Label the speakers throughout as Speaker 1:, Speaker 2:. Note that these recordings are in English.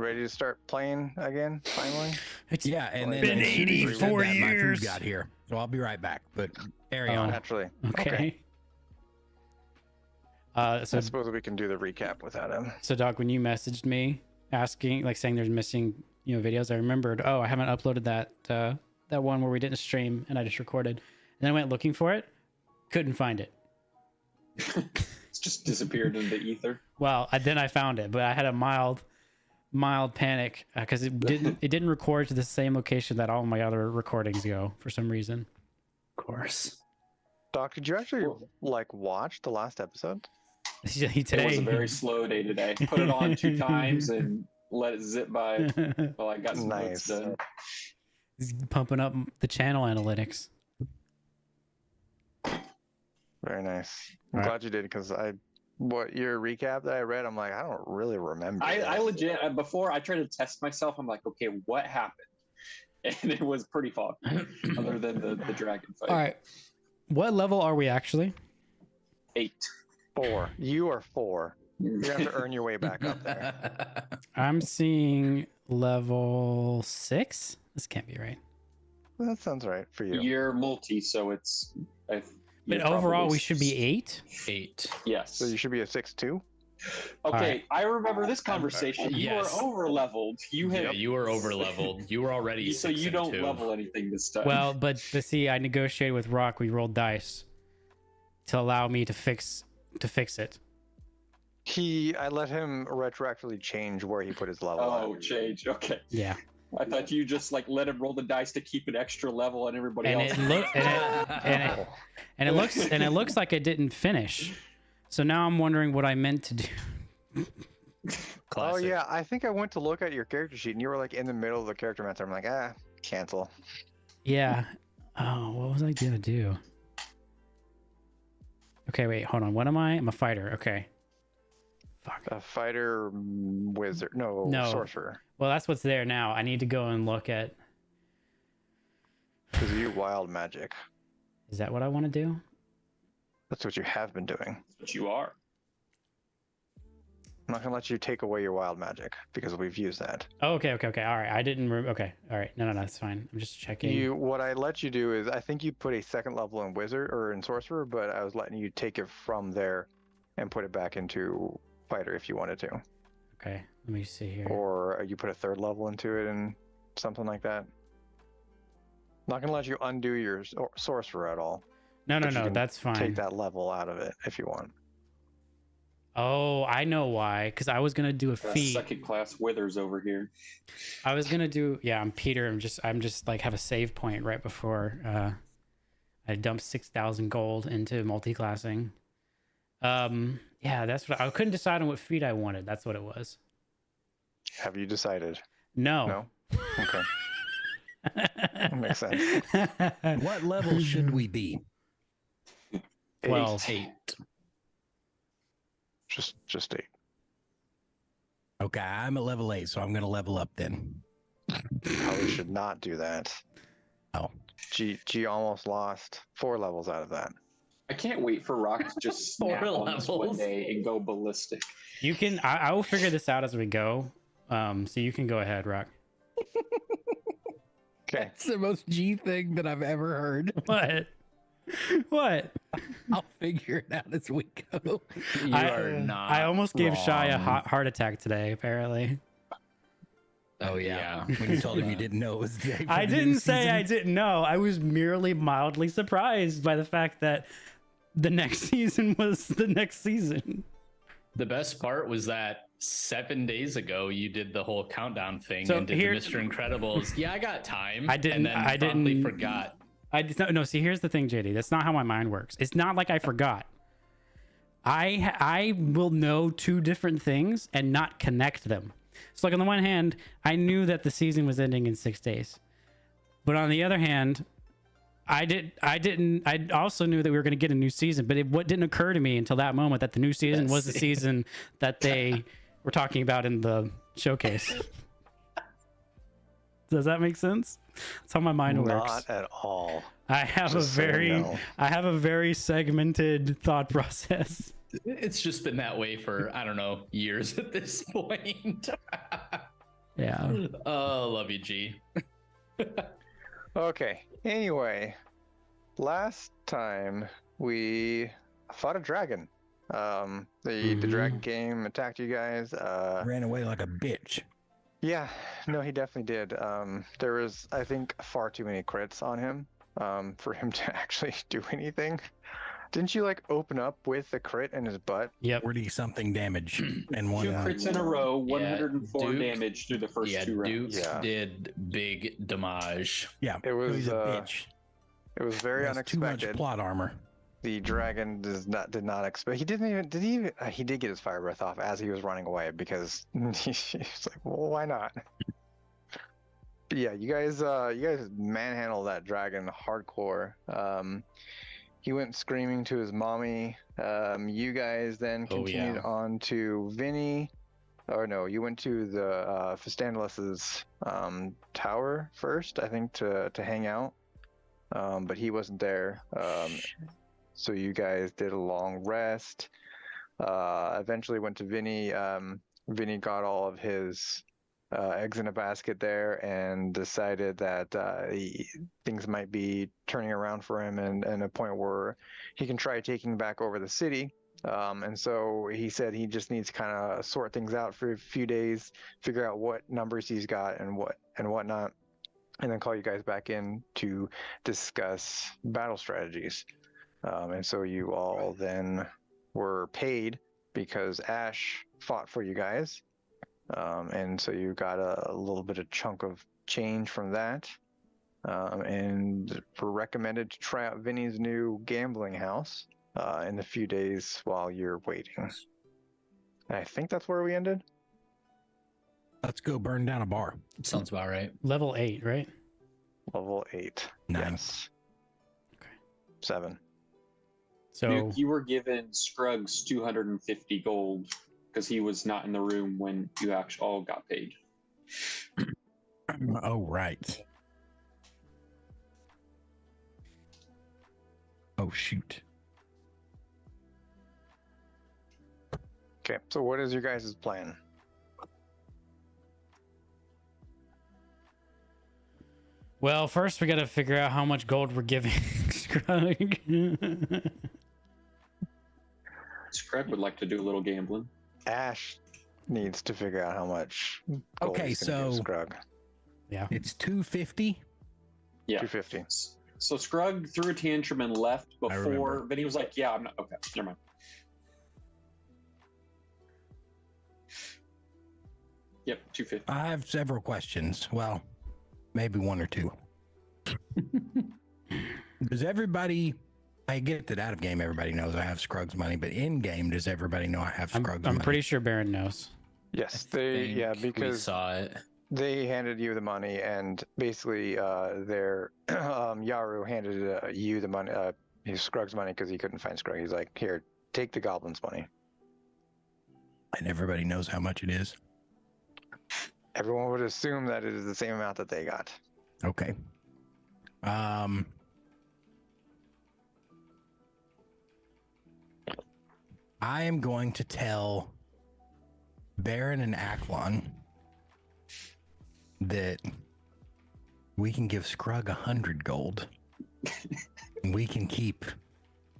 Speaker 1: ready to start playing again? Finally.
Speaker 2: Yeah, and then
Speaker 3: been
Speaker 2: as soon as you said
Speaker 3: 84
Speaker 2: that, my
Speaker 3: years.
Speaker 2: food got here, so I'll be right back. But carry
Speaker 3: Oh.
Speaker 2: on.
Speaker 1: Naturally.
Speaker 3: Okay.
Speaker 1: I
Speaker 3: So
Speaker 1: suppose we can do the recap without him.
Speaker 3: so Doc, when you messaged me asking, like saying there's missing, videos, I remembered, oh, I haven't uploaded that one where we didn't stream and I just recorded. And then I went looking for it, couldn't find it.
Speaker 4: It's just disappeared into the ether.
Speaker 3: Well, then I found it, but I had a mild panic because it didn't record to the same location that all my other recordings go for some reason.
Speaker 5: Of course.
Speaker 1: Doc, did you actually watch the last episode?
Speaker 4: It was a very slow day today. Put it on 2 times and let it zip by while I got some notes done.
Speaker 3: He's pumping up the channel analytics.
Speaker 1: Very nice. I'm
Speaker 3: All right.
Speaker 1: glad you did because what your recap that I read, I'm like, I don't really remember.
Speaker 4: I legit before I tried to test myself. I'm like, okay, what happened? And it was pretty foggy, other than the dragon fight.
Speaker 3: All right, what level are we actually?
Speaker 4: 8.
Speaker 1: 4. You are 4. You have to earn your way back up there.
Speaker 3: I'm seeing level 6. This can't be right.
Speaker 1: That sounds right for you.
Speaker 4: You're multi, so it's.
Speaker 3: But overall, we should be 8.
Speaker 5: 8.
Speaker 4: Yes.
Speaker 1: So you should be a 6-2.
Speaker 4: Okay,
Speaker 3: Alright.
Speaker 4: I remember this conversation. You
Speaker 5: Yes.
Speaker 4: were over leveled. You had.
Speaker 5: Yeah, you were over leveled. You were already.
Speaker 4: So
Speaker 5: 6
Speaker 4: you
Speaker 5: and
Speaker 4: don't
Speaker 5: 2.
Speaker 4: level anything this time.
Speaker 3: Well, but see, I negotiated with Rock. We rolled dice to allow me to fix it.
Speaker 1: I let him retroactively change where he put his level.
Speaker 4: Oh, change. Okay.
Speaker 3: Yeah.
Speaker 4: I thought you just let him roll the dice to keep an extra level on everybody
Speaker 3: And
Speaker 4: else.
Speaker 3: it looks like it didn't finish. So now I'm wondering what I meant to do.
Speaker 1: Oh
Speaker 5: Classic.
Speaker 1: yeah, I think I went to look at your character sheet and you were in the middle of the character mentor. I'm like, cancel.
Speaker 3: Yeah. Oh, what was I gonna do? Okay, wait, hold on. What am I? I'm a fighter. Okay. Fuck.
Speaker 1: A fighter wizard. No, sorcerer.
Speaker 3: Well, that's what's there now. I need to go and look at.
Speaker 1: Because you wild magic.
Speaker 3: Is that what I want to do?
Speaker 1: That's what you have been doing.
Speaker 4: But you are.
Speaker 1: I'm not gonna let you take away your wild magic because we've used that.
Speaker 3: Oh, okay. All right. I didn't. Okay. All right. No, that's fine. I'm just checking.
Speaker 1: What I let you do is I think you put a second level in wizard or in sorcerer, but I was letting you take it from there and put it back into fighter if you wanted to.
Speaker 3: Okay. Let me see here.
Speaker 1: Or you put a third level into it and something like that. Not gonna let you undo your sorcerer at all.
Speaker 3: No.
Speaker 1: But you can
Speaker 3: That's fine.
Speaker 1: Take that level out of it if you want.
Speaker 3: Oh, I know why. Because I was gonna do a feat.
Speaker 4: Second class withers over here.
Speaker 3: I was gonna do. Yeah, I'm Peter. I'm just have a save point right before I dump 6,000 gold into multi-classing. Yeah, that's what I couldn't decide on what feat I wanted. That's what it was.
Speaker 1: Have you decided?
Speaker 3: No.
Speaker 1: Okay. That makes sense.
Speaker 2: What level should we be?
Speaker 3: 12.
Speaker 5: 8.
Speaker 1: Just 8.
Speaker 2: Okay, I'm at level 8, so I'm going to level up then.
Speaker 1: Probably should not do that.
Speaker 2: Oh.
Speaker 1: G almost lost 4 levels out of that.
Speaker 4: I can't wait for Rock to just snap
Speaker 5: 4
Speaker 4: on this one
Speaker 5: levels.
Speaker 4: day and go ballistic.
Speaker 3: You can. I will figure this out as we go. So you can go ahead, Rock.
Speaker 1: Okay.
Speaker 2: That's the most G thing that I've ever heard.
Speaker 3: What? What?
Speaker 2: I'll figure it out as we go.
Speaker 5: You are not.
Speaker 3: I almost gave Shy a
Speaker 5: wrong.
Speaker 3: heart attack today. Apparently.
Speaker 2: Oh, yeah. When you told him you didn't know it was the day for
Speaker 3: I
Speaker 2: the new
Speaker 3: didn't say
Speaker 2: season.
Speaker 3: I didn't know. I was merely mildly surprised by the fact that the next season was the next season.
Speaker 5: The best part was that 7 days ago you did the whole countdown thing
Speaker 3: So
Speaker 5: and did
Speaker 3: here-
Speaker 5: the Mr. Incredibles. Yeah, I got time.
Speaker 3: I didn't-
Speaker 5: And then
Speaker 3: I
Speaker 5: promptly
Speaker 3: didn't-
Speaker 5: forgot.
Speaker 3: I just no. See, here's the thing, JD. That's not how my mind works. It's not like I forgot. I will know 2 different things and not connect them. So, like on the one hand, I knew that the season was ending in 6 days, but on the other hand, I also knew that we were going to get a new season. But what didn't occur to me until that moment that the new season was the season that they were talking about in the showcase. Does that make sense? That's how my mind works.
Speaker 1: Not at all.
Speaker 3: I have
Speaker 1: Just so you know.
Speaker 3: I have a very segmented thought process.
Speaker 5: It's just been that way for, I don't know, years at this point.
Speaker 3: Yeah.
Speaker 5: Oh, love you, G.
Speaker 1: Okay. Anyway, last time we fought a dragon. The dragon came, attacked you guys.
Speaker 2: Ran away like a bitch.
Speaker 1: Yeah, no, he definitely did. There was, I think, far too many crits on him for him to actually do anything. Didn't you like open up with a crit in his butt?
Speaker 3: Yep.
Speaker 2: 40 something damage and one.
Speaker 4: 2 crits in a row,
Speaker 5: Yeah,
Speaker 4: 104
Speaker 5: Duke-
Speaker 4: damage through the first
Speaker 5: Yeah,
Speaker 4: 2 rounds.
Speaker 5: Duke
Speaker 1: Yeah.
Speaker 5: did big damage.
Speaker 2: Yeah,
Speaker 1: It was,
Speaker 2: he's a bitch.
Speaker 1: It was very
Speaker 2: Has too much
Speaker 1: unexpected.
Speaker 2: plot armor.
Speaker 1: The dragon did not expect. He didn't even. Did he? Even, he did get his fire breath off as he was running away because he's like, well, why not? But yeah, you guys manhandled that dragon hardcore. He went screaming to his mommy. You guys then
Speaker 5: Oh,
Speaker 1: continued
Speaker 5: yeah.
Speaker 1: on to Vinny. Or no, you went to the Fistandalus's tower first, I think, to hang out. But he wasn't there. So you guys did a long rest. Eventually went to Vinny. Vinny got all of his eggs in a basket there and decided that things might be turning around for him and a point where he can try taking back over the city. And so he said he just needs to kind of sort things out for a few days, figure out what numbers he's got and whatnot, and then call you guys back in to discuss battle strategies. And so you all then were paid because Ash fought for you guys. And so you got a little bit of chunk of change from that. And were recommended to try out Vinny's new gambling house in the few days while you're waiting. And I think that's where we ended.
Speaker 2: Let's go burn down a bar.
Speaker 5: Sounds about right.
Speaker 3: Level 8, right?
Speaker 1: Level 8.
Speaker 2: 9.
Speaker 1: Yes.
Speaker 3: Okay.
Speaker 1: 7.
Speaker 3: So
Speaker 4: Duke, you were given Scruggs 250 gold because he was not in the room when you actually all got paid.
Speaker 2: Oh, right. Oh, shoot.
Speaker 1: Okay, so what is your guys' plan?
Speaker 3: well, first we got to figure out how much gold we're giving Scrugg.
Speaker 4: Scrugg would like to do a little gambling.
Speaker 1: Ash needs to figure out how much gold
Speaker 2: Okay,
Speaker 1: he's gonna give
Speaker 2: so-
Speaker 1: Scrugg.
Speaker 2: It's 250.
Speaker 4: Yeah.
Speaker 1: 250.
Speaker 4: So Scrugg threw a tantrum and left
Speaker 2: I
Speaker 4: before,
Speaker 2: remember.
Speaker 4: but he was like, yeah, I'm not, okay, never mind. Yep, 250.
Speaker 2: I have several questions. Well, maybe one or two. Does everybody? I get that out of game, everybody knows I have Scruggs money, but in game, does everybody know I have Scruggs
Speaker 3: I'm
Speaker 2: money?
Speaker 3: pretty sure Baron knows.
Speaker 1: Yes,
Speaker 5: Think we
Speaker 1: because
Speaker 5: saw it.
Speaker 1: they handed you the money, and basically, their Yaru handed you the money, his Scruggs money, because he couldn't find Scrugg. He's like, "Here, take the goblin's money."
Speaker 2: And everybody knows how much it is.
Speaker 1: Everyone would assume that it is the same amount that they got.
Speaker 2: Okay. I am going to tell Baron and Aklon that we can give Scrugg 100 gold. And we can keep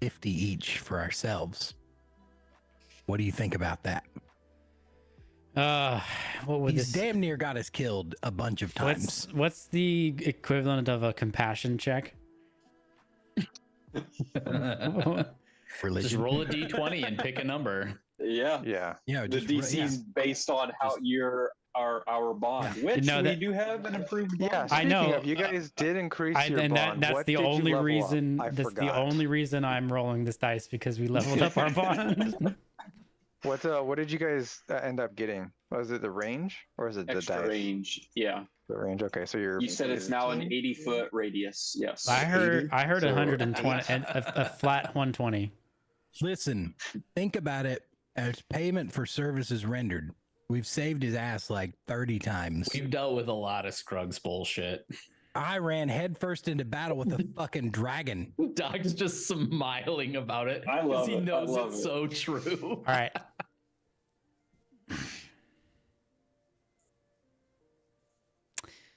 Speaker 2: 50 each for ourselves. What do you think about that?
Speaker 3: What would
Speaker 2: He's
Speaker 3: this?
Speaker 2: damn near got us killed a bunch of times.
Speaker 3: What's the equivalent of a compassion check?
Speaker 2: Religion.
Speaker 5: Just roll a d20 and pick a number.
Speaker 4: Yeah.
Speaker 1: Yeah.
Speaker 2: Yeah,
Speaker 4: The
Speaker 2: just
Speaker 4: DC is based on how our bond, which
Speaker 3: No,
Speaker 4: we
Speaker 3: that-
Speaker 4: do have an improved bond.
Speaker 1: Yeah,
Speaker 3: I
Speaker 1: speaking
Speaker 3: know.
Speaker 1: of, you guys did increase your
Speaker 3: and
Speaker 1: bond.
Speaker 3: that's
Speaker 1: What
Speaker 3: the
Speaker 1: did you
Speaker 3: only
Speaker 1: level up?
Speaker 3: reason.
Speaker 1: I
Speaker 3: That's the
Speaker 1: forgot.
Speaker 3: only reason I'm rolling this dice because we leveled up our bond.
Speaker 1: What did you guys end up getting? Was it the range or is it the
Speaker 4: Extra
Speaker 1: dice?
Speaker 4: range. Yeah.
Speaker 1: The range. Okay, so you're.
Speaker 4: You said it's now an 80-foot radius. Yes.
Speaker 3: I heard
Speaker 1: 80?
Speaker 3: 120 and a flat 120.
Speaker 2: Listen, think about it as payment for services rendered. We've saved his ass like 30 times.
Speaker 5: We've dealt with a lot of Scruggs bullshit.
Speaker 2: I ran headfirst into battle with a fucking dragon.
Speaker 5: Doc's just smiling about it.
Speaker 4: I love
Speaker 5: he
Speaker 4: it. I
Speaker 5: knows
Speaker 4: love
Speaker 5: it's
Speaker 4: it.
Speaker 5: so true.
Speaker 3: All right.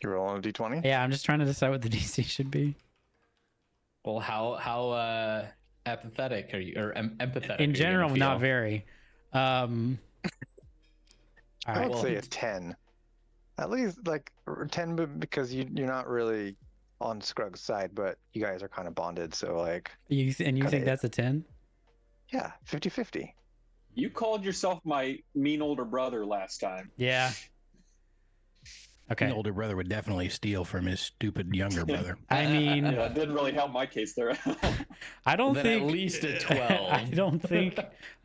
Speaker 1: You roll on a d20.
Speaker 3: Yeah, I'm just trying to decide what the DC should be.
Speaker 5: Well, how apathetic are you, or empathetic?
Speaker 3: In
Speaker 5: are you
Speaker 3: general,
Speaker 5: gonna
Speaker 3: not
Speaker 5: feel?
Speaker 3: very. All
Speaker 1: I
Speaker 3: right.
Speaker 1: would
Speaker 5: well-
Speaker 1: say a 10. At least like 10 because you're not really on Scrug's side, but you guys are kind of bonded. So like,
Speaker 3: You
Speaker 1: kinda-
Speaker 3: think that's a 10?
Speaker 1: yeah, 50-50.
Speaker 4: You called yourself my mean older brother last time.
Speaker 3: Yeah.
Speaker 2: An
Speaker 3: Okay.
Speaker 2: older brother would definitely steal from his stupid younger brother.
Speaker 3: I mean,
Speaker 4: Yeah, it didn't really help my case there.
Speaker 3: I don't
Speaker 5: Then
Speaker 3: think
Speaker 5: at least a 12.
Speaker 3: I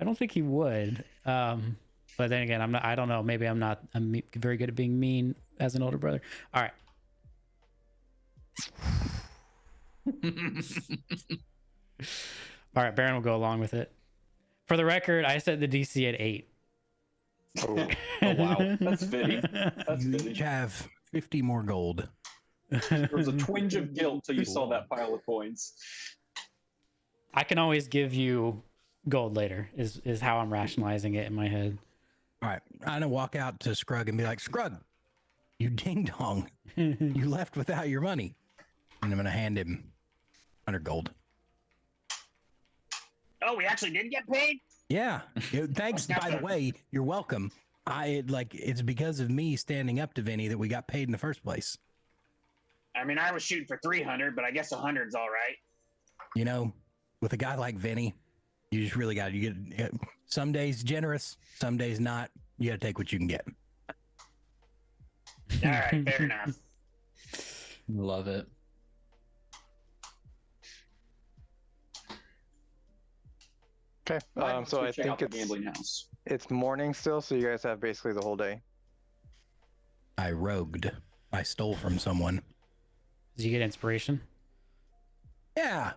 Speaker 3: don't think he would. But then again, I don't know. Maybe I'm very good at being mean as an older brother. All right. All right, Baron will go along with it. For the record, I set the DC at 8.
Speaker 1: Oh,
Speaker 4: Oh, wow. That's fitting. That's
Speaker 2: You
Speaker 4: fitting.
Speaker 2: each have 50 more gold.
Speaker 4: There was a twinge of guilt till you saw that pile of coins.
Speaker 3: I can always give you gold later. Is how I'm rationalizing it in my head.
Speaker 2: All right. I'm going to walk out to Scrug and be like, Scrug, you ding dong. You left without your money. And I'm going to hand him 100 gold.
Speaker 6: Oh, we actually did get paid?
Speaker 2: Yeah. Thanks. By the way, you're welcome. It's because of me standing up to Vinny that we got paid in the first place.
Speaker 6: I mean, I was shooting for 300, but I guess 100's all right.
Speaker 2: You know, with a guy like Vinny, you just really got you get some days generous, some days not. You got to take what you can get.
Speaker 6: All right, fair enough.
Speaker 5: Love it.
Speaker 1: okay. So I think
Speaker 4: the gambling house.
Speaker 1: it's morning still. So you guys have basically the whole day.
Speaker 2: I rogued. I stole from someone.
Speaker 3: Did you get inspiration?
Speaker 2: Yeah.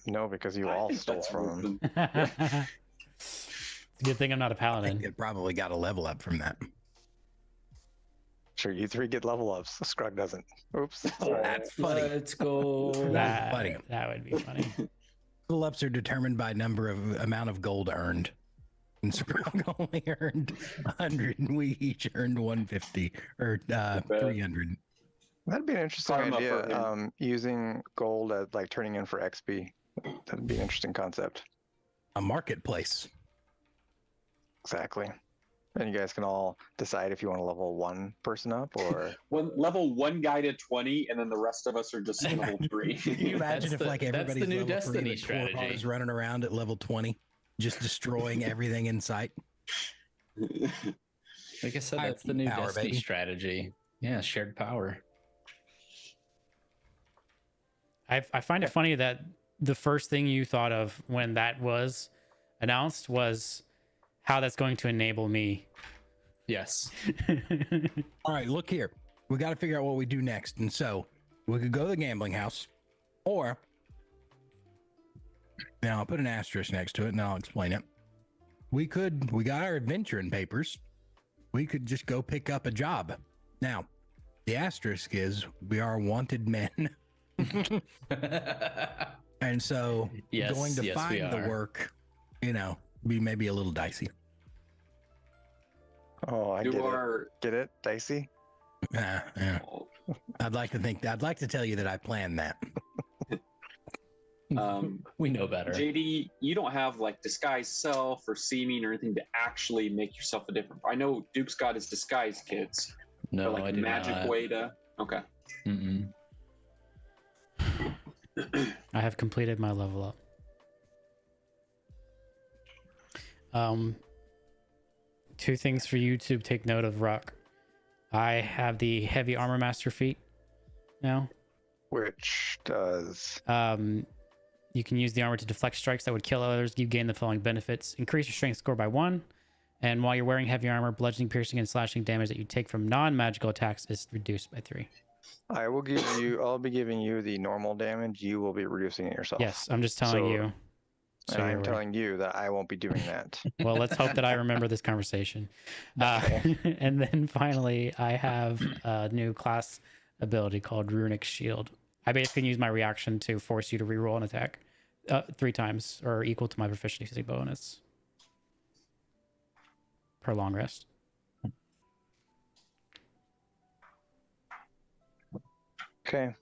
Speaker 1: No, because you
Speaker 4: I
Speaker 1: all
Speaker 4: think
Speaker 1: stole
Speaker 4: that's
Speaker 1: from him.
Speaker 3: It's a good thing I'm not a
Speaker 2: I think
Speaker 3: paladin.
Speaker 2: it probably got a level up from that.
Speaker 1: Sure, you 3 get level ups. Scrug doesn't. Oops.
Speaker 2: That's funny.
Speaker 5: Let's go.
Speaker 3: That,
Speaker 2: funny.
Speaker 3: that would be funny.
Speaker 2: Level ups are determined by amount of gold earned. And Scrug only earned 100, and we each earned 150 or 300.
Speaker 1: That'd be an interesting
Speaker 4: Karma for
Speaker 1: idea.
Speaker 4: him.
Speaker 1: Using gold as like turning in for XP. That'd be an interesting concept.
Speaker 2: A marketplace.
Speaker 1: Exactly. And you guys can all decide if you want to level one person up or
Speaker 4: Level one guy to 20, and then the rest of us are just level 3.
Speaker 2: Can you imagine
Speaker 5: That's
Speaker 2: if like
Speaker 5: the
Speaker 2: everybody's
Speaker 5: new
Speaker 2: level 3,
Speaker 5: Destiny
Speaker 2: but
Speaker 5: strategy.
Speaker 2: Torvald is running around at level 20, just destroying everything in sight?
Speaker 5: Like I said,
Speaker 2: High
Speaker 5: that's the new
Speaker 2: power,
Speaker 5: Destiny
Speaker 2: baby.
Speaker 5: strategy. Yeah, shared power.
Speaker 3: I find it funny that the first thing you thought of when that was announced was how that's going to enable me.
Speaker 5: Yes.
Speaker 2: All right, look here. We got to figure out what we do next. And so we could go to the gambling house, or now I'll put an asterisk next to it and I'll explain it. We got our adventuring papers. We could just go pick up a job. Now, the asterisk is we are wanted men. And so
Speaker 5: Yes,
Speaker 2: going to
Speaker 5: yes, we
Speaker 2: find the
Speaker 5: are.
Speaker 2: work, be maybe a little dicey.
Speaker 1: oh, I
Speaker 4: You
Speaker 1: get it.
Speaker 4: are.
Speaker 1: Get it, dicey.
Speaker 2: Yeah. I'd like to tell you that I planned that.
Speaker 5: We know better.
Speaker 4: JD, you don't have like disguise self or seeming or anything to actually make yourself a different. I know Duke's got his disguise kits.
Speaker 5: No,
Speaker 4: or like
Speaker 5: I
Speaker 4: a
Speaker 5: do
Speaker 4: magic
Speaker 5: not.
Speaker 4: way to. Okay.
Speaker 5: Mm-mm.
Speaker 3: I have completed my level up. Two things for you to take note of, Rock. I have the heavy armor master feat now.
Speaker 1: Which does
Speaker 3: You can use the armor to deflect strikes that would kill others. You gain the following benefits: increase your strength score by 1, and while you're wearing heavy armor, bludgeoning, piercing, and slashing damage that you take from non-magical attacks is reduced by 3.
Speaker 1: I'll be giving you the normal damage. You will be reducing it yourself.
Speaker 3: Yes, I'm just telling
Speaker 1: So-
Speaker 3: you. So
Speaker 1: And
Speaker 3: you're
Speaker 1: I'm
Speaker 3: aware.
Speaker 1: telling you that I won't be doing that.
Speaker 3: Well, let's hope that I remember this conversation. And then finally, I have a new class ability called Runic Shield. I basically use my reaction to force you to reroll an attack 3 times or equal to my proficiency bonus per long rest.
Speaker 1: Okay.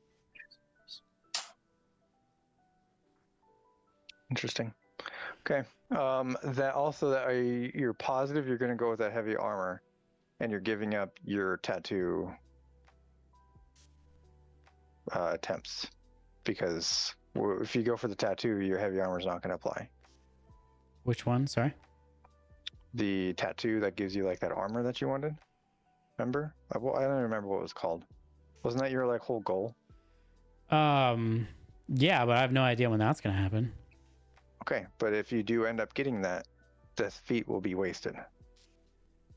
Speaker 1: Interesting. Okay. That also that you're positive you're going to go with that heavy armor, and you're giving up your tattoo attempts because if you go for the tattoo, your heavy armor is not going to apply.
Speaker 3: Which one? Sorry.
Speaker 1: The tattoo that gives you like that armor that you wanted. Remember? I don't remember what it was called. Wasn't that your like whole goal?
Speaker 3: Yeah, but I have no idea when that's gonna happen.
Speaker 1: Okay, but if you do end up getting that, the feat will be wasted.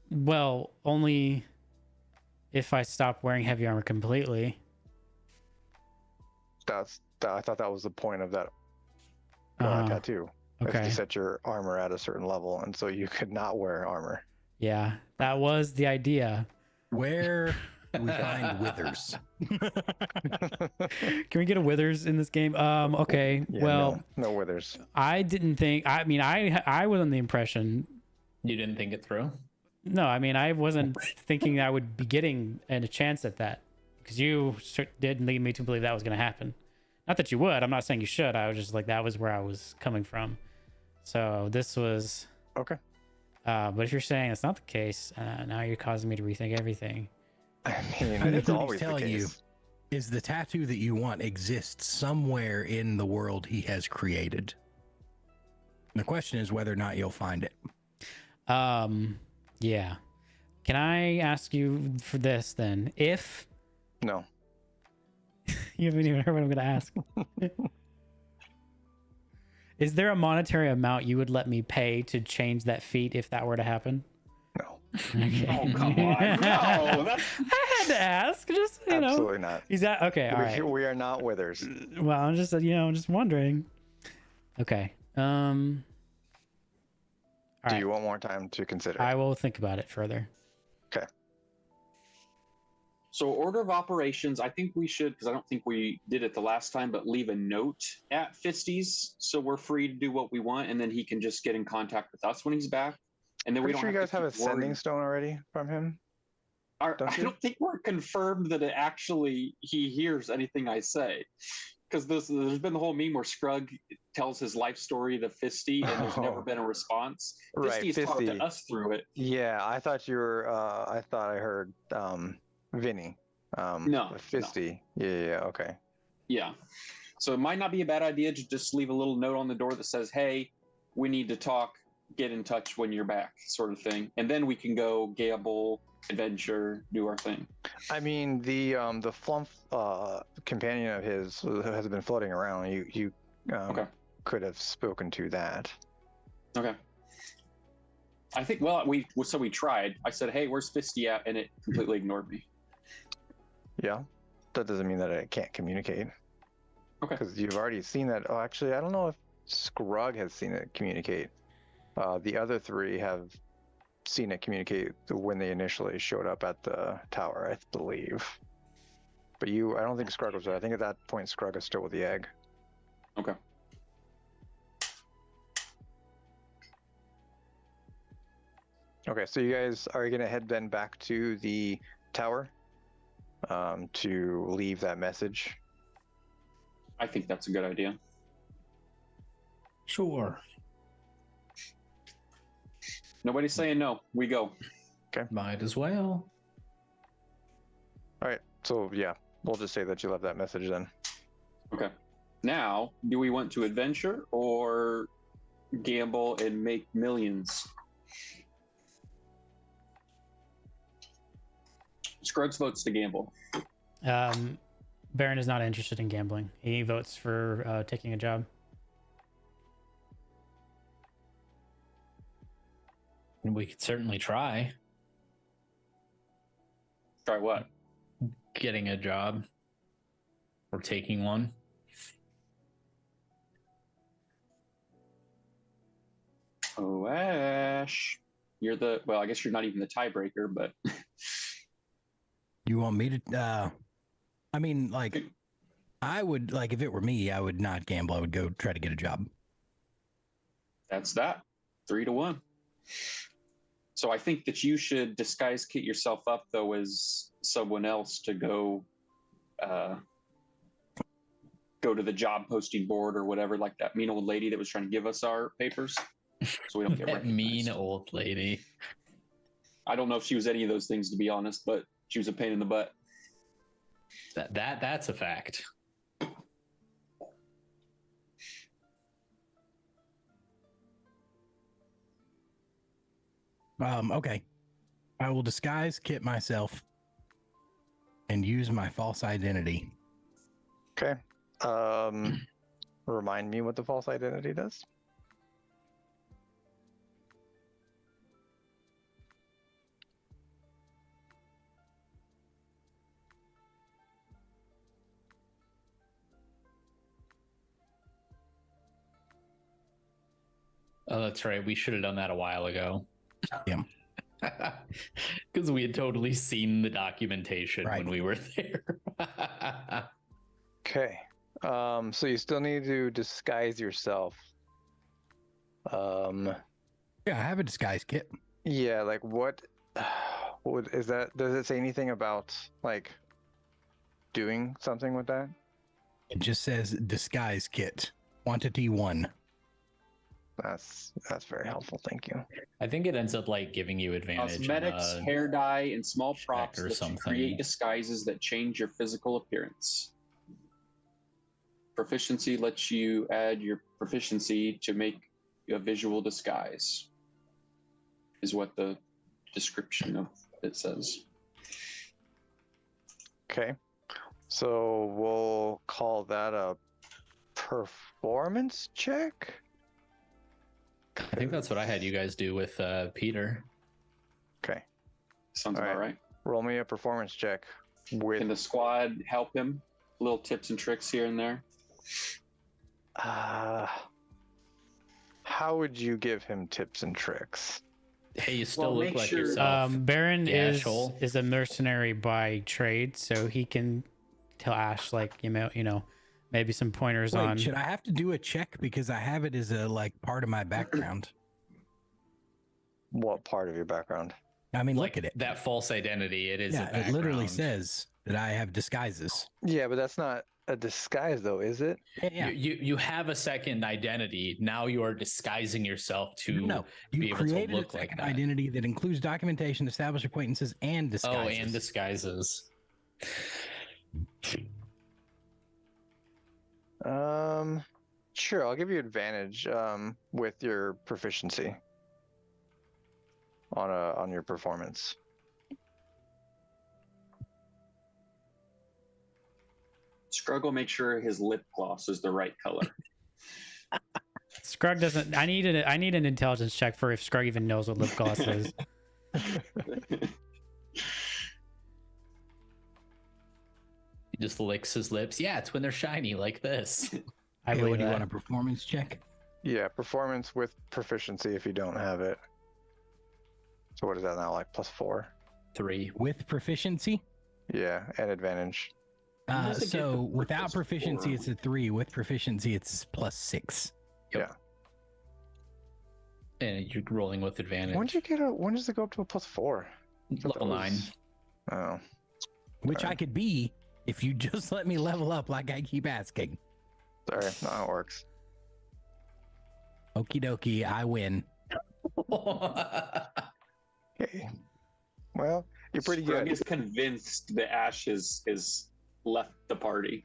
Speaker 3: Well, only if I stop wearing heavy armor completely.
Speaker 1: I thought that was the point of that tattoo.
Speaker 3: Okay.
Speaker 1: To set your armor at a certain level, and so you could not wear armor.
Speaker 3: Yeah, that was the idea.
Speaker 2: Where do we find withers?
Speaker 3: Can we get a withers in this game? Okay.
Speaker 1: Yeah,
Speaker 3: well,
Speaker 1: no withers.
Speaker 3: I didn't think. I mean, I was under the impression.
Speaker 5: You didn't think it through?
Speaker 3: No, I mean, I wasn't thinking I would be getting a chance at that because you did lead me to believe that was going to happen. Not that you would. I'm not saying you should. I was just like that was where I was coming from. So this was
Speaker 1: okay.
Speaker 3: But if you're saying that's not the case, now you're causing me to rethink everything.
Speaker 1: I mean,
Speaker 2: I think
Speaker 1: it's
Speaker 2: what
Speaker 1: always
Speaker 2: he's telling
Speaker 1: the
Speaker 2: you
Speaker 1: case.
Speaker 2: is the tattoo that you want exists somewhere in the world he has created. The question is whether or not you'll find it.
Speaker 3: Yeah. Can I ask you for this then? If
Speaker 1: No.
Speaker 3: you haven't even heard what I'm going to ask. Is there a monetary amount you would let me pay to change that feat if that were to happen?
Speaker 1: No.
Speaker 3: Okay.
Speaker 4: Oh, come on. No, that's
Speaker 3: I had to ask. Just, you know.
Speaker 1: Absolutely not.
Speaker 3: Is that okay? All right.
Speaker 1: We are not withers.
Speaker 3: Well, I'm just, I'm just wondering. Okay. All
Speaker 1: Do
Speaker 3: right.
Speaker 1: you want more time to consider?
Speaker 3: I will think about it further.
Speaker 1: Okay.
Speaker 4: so order of operations. I think we should, because I don't think we did it the last time, but leave a note at Fisty's so we're free to do what we want, and then he can just get in contact with us when he's back. And then we
Speaker 1: Pretty
Speaker 4: don't
Speaker 1: sure you guys have a
Speaker 4: keep worrying.
Speaker 1: sending stone already from him.
Speaker 4: I
Speaker 1: don't you?
Speaker 4: don't think we're confirmed that it actually he hears anything I say, because there's been the whole meme where Scrugg tells his life story to Fisty, and there's never
Speaker 1: Oh.
Speaker 4: been a response.
Speaker 1: Right,
Speaker 4: Fisty's talked to
Speaker 1: Fisty.
Speaker 4: us through it.
Speaker 1: Yeah, I thought you were. I thought I heard Vinny.
Speaker 4: No.
Speaker 1: Fisty. Yeah. Okay.
Speaker 4: Yeah. So it might not be a bad idea to just leave a little note on the door that says, "Hey, we need to talk. Get in touch when you're back," sort of thing. And then we can go gamble, adventure, do our thing.
Speaker 1: I mean, the flump companion of his has been floating around. You
Speaker 4: Okay.
Speaker 1: could have spoken to that.
Speaker 4: Okay. I think. Well, we tried. I said, "Hey, where's Fisty at?" And it completely ignored me.
Speaker 1: Yeah, that doesn't mean that it can't communicate.
Speaker 4: Okay.
Speaker 1: Because you've already seen that. Oh, actually, I don't know if Scrugg has seen it communicate. The other three have seen it communicate when they initially showed up at the tower, I believe. But I don't think Scrugg was there. I think at that point Scrugg is still with the egg.
Speaker 4: Okay.
Speaker 1: Okay, so you guys are gonna head then back to the tower to leave that message.
Speaker 4: I think that's a good idea.
Speaker 5: Sure.
Speaker 4: Nobody's saying no. We go.
Speaker 5: Might as well.
Speaker 1: All right, so yeah, we'll just say that you left that message then.
Speaker 4: Okay. Now, do we want to adventure or gamble and make millions? Scruggs votes to gamble.
Speaker 3: Baron is not interested in gambling. He votes for taking a job.
Speaker 5: We could certainly try
Speaker 4: Try what?
Speaker 5: getting a job or taking one.
Speaker 4: Oh, Ash. You're the, well, I guess you're not even the tiebreaker, but
Speaker 2: You want me to? I mean, like, I would like if it were me, I would not gamble. I would go try to get a job.
Speaker 4: that's that. 3-1. So I think that you should disguise kit yourself up, though, as someone else to go go to the job posting board or whatever, like that mean old lady that was trying to give us our papers, so we don't get
Speaker 5: That
Speaker 4: recognized.
Speaker 5: mean old lady.
Speaker 4: I don't know if she was any of those things, to be honest, but she was a pain in the butt.
Speaker 5: That's a fact.
Speaker 2: Okay. I will disguise Kit myself and use my false identity.
Speaker 1: Okay. Remind me what the false identity does.
Speaker 5: Oh, that's right. We should have done that a while ago.
Speaker 2: Yeah.
Speaker 5: Because we had totally seen the documentation
Speaker 2: Right.
Speaker 5: when we were there.
Speaker 1: Okay. So you still need to disguise yourself.
Speaker 2: Yeah, I have a disguise kit.
Speaker 1: Yeah, like what is that? Does it say anything about like doing something with that?
Speaker 2: It just says disguise kit, quantity 1.
Speaker 1: That's very helpful. Thank you.
Speaker 5: I think it ends up like giving you advantage.
Speaker 4: Cosmetics,
Speaker 5: on,
Speaker 4: hair dye, and small
Speaker 5: check
Speaker 4: props
Speaker 5: or
Speaker 4: that you
Speaker 5: something.
Speaker 4: create disguises that change your physical appearance. Proficiency lets you add your proficiency to make a visual disguise, is what the description of it says.
Speaker 1: Okay. So we'll call that a performance check.
Speaker 5: I think that's what I had you guys do with Peter.
Speaker 1: Okay.
Speaker 4: Sounds
Speaker 1: All
Speaker 4: about
Speaker 1: right.
Speaker 4: right.
Speaker 1: Roll me a performance check with
Speaker 4: Can the squad help him? Little tips and tricks here and there.
Speaker 1: how would you give him tips and tricks?
Speaker 5: Hey, you still
Speaker 4: Well,
Speaker 5: look
Speaker 4: make
Speaker 5: like
Speaker 4: sure-
Speaker 5: yourself.
Speaker 3: Baron
Speaker 5: Gashel.
Speaker 3: is a mercenary by trade, so he can tell Ash like you know maybe some pointers
Speaker 2: Wait,
Speaker 3: on.
Speaker 2: should I have to do a check because I have it as a like part of my background?
Speaker 1: What part of your background?
Speaker 2: I mean,
Speaker 5: Like
Speaker 2: look at it.
Speaker 5: that false identity. It is.
Speaker 2: Yeah,
Speaker 5: a
Speaker 2: it literally
Speaker 5: background.
Speaker 2: says that I have disguises.
Speaker 1: Yeah, but that's not a disguise though, is it?
Speaker 2: Yeah.
Speaker 5: You have a second identity. Now you are disguising yourself to
Speaker 2: No, you
Speaker 5: be able to
Speaker 2: created
Speaker 5: look
Speaker 2: a
Speaker 5: like
Speaker 2: second
Speaker 5: that.
Speaker 2: identity that includes documentation, established acquaintances, and disguises.
Speaker 5: Oh, and disguises.
Speaker 1: Sure, I'll give you advantage with your proficiency on your performance.
Speaker 4: Scrugg will make sure his lip gloss is the right color.
Speaker 3: Scrugg doesn't. I need an intelligence check for if Scrugg even knows what lip gloss is.
Speaker 5: He just licks his lips. Yeah, it's when they're shiny like this.
Speaker 3: I
Speaker 2: Okay,
Speaker 3: believe
Speaker 2: what do you
Speaker 3: that.
Speaker 2: want, a performance check?
Speaker 1: Yeah, performance with proficiency if you don't have it. So what is that now, like +4?
Speaker 5: 3.
Speaker 2: With proficiency?
Speaker 1: Yeah, and advantage.
Speaker 4: does it get
Speaker 2: So
Speaker 4: the
Speaker 2: without
Speaker 4: +4?
Speaker 2: proficiency, it's a 3. With proficiency, it's +6.
Speaker 5: And you're rolling with advantage.
Speaker 1: When does it go up to a +4?
Speaker 5: Level 9.
Speaker 1: Oh.
Speaker 2: Which
Speaker 1: Okay.
Speaker 2: I could be if you just let me level up like I keep asking.
Speaker 1: Sorry, not how it works.
Speaker 2: Okie dokie, I win.
Speaker 1: Okay. Well, you're pretty
Speaker 4: Scrugg
Speaker 1: good.
Speaker 4: is convinced that Ash is left the party.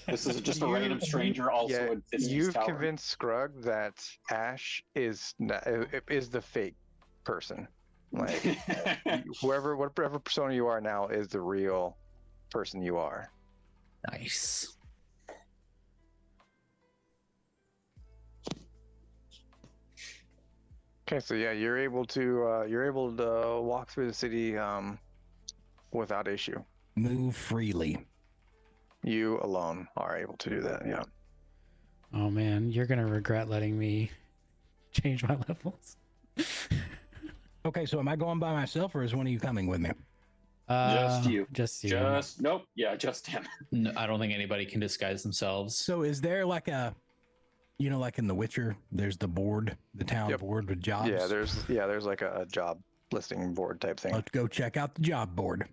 Speaker 4: This is just a
Speaker 1: You-
Speaker 4: random stranger also
Speaker 1: Yeah,
Speaker 4: in Fisk's
Speaker 1: you've
Speaker 4: tower.
Speaker 1: convinced Scrugg that Ash is the fake person. Like whatever persona you are now is the real person you are.
Speaker 5: Nice.
Speaker 1: Okay, so yeah, you're able to walk through the city without issue.
Speaker 2: Move freely.
Speaker 1: You alone are able to do that. Yeah.
Speaker 3: Oh man, you're gonna regret letting me change my levels.
Speaker 2: Okay, so am I going by myself or is one of you coming with me?
Speaker 4: Just you.
Speaker 3: Just you.
Speaker 4: Just nope. Yeah, just him.
Speaker 5: No, I don't think anybody can disguise themselves.
Speaker 2: So is there like a, you know, like in The Witcher, there's the board, the town
Speaker 1: Yep.
Speaker 2: board with jobs?
Speaker 1: Yeah, there's like a job listing board type thing.
Speaker 2: Let's go check out the job board.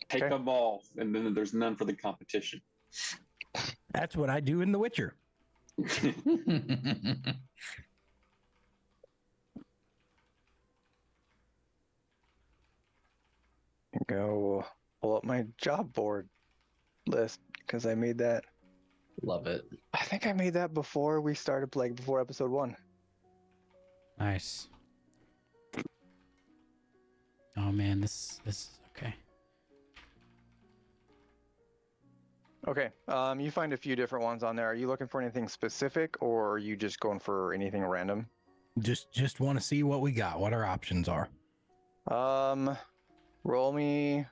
Speaker 4: Take
Speaker 1: Okay.
Speaker 4: them all, and then there's none for the competition.
Speaker 2: That's what I do in The Witcher.
Speaker 1: Go pull up my job board list because I made that.
Speaker 5: Love it.
Speaker 1: I think I made that before we started playing, before episode 1.
Speaker 3: Nice. Oh man, this is okay.
Speaker 1: Okay. You find a few different ones on there. Are you looking for anything specific, or are you just going for anything random?
Speaker 2: Just want to see what we got, what our options are.
Speaker 1: Roll me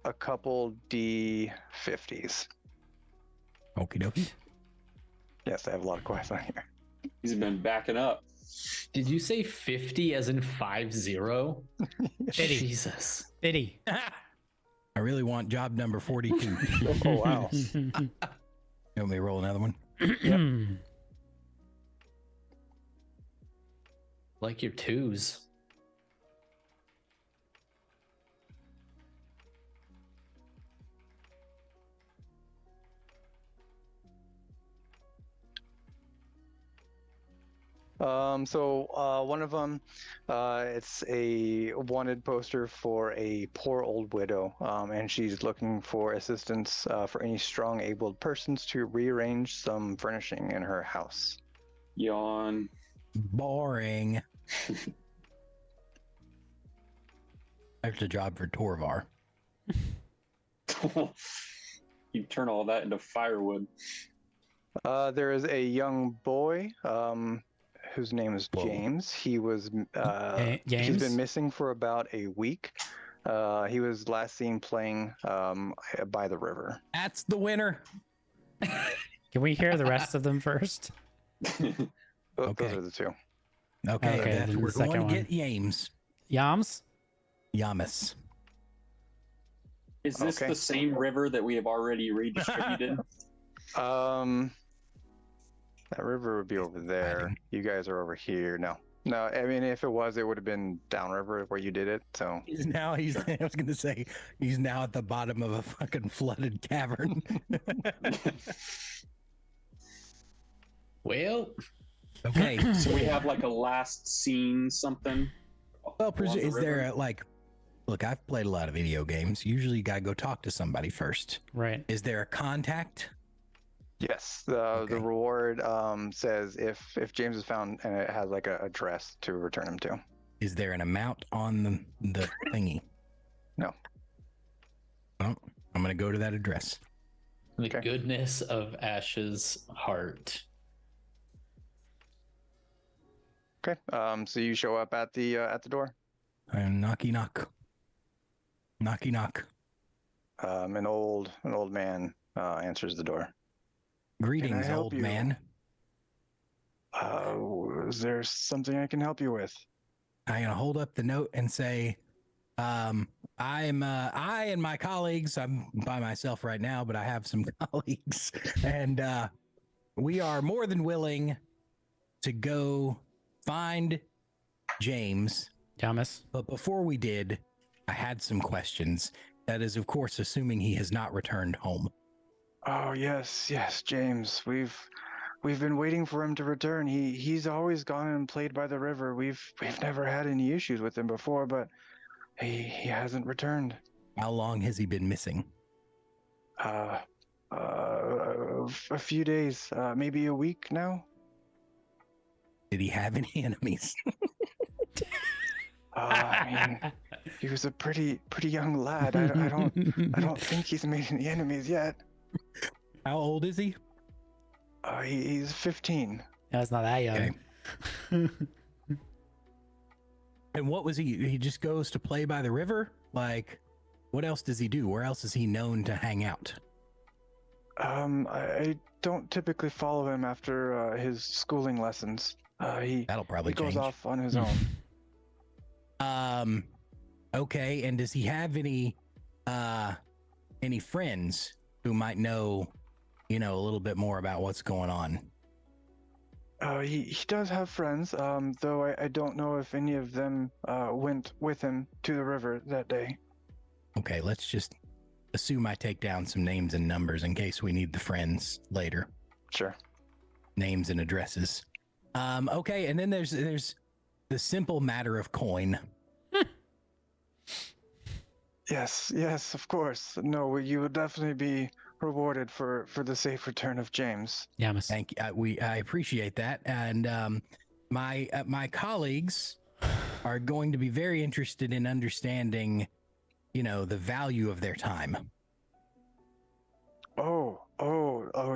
Speaker 1: a couple D50s.
Speaker 2: Okie dokie.
Speaker 1: Yes, I have a lot of quests on here.
Speaker 4: He's been backing up.
Speaker 5: Did you say 50 as in 50? Jesus.
Speaker 3: 50.
Speaker 2: I really want job number 42.
Speaker 1: Oh, wow.
Speaker 2: You want me to roll another one?
Speaker 5: Like your twos.
Speaker 1: One of them, it's a wanted poster for a poor old widow, and she's looking for assistance for any strong abled persons to rearrange some furnishing in her house.
Speaker 4: Yawn.
Speaker 2: Boring. There's a job for Torvar.
Speaker 4: You turn all that into firewood.
Speaker 1: There is a young boy, whose name is
Speaker 2: Whoa.
Speaker 1: James. He was he's
Speaker 3: James?
Speaker 1: been missing for about a week. He was last seen playing by the river.
Speaker 2: That's the winner.
Speaker 3: Can we hear the rest of them first?
Speaker 2: Okay.
Speaker 1: Those are the two.
Speaker 2: Okay,
Speaker 3: Okay,
Speaker 2: that's,
Speaker 3: then the
Speaker 2: we're going
Speaker 3: second
Speaker 2: to get James.
Speaker 3: Yams?
Speaker 2: Yamas.
Speaker 4: Is this
Speaker 1: Okay.
Speaker 4: the same river that we have already redistributed?
Speaker 1: That river would be over there.
Speaker 2: Hiding.
Speaker 1: You guys are over here. No, I mean, if it was, it would have been downriver where you did it. So
Speaker 2: He's I was going to say, he's now at the bottom of a fucking flooded cavern.
Speaker 5: Well,
Speaker 2: Okay.
Speaker 4: So we have like a last scene something.
Speaker 2: Well,
Speaker 4: along the
Speaker 2: is there
Speaker 4: river?
Speaker 2: a, like, look, I've played a lot of video games. Usually you got to go talk to somebody first.
Speaker 3: Right.
Speaker 2: Is there a contact?
Speaker 1: yes, the
Speaker 2: Okay.
Speaker 1: reward says if James is found and it has like a address to return him to.
Speaker 2: Is there an amount on the thingy?
Speaker 1: No.
Speaker 2: Well, I'm going to go to that address.
Speaker 5: the
Speaker 1: Okay.
Speaker 5: goodness of Ash's heart.
Speaker 1: Okay. So you show up at the door.
Speaker 2: And knocky knock. Knocky knock.
Speaker 1: An old man answers the door.
Speaker 2: Greetings,
Speaker 1: help
Speaker 2: old
Speaker 1: you?
Speaker 2: man.
Speaker 1: Is there something I can help you with?
Speaker 2: I'm gonna hold up the note and say, I and my colleagues, I'm by myself right now, but I have some colleagues, and we are more than willing to go find James.
Speaker 3: Yamas?
Speaker 2: But before we did, I had some questions. That is, of course, assuming he has not returned home.
Speaker 1: Oh yes, James. We've been waiting for him to return. He's always gone and played by the river. We've never had any issues with him before, but he hasn't returned.
Speaker 2: How long has he been missing?
Speaker 1: A few days, maybe a week now.
Speaker 2: Did he have any enemies?
Speaker 1: I mean, he was a pretty young lad. I don't think he's made any enemies yet.
Speaker 2: How old is he?
Speaker 1: He's 15.
Speaker 3: That's not that young.
Speaker 2: Okay. And what was he? He just goes to play by the river? Like, what else does he do? Where else is he known to hang out?
Speaker 1: I don't typically follow him after his schooling lessons. He
Speaker 2: That'll probably
Speaker 1: goes
Speaker 2: change.
Speaker 1: off on his own.
Speaker 2: Okay. And does he have any friends who might know, a little bit more about what's going on?
Speaker 1: He does have friends, though I don't know if any of them went with him to the river that day.
Speaker 2: Okay, let's just assume I take down some names and numbers in case we need the friends later.
Speaker 1: Sure.
Speaker 2: Names and addresses. Okay, and then there's the simple matter of coin.
Speaker 1: Yes, of course. No, you will definitely be rewarded for the safe return of James.
Speaker 3: Yamas.
Speaker 2: Thank you. I appreciate that, and my colleagues are going to be very interested in understanding, the value of their time.
Speaker 1: Oh,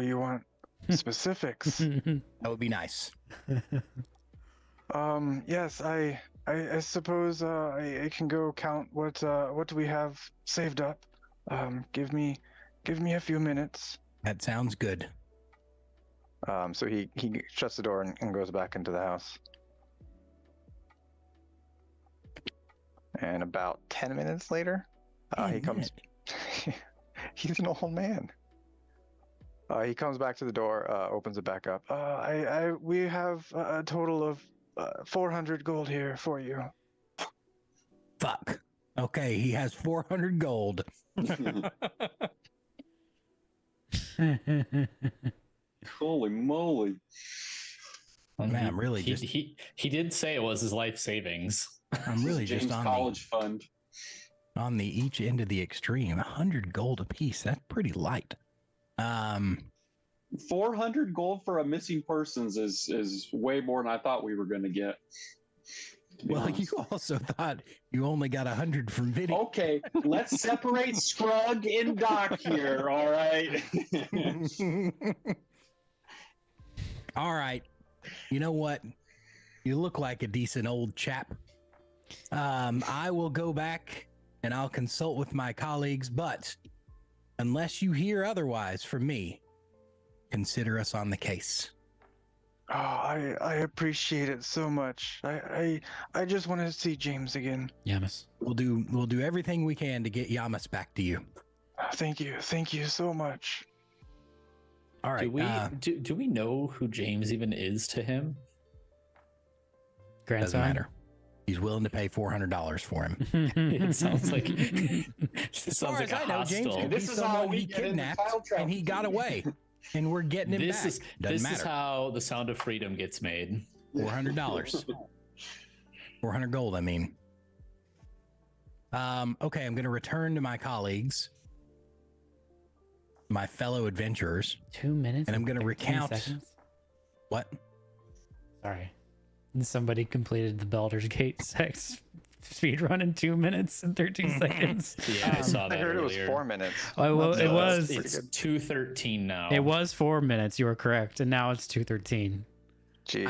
Speaker 1: you want specifics?
Speaker 2: That would be nice.
Speaker 1: Yes, I suppose I can go count what do we have saved up. Give me a few minutes.
Speaker 2: That sounds good.
Speaker 1: So he shuts the door and goes back into the house. And about 10 minutes later, he comes. He's an old man. He comes back to the door, opens it back up. We have a total of 400 gold here for you.
Speaker 2: Fuck. Okay, he has 400 gold.
Speaker 4: Holy moly!
Speaker 2: Man, I'm really
Speaker 5: he did say it was his life savings.
Speaker 2: I'm really
Speaker 4: James
Speaker 2: just on
Speaker 4: College Fund.
Speaker 2: the each end of the extreme. 100 gold apiece. That's pretty light.
Speaker 4: 400 gold for a missing persons is way more than I thought we were going to get. to be
Speaker 2: Well,
Speaker 4: honest.
Speaker 2: you also thought you only got 100 from video.
Speaker 4: Okay, let's separate Scrug and Doc here, all right?
Speaker 2: All right. You know what? You look like a decent old chap. I will go back and I'll consult with my colleagues, but unless you hear otherwise from me, consider us on the case.
Speaker 1: Oh, I appreciate it so much. I just want to see James again.
Speaker 3: Yamas.
Speaker 2: We'll do everything we can to get Yamas back to you.
Speaker 1: Thank you so much.
Speaker 2: All right.
Speaker 5: Do we know who James even is to him?
Speaker 2: Doesn't
Speaker 3: Grandson.
Speaker 2: matter. He's willing to pay $400 for him.
Speaker 5: It sounds like
Speaker 2: As far as I know, James could be
Speaker 6: This is how
Speaker 2: someone
Speaker 6: we
Speaker 2: he
Speaker 6: get into
Speaker 2: kidnapped
Speaker 6: child
Speaker 2: and he got away, and we're getting him back. Doesn't
Speaker 5: This
Speaker 2: matter.
Speaker 5: is how the Sound of Freedom gets made.
Speaker 2: $400. 400 gold, I mean. Okay, I'm going to return to my colleagues, my fellow adventurers.
Speaker 3: 2 minutes.
Speaker 2: And I'm gonna
Speaker 3: 13
Speaker 2: recount-
Speaker 3: seconds?
Speaker 2: What?
Speaker 3: Sorry. Somebody completed the Baldur's Gate sex speed run in 2 minutes and 13 seconds.
Speaker 5: Yeah, I saw
Speaker 1: I
Speaker 5: that
Speaker 1: heard
Speaker 5: earlier.
Speaker 1: it was 4 minutes.
Speaker 3: Oh, well, it
Speaker 5: No,
Speaker 3: was.
Speaker 5: It's 2:13 now.
Speaker 3: It was 4 minutes. You were correct, and now it's 2:13.
Speaker 1: Jeez.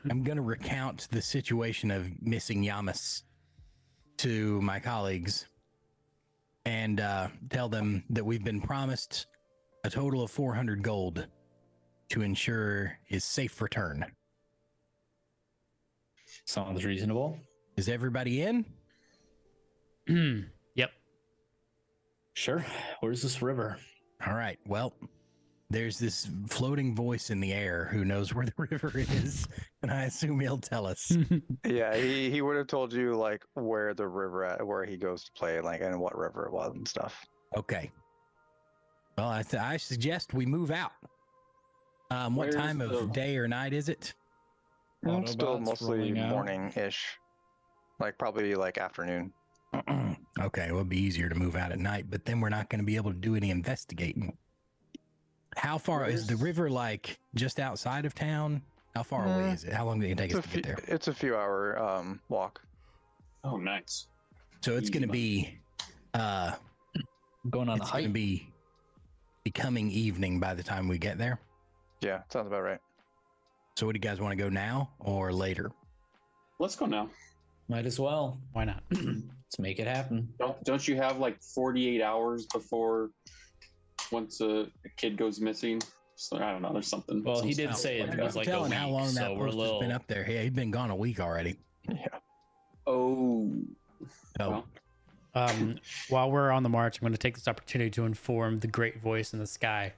Speaker 2: I'm gonna recount the situation of missing Yamas to my colleagues and tell them that we've been promised a total of 400 gold to ensure his safe return.
Speaker 5: Sounds reasonable.
Speaker 2: Is everybody in?
Speaker 3: Yep.
Speaker 5: Sure. Where's this river?
Speaker 2: All right. Well, there's this floating voice in the air who knows where the river is, and I assume he'll tell us.
Speaker 1: Yeah, he would have told you like where the river where he goes to play, like, and what river it was and stuff.
Speaker 2: Okay. Well, I suggest we move out. What
Speaker 4: Where's
Speaker 2: time of
Speaker 4: the-
Speaker 2: day or night is it?
Speaker 1: Still
Speaker 5: Autobots
Speaker 1: mostly
Speaker 5: rolling out.
Speaker 1: morning-ish, like probably like afternoon.
Speaker 2: Okay, well, it'd be easier to move out at night, but then we're not going to be able to do any investigating. How far is the river? Like just outside of town? How far away is it? How long did it take us to get there?
Speaker 1: It's a few hour walk.
Speaker 4: Oh, nice.
Speaker 2: So it's going to be
Speaker 5: Going on a
Speaker 2: it's going to
Speaker 5: hike.
Speaker 2: be becoming evening by the time we get there.
Speaker 1: Yeah, sounds about right.
Speaker 2: So what do you guys want to go now or later?
Speaker 4: Let's go now.
Speaker 5: Might as well.
Speaker 3: Why not?
Speaker 5: Let's make it happen.
Speaker 4: Don't you have like 48 hours before once a kid goes missing? So I don't know. There's something.
Speaker 5: Well, he
Speaker 4: some
Speaker 5: did
Speaker 4: stuff
Speaker 5: say
Speaker 4: like
Speaker 5: it
Speaker 4: that.
Speaker 5: was like a
Speaker 2: Telling
Speaker 5: week,
Speaker 2: how long
Speaker 5: so
Speaker 2: that
Speaker 5: we're a
Speaker 2: post
Speaker 5: little.
Speaker 2: has been up there. Yeah, he's been gone a week already.
Speaker 1: Yeah.
Speaker 4: Oh.
Speaker 2: So
Speaker 4: Well,
Speaker 3: While we're on the march, I'm going to take this opportunity to inform the great voice in the sky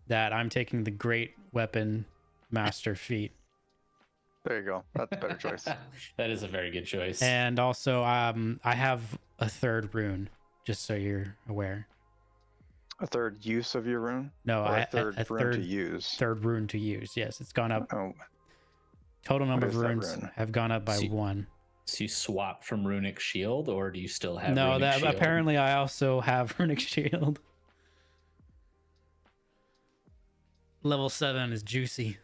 Speaker 3: that I'm taking the great weapon master feat.
Speaker 1: There you go. That's a better choice.
Speaker 5: That is a very good choice.
Speaker 3: And also, I have a third rune just so you're aware.
Speaker 1: A third use of your rune?
Speaker 3: No,
Speaker 1: Or a third
Speaker 3: a
Speaker 1: rune to use?
Speaker 3: third rune to use. Yes, it's gone up.
Speaker 1: Oh,
Speaker 3: Total number of
Speaker 1: is that
Speaker 3: runes
Speaker 1: rune?
Speaker 3: have gone up by
Speaker 5: See-
Speaker 3: 1.
Speaker 5: So you swap from runic shield, or do you still have?
Speaker 3: No,
Speaker 5: runic
Speaker 3: that
Speaker 5: shield?
Speaker 3: apparently I also have runic shield. Level 7 is juicy.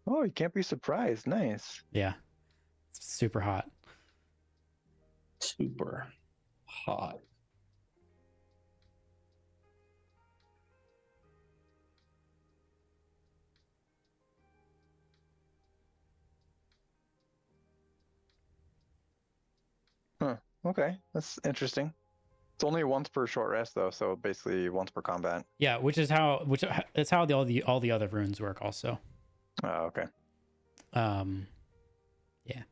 Speaker 1: oh, you can't be surprised. Nice.
Speaker 3: Yeah, it's super hot.
Speaker 5: super hot.
Speaker 1: Huh. Okay, that's interesting. It's only once per short rest though, so basically once per combat.
Speaker 3: Yeah, it's how all the other runes work also.
Speaker 1: Oh, okay.
Speaker 3: Yeah.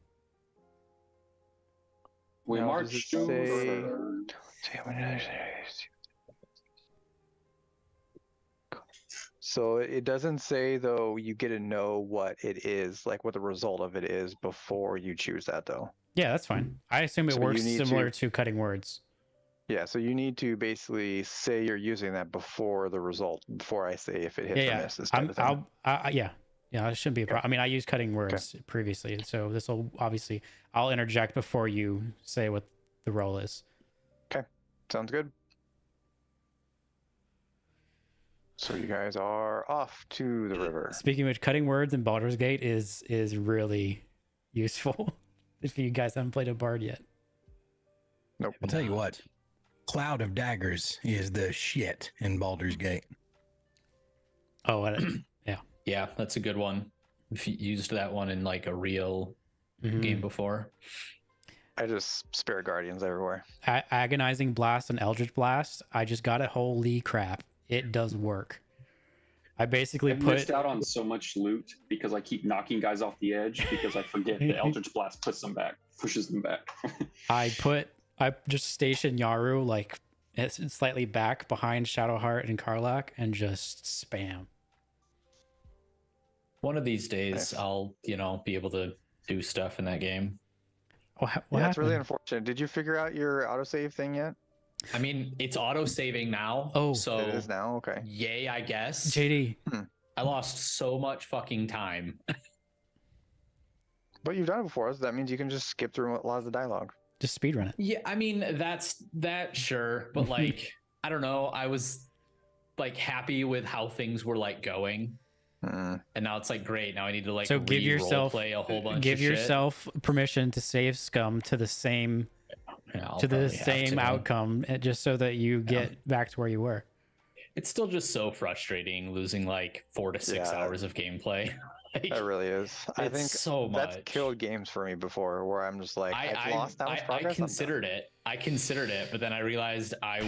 Speaker 4: We
Speaker 1: Now,
Speaker 4: march
Speaker 1: does it
Speaker 4: to
Speaker 1: say-
Speaker 4: further.
Speaker 1: So it doesn't say though you get to know what it is, like what the result of it is before you choose that though.
Speaker 3: Yeah, that's fine. I assume it
Speaker 1: So you
Speaker 3: works
Speaker 1: need
Speaker 3: similar to cutting words.
Speaker 1: Yeah, so you need to basically say you're using that before the result, before I say if it hits or misses. Type of thing.
Speaker 3: Yeah, it shouldn't be a problem. I mean, I used cutting words previously, so this will obviously I'll interject before you say what the role is.
Speaker 1: Sounds good. So you guys are off to the river.
Speaker 3: Speaking of which, cutting words in Baldur's Gate is really useful if you guys haven't played a bard yet.
Speaker 1: Nope.
Speaker 2: I'll tell you what, Cloud of Daggers is the shit in Baldur's Gate.
Speaker 3: Oh,
Speaker 5: Yeah, that's a good one. If you used that one in like a real
Speaker 3: mhm.
Speaker 5: game before.
Speaker 1: I just spirit guardians everywhere.
Speaker 3: Agonizing Blast and Eldritch Blast. I just got it. Holy crap. It does work. I basically
Speaker 4: I've missed out on so much loot because I keep knocking guys off the edge because I forget the Eldritch Blast pushes them back.
Speaker 3: I just stationed Yaru like it's slightly back behind Shadowheart and Karlach and just spam.
Speaker 5: One of these days,
Speaker 1: Nice.
Speaker 5: I'll be able to do stuff in that game.
Speaker 3: What
Speaker 1: Yeah, it's really
Speaker 3: happened?
Speaker 1: unfortunate. Did you figure out your autosave thing yet?
Speaker 5: I mean, it's auto saving now.
Speaker 3: Oh.
Speaker 5: so
Speaker 1: It is now. Okay.
Speaker 5: yay, I guess.
Speaker 3: JD,
Speaker 5: I lost so much fucking time.
Speaker 1: But you've done it before, so that means you can just skip through a lot of the dialogue.
Speaker 3: just speedrun it.
Speaker 5: Yeah, I mean that sure, but like I don't know. I was like happy with how things were like going,
Speaker 1: Mm.
Speaker 5: and now it's like great. Now I need to like
Speaker 3: So give yourself
Speaker 5: play a whole bunch.
Speaker 3: give
Speaker 5: of shit.
Speaker 3: yourself permission to save scum to the same
Speaker 5: Yeah, I'll
Speaker 3: to the
Speaker 5: probably have
Speaker 3: same
Speaker 5: to.
Speaker 3: outcome just so that you get back to where you were.
Speaker 5: It's still just so frustrating losing like 4 to 6
Speaker 1: Yeah.
Speaker 5: hours of gameplay. Like,
Speaker 1: That really is. I
Speaker 5: it's
Speaker 1: think
Speaker 5: so much.
Speaker 1: that's killed games for me before, where I'm just like, I've lost that much progress.
Speaker 5: I considered it. I considered it, but then I realized I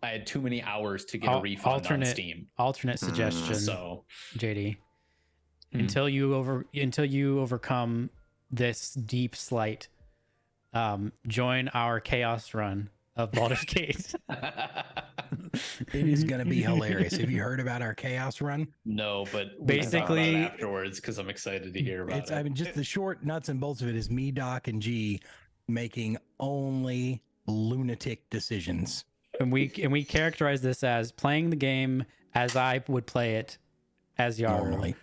Speaker 5: had too many hours to get a refund on
Speaker 3: alternate-
Speaker 5: Steam.
Speaker 3: Alternate suggestion,
Speaker 5: So
Speaker 3: JD.
Speaker 5: Hmm.
Speaker 3: Until you overcome this deep slight, join our chaos run of Baldur's Gate.
Speaker 2: It is going to be hilarious. Have you heard about our chaos run?
Speaker 5: no, but we can talk
Speaker 3: Basically-
Speaker 5: about it afterwards because I'm excited to hear about
Speaker 2: I
Speaker 5: it.
Speaker 2: mean, just the short nuts and bolts of it is me, Doc, and G making only lunatic decisions.
Speaker 3: and we characterize this as playing the game as I would play it as Yaru.
Speaker 2: Normally.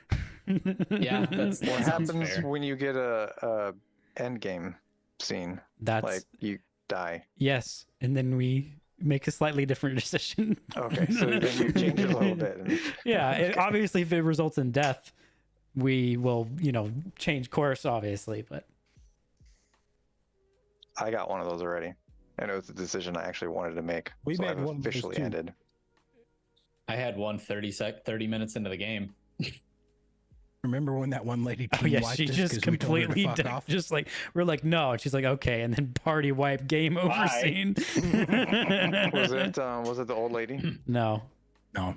Speaker 5: Yeah, that's
Speaker 1: What
Speaker 5: that sounds
Speaker 1: happens
Speaker 5: fair.
Speaker 1: when you get a end game scene?
Speaker 3: That's
Speaker 1: Like you die.
Speaker 3: yes, and then we make a slightly different decision.
Speaker 1: Okay, so then you change it a little bit. And,
Speaker 3: Yeah, obviously, if it results in death, we will, change course, obviously. But
Speaker 1: I got one of those already, and it was a decision I actually wanted to make.
Speaker 2: We
Speaker 1: so
Speaker 2: made
Speaker 1: I've
Speaker 2: one of those
Speaker 1: officially
Speaker 2: too.
Speaker 1: ended.
Speaker 5: I had one 30 minutes into the game.
Speaker 2: Remember when that one lady
Speaker 3: oh
Speaker 2: team
Speaker 3: yeah,
Speaker 2: wiped
Speaker 3: she
Speaker 2: us
Speaker 3: just
Speaker 2: 'cause we told her to
Speaker 3: completely
Speaker 2: fuck off?
Speaker 3: just like we're like no, and she's like okay, and then party wipe, game over
Speaker 6: Bye.
Speaker 3: scene.
Speaker 1: Was it the old lady?
Speaker 3: No,
Speaker 2: No.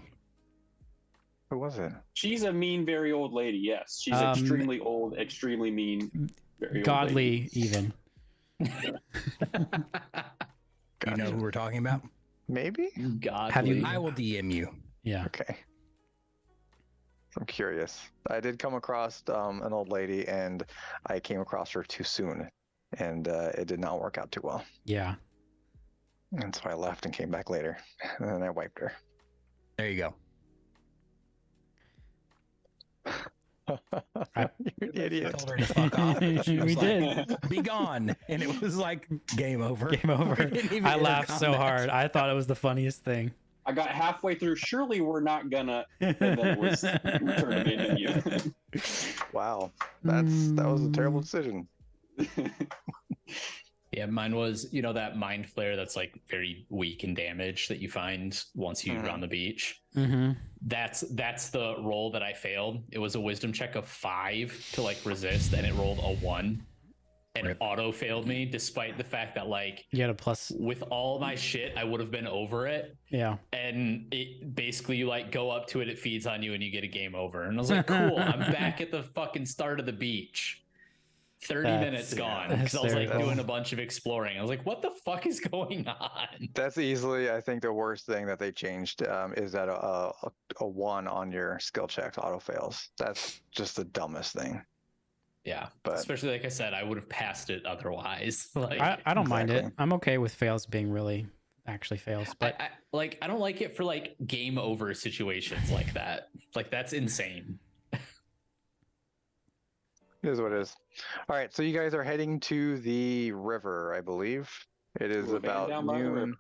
Speaker 1: Who was it?
Speaker 4: She's a mean, very old lady. Yes, she's extremely old, extremely mean, very old lady.
Speaker 3: godly even.
Speaker 2: You know who we're talking about?
Speaker 1: Maybe.
Speaker 5: God,
Speaker 3: Have you-
Speaker 2: I will DM you.
Speaker 3: Yeah,
Speaker 1: Okay. I'm curious. I did come across an old lady, and I came across her too soon, and it did not work out too well.
Speaker 3: Yeah.
Speaker 1: And so I left and came back later, and then I wiped her.
Speaker 2: There you go.
Speaker 1: You're an idiot.
Speaker 2: Told her to fuck off. She was
Speaker 3: We
Speaker 2: like,
Speaker 3: did.
Speaker 2: Be gone, and it was like game over.
Speaker 3: Game over.
Speaker 2: We didn't even
Speaker 3: I
Speaker 2: end our
Speaker 3: laughed so
Speaker 2: combat.
Speaker 3: hard. I thought it was the funniest thing.
Speaker 4: I got halfway through. Surely we're not gonna. And then it was return abandon you.
Speaker 1: Wow, that was a terrible decision.
Speaker 5: Yeah, mine was, that mind flare that's like very weak in damage that you find once you run the beach.
Speaker 3: Mm-hmm.
Speaker 5: That's the roll that I failed. It was a wisdom check of 5 to like resist, and it rolled a 1. And it auto failed me, despite the fact that like
Speaker 3: You had a plus.
Speaker 5: with all my shit, I would have been over it.
Speaker 3: Yeah.
Speaker 5: And it basically you like go up to it, it feeds on you, and you get a game over. And I was like, cool, I'm back at the fucking start of the beach. 30
Speaker 3: That's
Speaker 5: minutes gone because I was like
Speaker 3: hysterical.
Speaker 5: doing a bunch of exploring. I was like, what the fuck is going on?
Speaker 1: That's easily, I think, the worst thing that they changed is that a 1 on your skill checks auto fails. That's just the dumbest thing.
Speaker 5: Yeah,
Speaker 1: But-
Speaker 5: especially like I said, I would have passed it otherwise. Like
Speaker 3: I don't mind it.
Speaker 1: Exactly.
Speaker 3: I'm okay with fails being really actually fails, but
Speaker 5: I don't like it for like game over situations like that. Like that's insane.
Speaker 1: It is what it is. All right, so you guys are heading to the river, I believe. It is
Speaker 4: We're heading
Speaker 1: about
Speaker 4: down by the river.
Speaker 1: noon.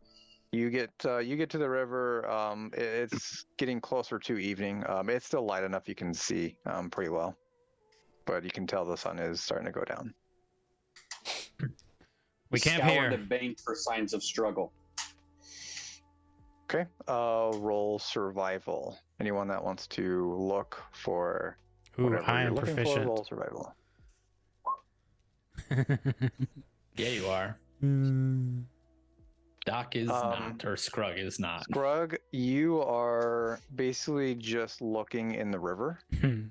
Speaker 1: You get to the river. It's getting closer to evening. It's still light enough you can see pretty well, but you can tell the sun is starting to go down.
Speaker 3: we camp
Speaker 4: Scour the
Speaker 3: here.
Speaker 4: bank for signs of struggle.
Speaker 1: Okay. Roll survival. Anyone that wants to look for
Speaker 3: Ooh,
Speaker 1: whatever
Speaker 3: I
Speaker 1: you're
Speaker 3: am
Speaker 1: looking
Speaker 3: proficient.
Speaker 1: for, roll survival.
Speaker 5: Yeah, you are.
Speaker 3: Mm.
Speaker 5: Doc is not, or Scrug is not.
Speaker 1: Scrug, you are basically just looking in the river. You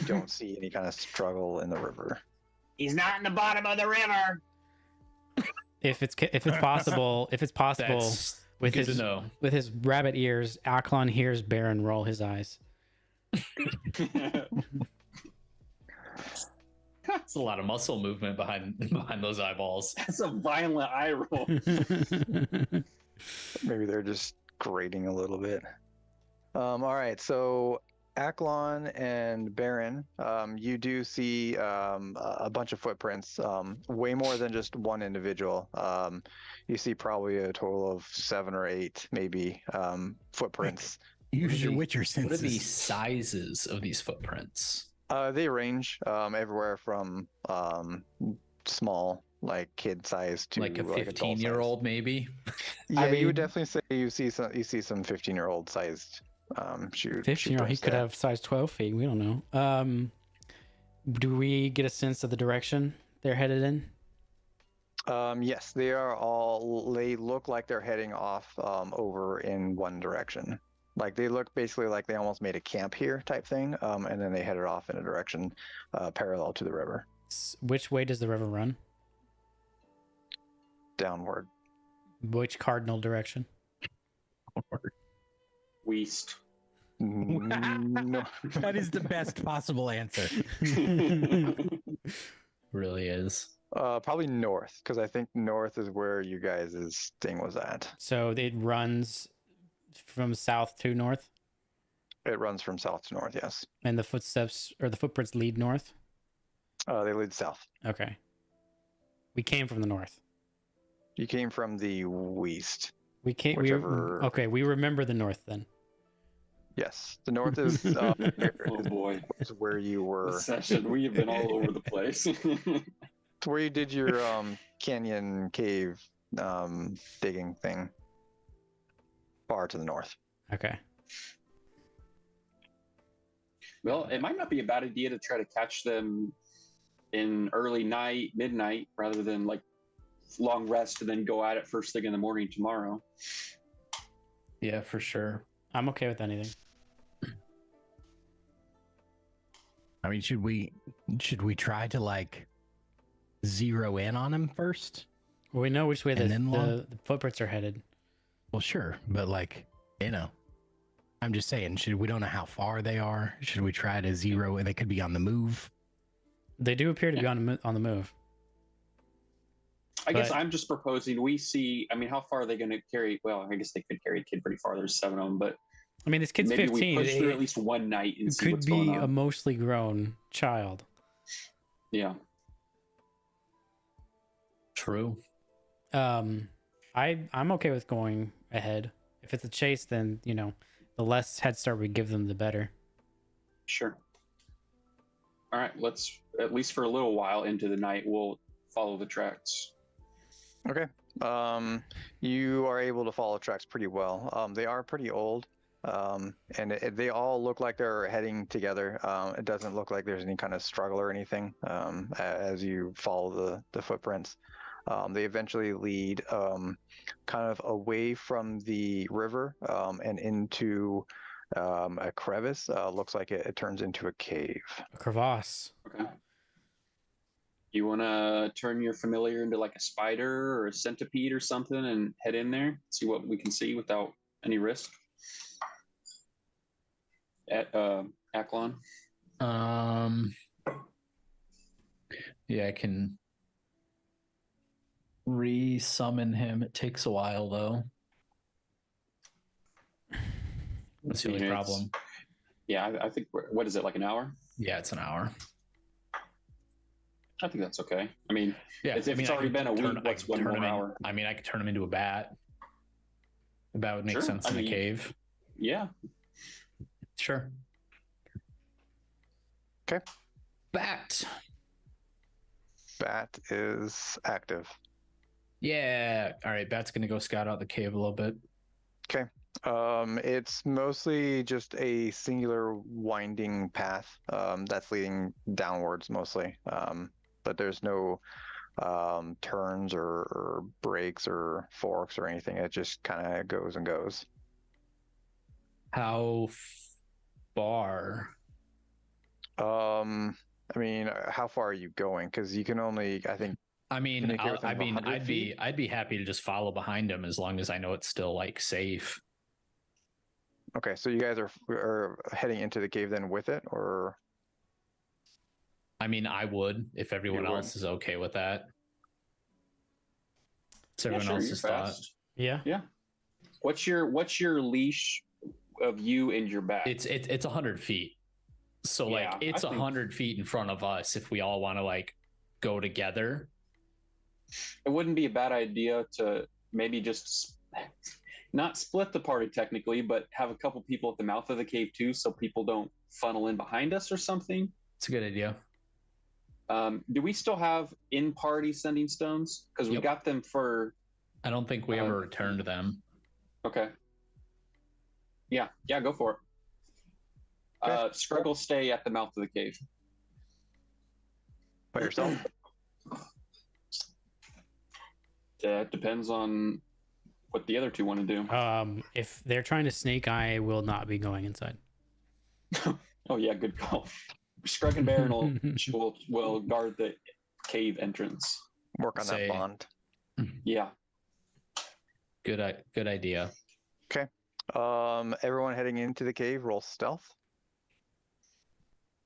Speaker 1: don't see any kind of struggle in the river.
Speaker 6: He's not in the bottom of the river.
Speaker 3: if it's possible,
Speaker 5: That's
Speaker 3: with
Speaker 5: good
Speaker 3: his
Speaker 5: to know.
Speaker 3: with his rabbit ears, Aklon hears Baron roll his eyes.
Speaker 5: That's a lot of muscle movement behind those eyeballs.
Speaker 4: That's a violent eye roll.
Speaker 1: Maybe they're just grating a little bit. All right, so Aklon and Baron, you do see a bunch of footprints, way more than just one individual. You see probably a total of 7 or 8, maybe, footprints.
Speaker 2: Use your Witcher
Speaker 5: What are the
Speaker 2: senses.
Speaker 5: sizes of these footprints?
Speaker 1: They range everywhere from small, like kid size, to
Speaker 5: Like a
Speaker 1: adult
Speaker 5: 15-year-old, maybe?
Speaker 1: size. Yeah,
Speaker 3: I
Speaker 1: you would
Speaker 3: mean-
Speaker 1: definitely say you see some 15-year-old sized shoe.
Speaker 3: 15-year-old, he
Speaker 1: shoe
Speaker 3: could
Speaker 1: prints, yeah.
Speaker 3: have size 12 feet. We don't know. Do we get a sense of the direction they're headed in?
Speaker 1: Yes, they look like they're heading off over in one direction. Like they look basically like they almost made a camp here type thing, and then they headed off in a direction parallel to the river,
Speaker 3: Which way does the river run?
Speaker 1: downward.
Speaker 3: Which cardinal direction?
Speaker 4: West.
Speaker 1: No,
Speaker 2: That is the best possible answer.
Speaker 5: Really is.
Speaker 1: probably north, because I think north is where you guys' thing was at.
Speaker 3: So it runs from south to north,
Speaker 1: It runs from south to north. Yes,
Speaker 3: and the footsteps or the footprints lead north.
Speaker 1: they lead south.
Speaker 3: Okay. We came from the north.
Speaker 1: You came from the west.
Speaker 3: We came.
Speaker 1: Whichever-
Speaker 3: Okay, we remember the north then.
Speaker 1: Yes, the north is,
Speaker 4: Oh boy.
Speaker 1: is where you were.
Speaker 4: This session, we have been all over the place.
Speaker 1: It's where you did your canyon cave digging thing. Far to the north.
Speaker 3: Okay.
Speaker 4: Well, it might not be a bad idea to try to catch them in early night, midnight, rather than like long rest and then go at it first thing in the morning tomorrow.
Speaker 5: Yeah, for sure.
Speaker 3: I'm okay with anything.
Speaker 2: I mean, should we try to like zero in on him first?
Speaker 3: Well, we know which way
Speaker 2: And then
Speaker 3: the footprints are headed.
Speaker 2: Well, sure, but like, I I'm just saying, we don't know how far they are. Should we try to zero? They could be on the move.
Speaker 3: They do appear to be on the move.
Speaker 4: I guess
Speaker 3: But-
Speaker 4: I'm just proposing we see. I mean, how far are they going to carry? Well, I guess they could carry a kid pretty far. There's 7 of them, but
Speaker 3: I mean, this kid's
Speaker 4: maybe
Speaker 3: 15.
Speaker 4: we push through
Speaker 3: It
Speaker 4: at least one night and see
Speaker 3: could
Speaker 4: what's going
Speaker 3: be
Speaker 4: on.
Speaker 3: a mostly grown child.
Speaker 4: Yeah.
Speaker 5: True.
Speaker 3: I'm okay with going ahead. If it's a chase, then the less head start we give them, the better.
Speaker 4: Sure. All right. Let's, at least for a little while into the night, we'll follow the tracks.
Speaker 1: Okay. You are able to follow tracks pretty well. They are pretty old, and they all look like they're heading together. It doesn't look like there's any kind of struggle or anything as you follow the footprints. They eventually lead kind of away from the river and into a crevice. Looks like it turns into a cave.
Speaker 3: A crevasse.
Speaker 4: Okay. You want to turn your familiar into like a spider or a centipede or something and head in there, see what we can see without any risk? At Aklon.
Speaker 5: Yeah, I can re-summon him. It takes a while though. That's the only
Speaker 4: It's-
Speaker 5: problem.
Speaker 4: Yeah, I think what is it, like an hour?
Speaker 5: Yeah, it's an hour.
Speaker 4: I think that's okay. I mean,
Speaker 5: Yeah,
Speaker 4: If it's already
Speaker 5: I
Speaker 4: been a
Speaker 5: could
Speaker 4: week,
Speaker 5: turn- I
Speaker 4: what's
Speaker 5: could
Speaker 4: one
Speaker 5: turn
Speaker 4: more
Speaker 5: him in-
Speaker 4: hour?
Speaker 5: I mean, I could turn him into a bat. That would make
Speaker 4: Sure,
Speaker 5: sense
Speaker 4: I
Speaker 5: in the
Speaker 4: mean-
Speaker 5: cave.
Speaker 4: Yeah.
Speaker 5: Sure.
Speaker 1: Okay.
Speaker 5: Bat.
Speaker 1: Bat is active.
Speaker 5: Yeah. All right. Bat's gonna go scout out the cave a little bit.
Speaker 1: It's mostly just a singular winding path that's leading downwards mostly. But there's no turns or breaks or forks or anything. It just kind of goes and goes.
Speaker 5: How far?
Speaker 1: I mean, how far are you going? Because you can only, I think,
Speaker 5: I mean,
Speaker 1: Communicate with him
Speaker 5: I mean,
Speaker 1: 100
Speaker 5: I'd be happy to just follow behind him as long as I know it's still like safe.
Speaker 1: okay, so you guys are heading into the cave then with it, or
Speaker 5: I mean, I would if everyone
Speaker 4: You would.
Speaker 5: else is okay with that. It's
Speaker 4: Yeah,
Speaker 5: everyone
Speaker 4: sure,
Speaker 5: else's
Speaker 4: you're
Speaker 5: thought.
Speaker 4: fast.
Speaker 3: Yeah.
Speaker 4: Yeah. What's your leash of you and your bat?
Speaker 5: It's 100 feet. So
Speaker 4: Yeah,
Speaker 5: like it's
Speaker 4: I think-
Speaker 5: 100 feet in front of us if we all want to like go together.
Speaker 4: It wouldn't be a bad idea to maybe just not split the party technically, but have a couple people at the mouth of the cave too, so people don't funnel in behind us or something.
Speaker 5: It's a good idea.
Speaker 4: Do we still have in-party sending stones? Because we
Speaker 5: Yep.
Speaker 4: got them for.
Speaker 5: I don't think we ever returned them.
Speaker 4: Okay. Yeah, go for it. Scruggle, stay at the mouth of the cave.
Speaker 1: by yourself?
Speaker 4: That depends on what the other two want to do.
Speaker 3: If they're trying to snake, I will not be going inside.
Speaker 4: Oh yeah, good call. Scrug and Baron will guard the cave entrance.
Speaker 1: Work on
Speaker 5: Say-
Speaker 1: that bond.
Speaker 4: Yeah.
Speaker 5: Good idea.
Speaker 1: Everyone heading into the cave, roll stealth.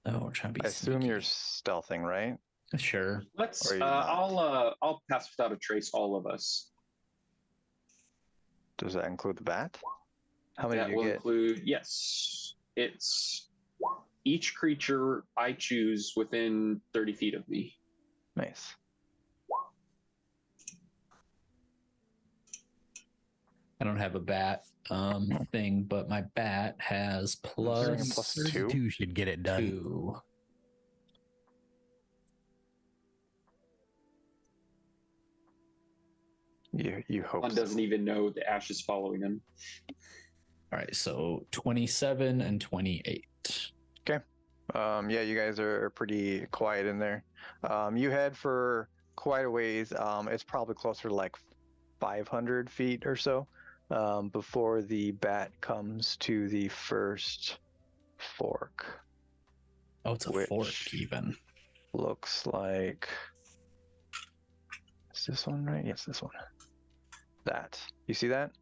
Speaker 5: Oh, we're trying to be
Speaker 1: I assume
Speaker 5: sneaky.
Speaker 1: you're stealthing, right?
Speaker 5: Sure.
Speaker 4: Let's.
Speaker 1: Or you're not.
Speaker 4: I'll pass without a trace. All of us.
Speaker 1: Does that include the bat? How many
Speaker 4: That
Speaker 1: do you
Speaker 4: will
Speaker 1: get?
Speaker 4: include. Yes, it's each creature I choose within 30 feet of me.
Speaker 1: Nice.
Speaker 5: I don't have a bat thing, but my bat has
Speaker 1: Plus
Speaker 5: plus
Speaker 1: two?
Speaker 2: 2 should get it done.
Speaker 5: 2.
Speaker 1: You hope
Speaker 4: One
Speaker 1: so.
Speaker 4: doesn't even know the ash is following him.
Speaker 5: All right, so 27 and 28.
Speaker 1: Yeah, you guys are pretty quiet in there. You head for quite a ways. It's probably closer to like 500 feet or so before the bat comes to the first fork.
Speaker 5: Oh, it's a
Speaker 1: Which-
Speaker 5: fork even.
Speaker 1: Looks like. Is this one right? Yes, this one. That. You see that?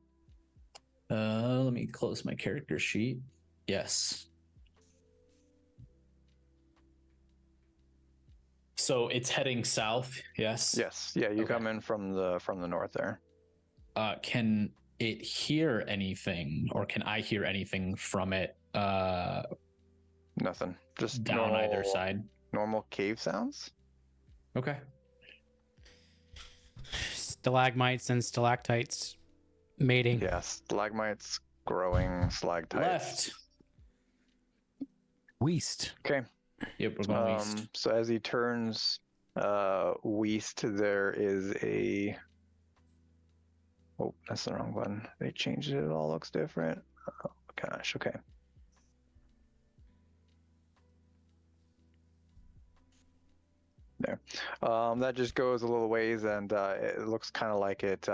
Speaker 5: Let me close my character sheet. Yes. So it's heading south. Yes.
Speaker 1: Yes. Yeah, you
Speaker 5: Okay.
Speaker 1: come in from the north there.
Speaker 5: Can it hear anything, or can I hear anything from it?
Speaker 1: Nothing. Just
Speaker 5: Down either side.
Speaker 1: Normal cave sounds.
Speaker 5: Okay.
Speaker 3: Stalagmites and stalactites mating.
Speaker 1: Yeah, stalagmites growing, stalactites.
Speaker 5: Left.
Speaker 2: West.
Speaker 1: Okay.
Speaker 5: Yep, we're going east.
Speaker 1: So as he turns west, there is a. Oh, that's the wrong button. They changed it. It all looks different. Oh gosh. Okay. There. That just goes a little ways, and it looks kind of like it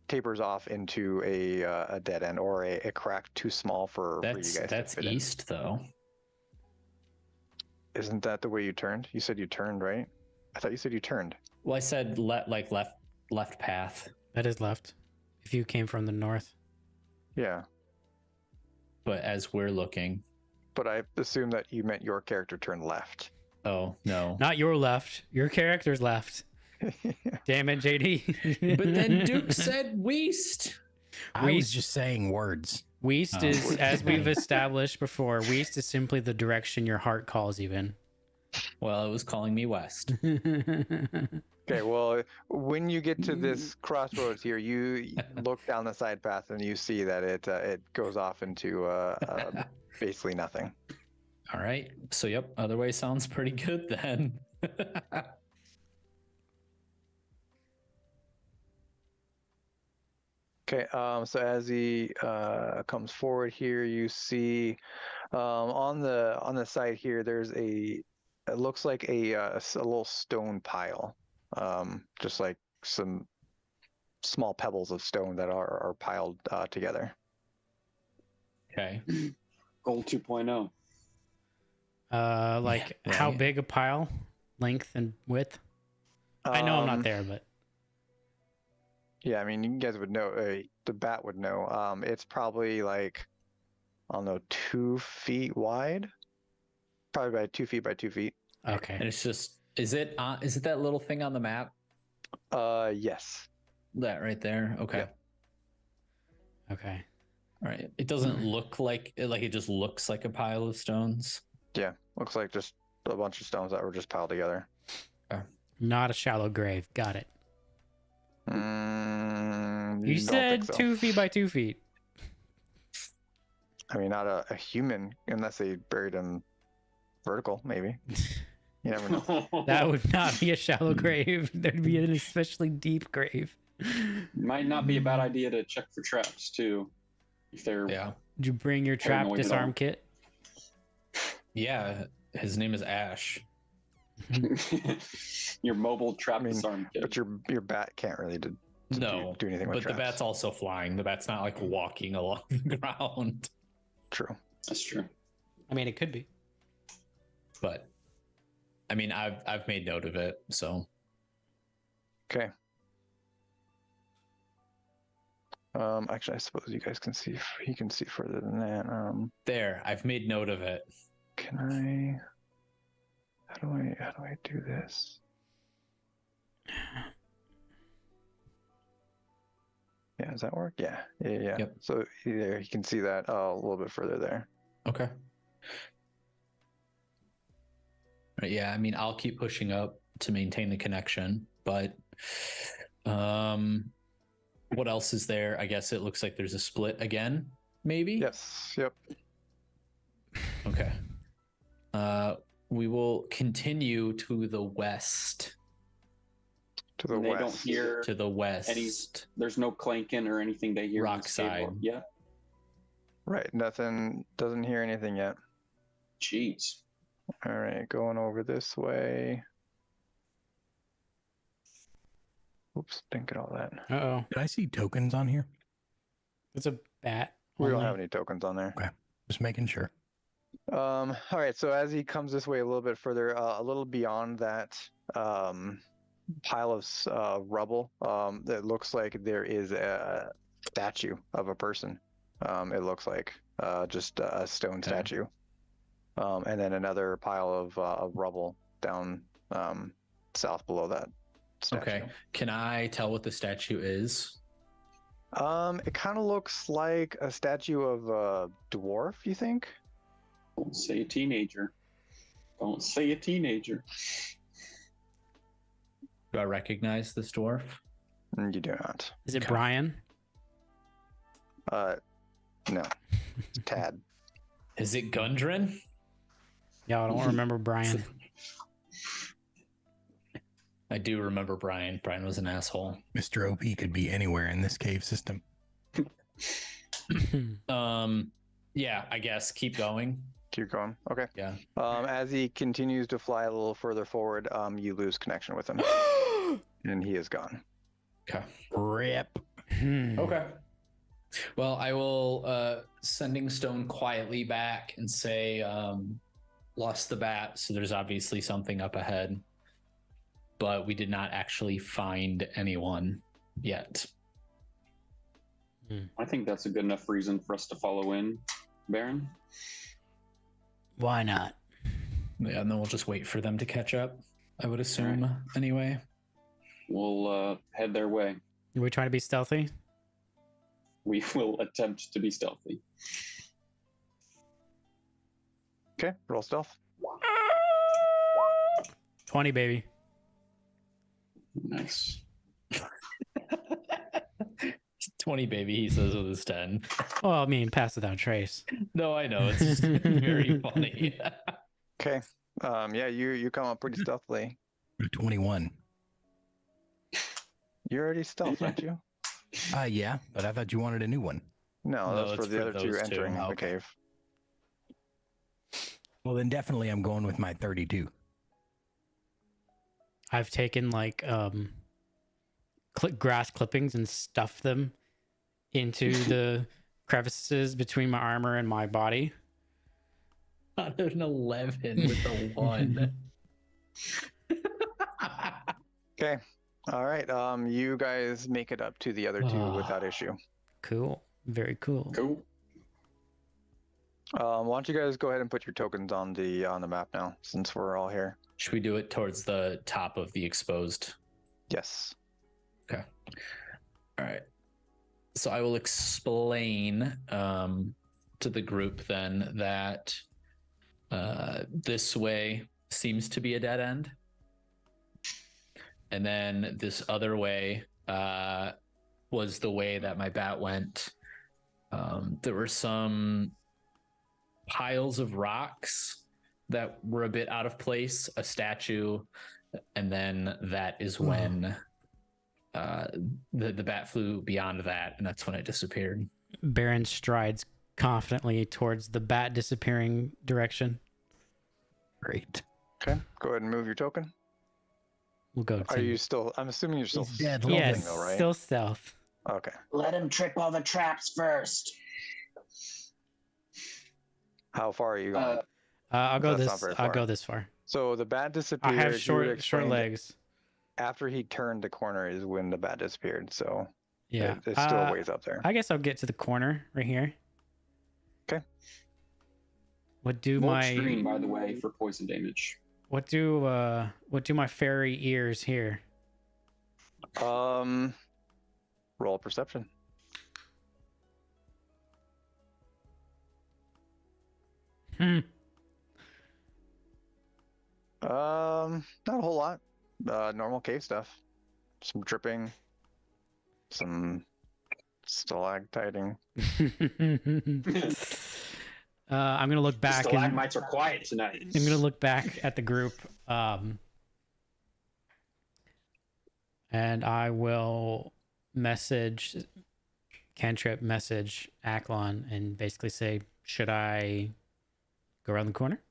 Speaker 1: tapers off into a dead end or a crack too small for you guys
Speaker 5: That's
Speaker 1: to fit
Speaker 5: east, though.
Speaker 1: in. Isn't that the way you turned? You said you turned, right? I thought you said you turned.
Speaker 5: Well, I said left path,
Speaker 3: That is left. If you came from the north.
Speaker 1: Yeah,
Speaker 5: but as we're looking,
Speaker 1: but I assume that you meant your character turned left.
Speaker 5: oh no.
Speaker 3: Not your left. Your character's left. Damn it, JD.
Speaker 5: But then Duke said west.
Speaker 2: I was just saying words.
Speaker 3: West
Speaker 5: Oh.
Speaker 3: is, as we've established before, west is simply the direction your heart calls you in.
Speaker 5: Well, it was calling me west.
Speaker 1: Okay, well, when you get to this crossroads here, you look down the side path and you see that it goes off into basically nothing.
Speaker 5: All right. So, yep. Other way sounds pretty good then.
Speaker 1: Okay, so as he comes forward here, you see on the side here, there's it looks like a little stone pile, just like some small pebbles of stone that are piled together.
Speaker 5: Okay.
Speaker 4: Gold 2.0.
Speaker 3: Like
Speaker 5: Yeah,
Speaker 3: how
Speaker 5: right.
Speaker 3: big a pile, length and width? I know I'm
Speaker 1: Um,
Speaker 3: not there, but
Speaker 1: Yeah, I mean, you guys would know. The bat would know. It's probably like, I don't know, 2 feet wide. Probably by 2 feet by 2 feet.
Speaker 3: okay.
Speaker 5: And it's just, is it that little thing on the map?
Speaker 1: Yes.
Speaker 5: That right there? Okay.
Speaker 1: Yep.
Speaker 3: Okay.
Speaker 5: All right. It doesn't look like it just looks like a pile of stones.
Speaker 1: Yeah. Looks like just a bunch of stones that were just piled together.
Speaker 3: Not a shallow grave. Got it. You
Speaker 1: don't think
Speaker 3: said
Speaker 1: so.
Speaker 3: 2 feet by 2 feet.
Speaker 1: I mean, not a human, unless they buried him vertical, maybe. You never know.
Speaker 3: That would not be a shallow grave. There'd be an especially deep grave.
Speaker 4: Might not be a bad idea to check for traps too, if they're
Speaker 5: Yeah.
Speaker 3: Did you bring your trap
Speaker 4: Paranoid at
Speaker 3: disarm
Speaker 4: all.
Speaker 3: kit?
Speaker 5: Yeah. His name is Ash.
Speaker 4: your mobile trap
Speaker 1: I mean,
Speaker 4: disarm kit.
Speaker 1: But your bat can't really do anything with
Speaker 5: But the
Speaker 1: traps.
Speaker 5: bat's also flying. The bat's not like walking along the ground.
Speaker 1: True.
Speaker 4: That's true.
Speaker 3: I mean, it could be.
Speaker 5: But I mean, I've made note of it. So
Speaker 1: Okay. Actually, I suppose you guys can see. He can see further than that.
Speaker 5: there, I've made note of it.
Speaker 1: Can I? How do I do this? Yeah, does that work? Yeah.
Speaker 5: Yep.
Speaker 1: So there, you can see that a little bit further there.
Speaker 5: Okay. Right, yeah, I mean, I'll keep pushing up to maintain the connection, but what else is there? I guess it looks like there's a split again, maybe?
Speaker 1: Yes. Yep.
Speaker 5: Okay. We will continue to the west.
Speaker 1: To the
Speaker 4: And they
Speaker 1: west.
Speaker 4: don't hear
Speaker 5: To the west.
Speaker 4: any. There's no clanking or anything they hear. in
Speaker 5: Rock
Speaker 4: this cave.
Speaker 5: side.
Speaker 4: Yeah.
Speaker 1: Right. Nothing. Doesn't hear anything yet.
Speaker 4: Jeez.
Speaker 1: All right. Going over this way. Oops. Didn't get all that.
Speaker 3: Uh-oh.
Speaker 2: Did I see tokens on here?
Speaker 3: It's a bat.
Speaker 1: We don't
Speaker 3: only.
Speaker 1: have any tokens on there.
Speaker 2: Just making sure.
Speaker 1: All right, so as he comes this way a little bit further, a little beyond that pile of rubble, it looks like there is statue of a person. It looks like just a stone
Speaker 5: Okay.
Speaker 1: statue, and then another pile of rubble down south below that statue.
Speaker 5: Okay. Can I tell what the statue is?
Speaker 1: It kind of looks like a statue of a dwarf. You think?
Speaker 4: Don't say a teenager. Don't say a teenager.
Speaker 5: Do I recognize this dwarf?
Speaker 1: You do not.
Speaker 3: Is it
Speaker 5: Okay.
Speaker 3: Brian?
Speaker 1: No. It's Tad.
Speaker 5: Is it Gundren?
Speaker 3: Yeah, I don't remember Brian.
Speaker 5: I do remember Brian. Brian was an asshole.
Speaker 2: Mr. OP could be anywhere in this cave system.
Speaker 5: Yeah, I guess keep going.
Speaker 1: Keep going. Okay.
Speaker 5: Yeah.
Speaker 1: As he continues to fly a little further forward, you lose connection with him, and he is gone.
Speaker 5: Okay.
Speaker 2: Rip.
Speaker 5: Okay. Well, I will sending Stone quietly back and say lost the bat, so there's obviously something up ahead. But we did not actually find anyone yet.
Speaker 4: I think that's a good enough reason for us to follow in, Baron.
Speaker 3: Why not?
Speaker 5: Yeah, and then we'll just wait for them to catch up, I would assume, anyway.
Speaker 4: We'll head their way.
Speaker 3: Are we trying to be stealthy?
Speaker 4: We will attempt to be stealthy.
Speaker 1: Okay. Roll stealth.
Speaker 3: 20, baby.
Speaker 4: Nice.
Speaker 5: 20, baby, he says with his 10.
Speaker 3: Well, I mean, pass without trace.
Speaker 5: No, I know. It's just very funny.
Speaker 1: Okay. Yeah, you come up pretty stealthily.
Speaker 2: 21.
Speaker 1: You're already stealth, aren't you?
Speaker 2: Yeah, but I thought you wanted a new one.
Speaker 1: No,
Speaker 5: No,
Speaker 1: that's
Speaker 5: it's
Speaker 1: for the
Speaker 5: for
Speaker 1: other two
Speaker 5: those two.
Speaker 1: entering the
Speaker 2: Okay.
Speaker 1: cave.
Speaker 2: Well, then definitely I'm going with my 32.
Speaker 3: I've taken like grass clippings and stuffed them into the crevices between my armor and my body.
Speaker 5: Not an 11 with a 1.
Speaker 1: Okay. All right. You guys make it up to the other two without issue.
Speaker 3: Cool. Very cool.
Speaker 4: Cool.
Speaker 1: Why don't you guys go ahead and put your tokens on the map now, since we're all here.
Speaker 5: Should we do it towards the top of the exposed?
Speaker 1: Yes.
Speaker 5: Okay. All right. So I will explain to the group then that this way seems to be a dead end. And then this other way was the way that my bat went. There were some piles of rocks that were a bit out of place, a statue, and then that is when the bat flew beyond that, and that's when it disappeared.
Speaker 3: Baron strides confidently towards the bat disappearing direction.
Speaker 2: Great.
Speaker 1: Okay. Go ahead and move your token.
Speaker 3: We'll go.
Speaker 1: Are
Speaker 3: 10.
Speaker 1: you still? I'm assuming you're still
Speaker 2: He's dead.
Speaker 1: stealthing
Speaker 3: Yes,
Speaker 1: though, right?
Speaker 3: still stealth.
Speaker 1: Okay.
Speaker 6: Let him trip all the traps first.
Speaker 1: How far are you going?
Speaker 3: I'll go
Speaker 1: That's not
Speaker 3: this.
Speaker 1: very
Speaker 3: I'll
Speaker 1: far.
Speaker 3: go this far.
Speaker 1: So the bat disappeared.
Speaker 3: I have
Speaker 1: you had
Speaker 3: short
Speaker 1: explained
Speaker 3: legs.
Speaker 1: After he turned the corner is when the bat disappeared. So
Speaker 3: Yeah,
Speaker 1: it's still a ways up there.
Speaker 3: I guess I'll get to the corner right here.
Speaker 1: Okay.
Speaker 3: What do
Speaker 4: Volk
Speaker 3: my
Speaker 4: screen, by the way, for poison damage.
Speaker 3: what do my fairy ears hear?
Speaker 1: Roll perception. Not a whole lot. Normal cave stuff. Some dripping. Some stalactiting.
Speaker 3: I'm gonna look
Speaker 4: The
Speaker 3: back. And,
Speaker 4: stalagmites are quiet tonight.
Speaker 3: I'm gonna look back at the group, and I will message cantrip message Aklon and basically say, should I go around the corner?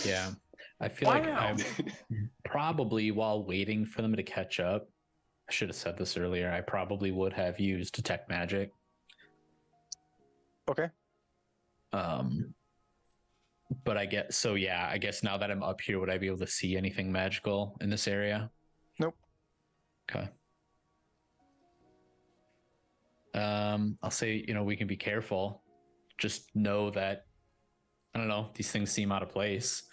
Speaker 5: Yeah. I feel like I'm probably, while waiting for them to catch up, I should have said this earlier, I probably would have used detect magic.
Speaker 1: Okay.
Speaker 5: But I guess so. Yeah, I guess now that I'm up here, would I be able to see anything magical in this area?
Speaker 1: Nope.
Speaker 5: Okay. I'll say, we can be careful. Just know that, I don't know, these things seem out of place.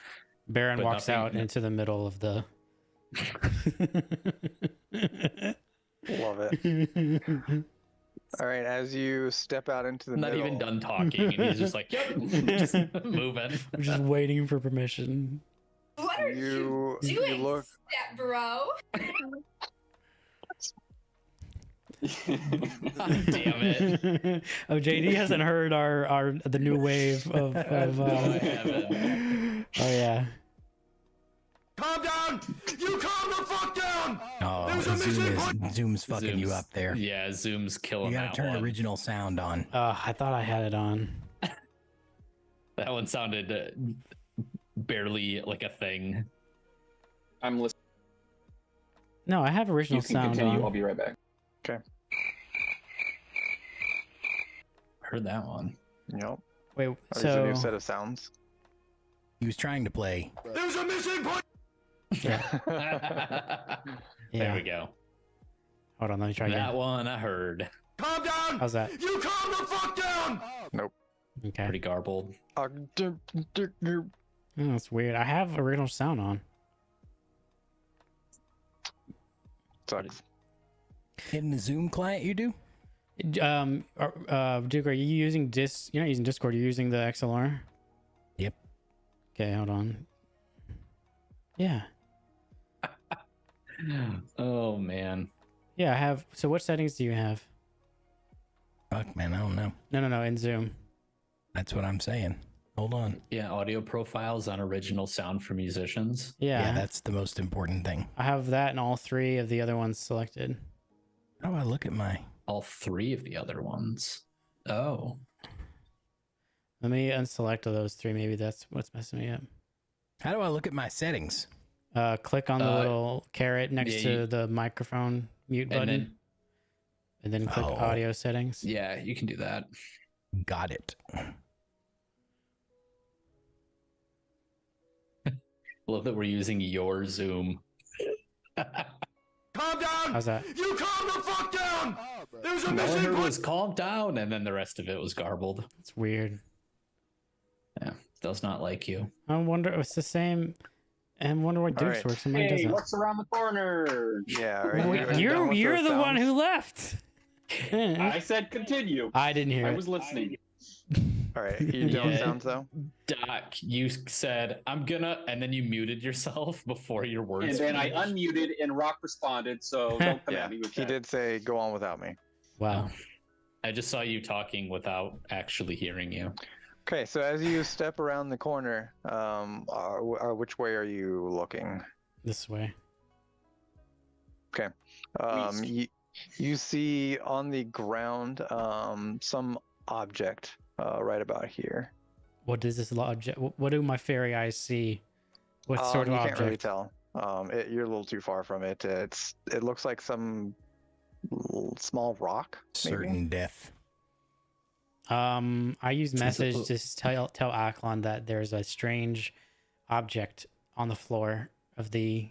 Speaker 3: Baron
Speaker 5: But
Speaker 3: walks
Speaker 5: nothing-
Speaker 3: out into the middle of the.
Speaker 1: Love it. All right, as you step out into the
Speaker 5: Not
Speaker 1: middle,
Speaker 5: even done talking, and he's just like, "Yep," just moving.
Speaker 3: I'm just waiting for permission.
Speaker 7: What are you
Speaker 1: you
Speaker 7: doing,
Speaker 1: look.
Speaker 7: step bro?
Speaker 5: Damn it!
Speaker 3: Oh, JD hasn't heard the new wave of.
Speaker 5: No, I haven't.
Speaker 3: Oh yeah.
Speaker 8: Calm down! You calm the fuck down!
Speaker 2: Oh,
Speaker 8: There's a mission
Speaker 2: Zoom's fucking you
Speaker 5: Zoom's-
Speaker 2: up there.
Speaker 5: Yeah, Zoom's killing
Speaker 2: You
Speaker 5: that
Speaker 2: gotta turn
Speaker 5: one.
Speaker 2: original sound on.
Speaker 3: I thought I had it on.
Speaker 5: That one sounded barely like a thing.
Speaker 4: I'm listening.
Speaker 3: No, I have original
Speaker 4: You can
Speaker 3: sound
Speaker 4: continue.
Speaker 3: on.
Speaker 4: I'll be right back.
Speaker 5: Heard that one.
Speaker 1: Yep.
Speaker 3: Wait,
Speaker 1: Are these a
Speaker 3: so
Speaker 1: new set of sounds?
Speaker 2: He was trying to play.
Speaker 8: There's a missing point!
Speaker 3: yeah.
Speaker 5: There we go.
Speaker 3: Hold on, let me try
Speaker 5: That
Speaker 3: again.
Speaker 5: one I heard.
Speaker 8: Calm down!
Speaker 3: How's that?
Speaker 8: You calm the fuck down!
Speaker 3: Okay.
Speaker 5: Pretty garbled.
Speaker 3: Oh, that's weird. I have original sound on.
Speaker 1: Sucks.
Speaker 2: In the Zoom client, you do?
Speaker 3: Duke, are you using You're not using Discord. You're using the XLR.
Speaker 2: Yep.
Speaker 3: Okay, hold on. Yeah.
Speaker 5: Oh man.
Speaker 3: Yeah, I have. So what settings do you have?
Speaker 2: Fuck, man, I don't know.
Speaker 3: No, in Zoom.
Speaker 2: That's what I'm saying. Hold on.
Speaker 5: Yeah, audio profiles on original sound for musicians.
Speaker 3: Yeah,
Speaker 2: That's the most important thing.
Speaker 3: I have that and all three of the other ones selected.
Speaker 2: How do I look at my...
Speaker 5: All three of the other ones. Oh.
Speaker 3: Let me unselect those three. Maybe that's what's messing me up.
Speaker 2: How do I look at my settings?
Speaker 3: Click on the little caret next
Speaker 5: yeah,
Speaker 3: to
Speaker 5: you-
Speaker 3: the microphone mute button, and then click
Speaker 2: Oh.
Speaker 3: audio settings.
Speaker 5: Yeah, you can do that.
Speaker 2: Got it.
Speaker 5: Love that we're using your Zoom.
Speaker 8: Calm down!
Speaker 3: How's that?
Speaker 8: You calm the fuck down! There's a
Speaker 5: All I
Speaker 8: missing
Speaker 5: heard
Speaker 8: point!
Speaker 5: was calm down, and then the rest of it was garbled.
Speaker 3: It's weird.
Speaker 5: Yeah, does not like you.
Speaker 3: I wonder. It's the same. I wonder why Duke's
Speaker 1: right.
Speaker 3: works and mine
Speaker 4: Hey,
Speaker 3: doesn't.
Speaker 4: what's around the corner?
Speaker 1: Yeah. All right.
Speaker 3: Wait,
Speaker 1: you guys done
Speaker 3: you're
Speaker 1: with
Speaker 3: you're
Speaker 1: those
Speaker 3: the one
Speaker 1: sounds?
Speaker 3: who left.
Speaker 4: I said continue.
Speaker 3: I didn't hear
Speaker 4: I
Speaker 3: it.
Speaker 4: was listening.
Speaker 1: All right. You done with
Speaker 5: Yeah.
Speaker 1: sounds though?
Speaker 5: Doc, you said, I'm gonna, and then you muted yourself before your words.
Speaker 4: And then I
Speaker 5: finished.
Speaker 4: unmuted and Rock responded, so don't come
Speaker 1: Yeah.
Speaker 4: at me with
Speaker 1: He
Speaker 4: that.
Speaker 1: did say go on without me.
Speaker 3: Wow.
Speaker 5: I just saw you talking without actually hearing you.
Speaker 1: Okay. So as you step around the corner, which way are you looking?
Speaker 3: This way.
Speaker 1: You, you see on the ground some object right about here.
Speaker 3: What does this object? What do my fairy eyes see? What sort of
Speaker 1: you
Speaker 3: object?
Speaker 1: can't really tell. You're a little too far from it. It looks like some small rock. Maybe?
Speaker 2: Certain death.
Speaker 3: I use message
Speaker 5: a-
Speaker 3: to tell Aklon that there's a strange object on the floor of the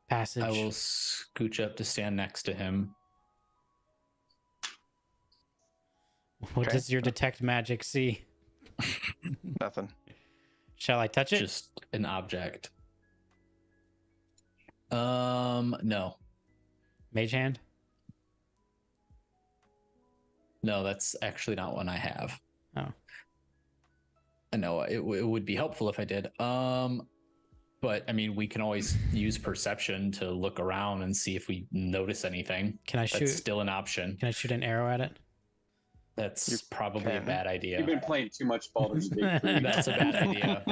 Speaker 3: passage.
Speaker 5: I will scooch up to stand next to him.
Speaker 3: What
Speaker 1: Okay.
Speaker 3: does your detect magic see?
Speaker 1: Nothing.
Speaker 3: Shall I touch it?
Speaker 5: Just an object. No.
Speaker 3: Mage hand?
Speaker 5: No, that's actually not one I have.
Speaker 3: Oh.
Speaker 5: I know it would be helpful if I did. But I mean, we can always use perception to look around and see if we notice anything.
Speaker 3: Can I
Speaker 5: That's
Speaker 3: shoot?
Speaker 5: still an option.
Speaker 3: Can I shoot an arrow at it?
Speaker 5: That's
Speaker 1: You
Speaker 5: probably a
Speaker 1: can.
Speaker 5: bad idea.
Speaker 4: You've been playing too much Baldur's Gate 3.
Speaker 5: That's a bad idea.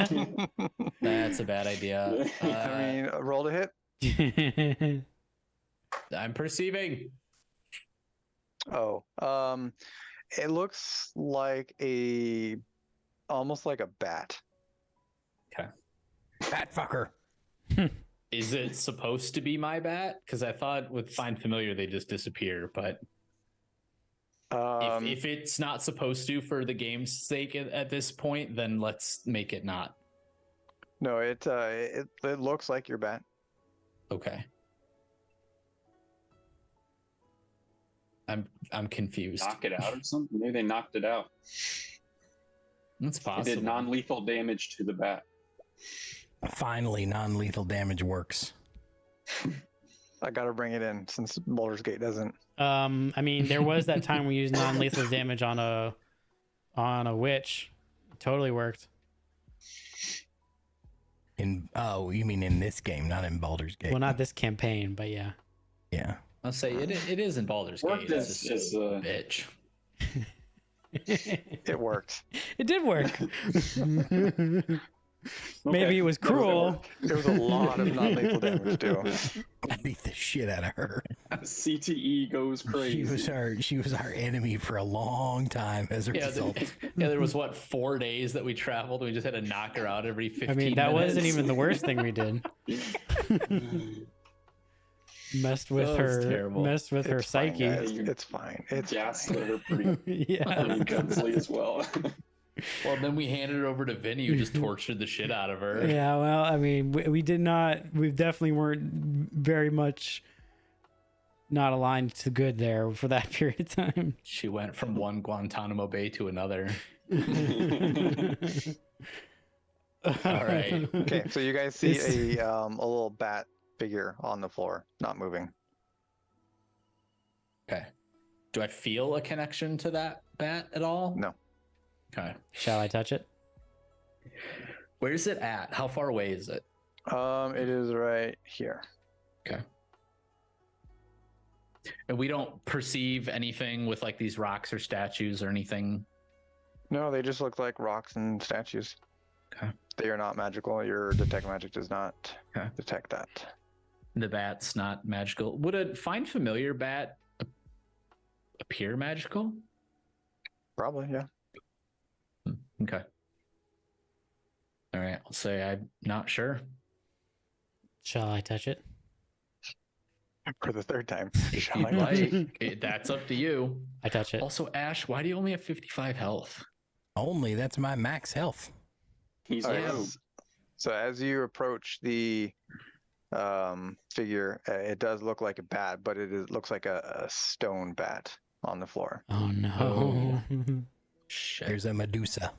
Speaker 5: That's a bad idea.
Speaker 1: I mean, roll to hit.
Speaker 5: I'm perceiving.
Speaker 1: Oh, it looks like almost like a bat.
Speaker 2: Bat fucker.
Speaker 5: Is it supposed to be my bat? Because I thought with Find Familiar they just disappear, but If it's not supposed to for the game's sake at this point, then let's make it not.
Speaker 1: No, it looks like your bat.
Speaker 5: Okay. I'm confused.
Speaker 4: Knock it out or something? Maybe they knocked it out.
Speaker 5: That's
Speaker 4: It
Speaker 5: possible.
Speaker 4: did non-lethal damage to the bat.
Speaker 2: Finally, non-lethal damage works.
Speaker 1: I gotta bring it in since Baldur's Gate doesn't.
Speaker 3: I mean, there was that time we used non-lethal damage on a witch. It totally worked.
Speaker 2: You mean in this game, not in Baldur's Gate?
Speaker 3: Well, not this campaign, but yeah.
Speaker 2: Yeah.
Speaker 5: I'll say it is in Baldur's Gate.
Speaker 4: Worked
Speaker 5: It's just a bitch.
Speaker 1: It worked.
Speaker 3: It did work. Maybe
Speaker 4: Okay.
Speaker 3: it was cruel.
Speaker 1: There was a lot of non-lethal damage too.
Speaker 2: I beat the shit out of her.
Speaker 4: CTE goes crazy.
Speaker 2: She was our enemy for a long time as a result.
Speaker 5: There was 4 days that we traveled. We just had to knock her out every 15
Speaker 3: I mean, that
Speaker 5: minutes.
Speaker 3: wasn't even the worst thing we did. Messed with
Speaker 5: That was
Speaker 3: her.
Speaker 5: terrible.
Speaker 3: Messed with her
Speaker 1: It's fine,
Speaker 3: psyche.
Speaker 1: guys. It's fine. It's
Speaker 4: Gaslit her pretty
Speaker 3: Yeah.
Speaker 4: gunsly as well.
Speaker 5: Well, then we handed it over to Vinny, who just tortured the shit out of her.
Speaker 3: Yeah, well, I mean, we did not, we definitely weren't very much not aligned to good there for that period of time.
Speaker 5: She went from one Guantanamo Bay to another. All right.
Speaker 1: okay. So you guys see a little bat figure on the floor, not moving.
Speaker 5: Okay. Do I feel a connection to that bat at all?
Speaker 1: No.
Speaker 5: Okay.
Speaker 3: Shall I touch it?
Speaker 5: Where's it at? How far away is it?
Speaker 1: It is right here.
Speaker 5: Okay. And we don't perceive anything with like these rocks or statues or anything.
Speaker 1: No, they just look like rocks and statues.
Speaker 5: Okay.
Speaker 1: They are not magical. Your detect magic does not
Speaker 5: Okay.
Speaker 1: detect that.
Speaker 5: The bat's not magical. Would a find familiar bat appear magical?
Speaker 1: Probably, yeah.
Speaker 5: Okay. All right. I'll say I'm not sure.
Speaker 3: Shall I touch it?
Speaker 1: For the third time.
Speaker 5: If
Speaker 1: Shall
Speaker 5: you'd
Speaker 1: I?
Speaker 5: like, that's up to you.
Speaker 3: I touch it.
Speaker 5: Also, Ash, why do you only have 55 health?
Speaker 2: Only that's my max health.
Speaker 4: He's
Speaker 1: All right,
Speaker 4: rogue.
Speaker 1: So as you approach the figure, it does look like a bat, but it looks like a stone bat on the floor.
Speaker 3: Oh no.
Speaker 5: Shit.
Speaker 2: There's a Medusa.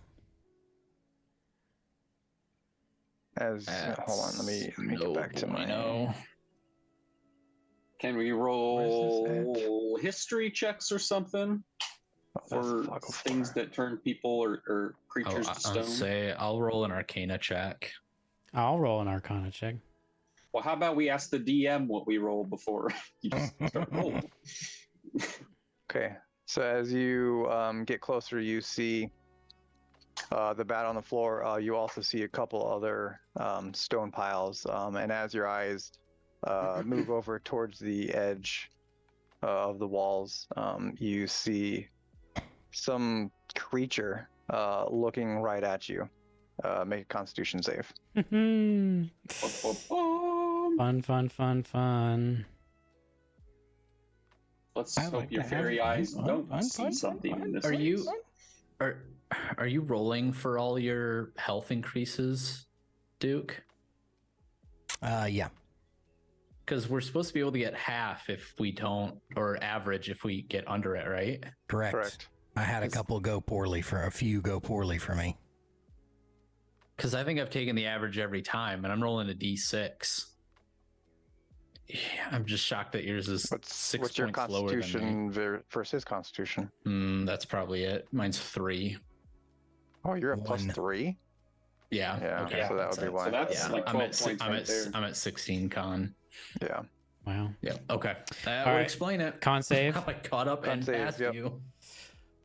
Speaker 1: Hold on, let me get back to my.
Speaker 4: Can we
Speaker 1: Where's
Speaker 4: roll history checks or something for things that turn people or creatures to stone?
Speaker 5: I'll roll an Arcana check.
Speaker 3: I'll roll an Arcana check.
Speaker 4: Well, how about we ask the DM what we roll before you just start rolling?
Speaker 1: Okay, so as you get closer, you see the bat on the floor. You also see a couple other stone piles, and as your eyes move over towards the edge of the walls, you see some creature looking right at you. Make a Constitution save.
Speaker 3: Fun.
Speaker 4: Let's
Speaker 2: I
Speaker 4: hope
Speaker 2: like
Speaker 4: your
Speaker 2: to have
Speaker 4: fairy
Speaker 2: fun,
Speaker 4: eyes
Speaker 2: fun,
Speaker 4: don't
Speaker 2: fun,
Speaker 4: see
Speaker 2: fun,
Speaker 4: something
Speaker 2: fun,
Speaker 4: in this.
Speaker 5: Are
Speaker 4: place.
Speaker 5: you are you rolling for all your health increases, Duke?
Speaker 2: Yeah.
Speaker 5: Because we're supposed to be able to get half if we don't, or average if we get under it, right?
Speaker 2: Correct. I had a few go poorly for me.
Speaker 5: Because I think I've taken the average every time, and I'm rolling a D6. Yeah, I'm just shocked that yours is
Speaker 1: What's your
Speaker 5: points lower than me.
Speaker 1: Constitution versus his Constitution?
Speaker 5: That's probably it. Mine's 3.
Speaker 1: Oh, you're at plus
Speaker 2: One.
Speaker 1: 3?
Speaker 5: Yeah.
Speaker 1: Yeah,
Speaker 5: Okay.
Speaker 1: so that would be why.
Speaker 4: So that's
Speaker 5: Yeah,
Speaker 4: like
Speaker 5: I'm
Speaker 4: 12
Speaker 5: at
Speaker 4: points right there.
Speaker 5: I'm at 16 con.
Speaker 1: Yeah.
Speaker 3: Wow.
Speaker 5: Yeah. Okay. That
Speaker 3: All
Speaker 5: would
Speaker 3: right.
Speaker 5: explain it.
Speaker 3: Con save,
Speaker 5: How I caught up
Speaker 1: Con
Speaker 5: and
Speaker 1: save,
Speaker 5: passed
Speaker 1: yep.
Speaker 5: you.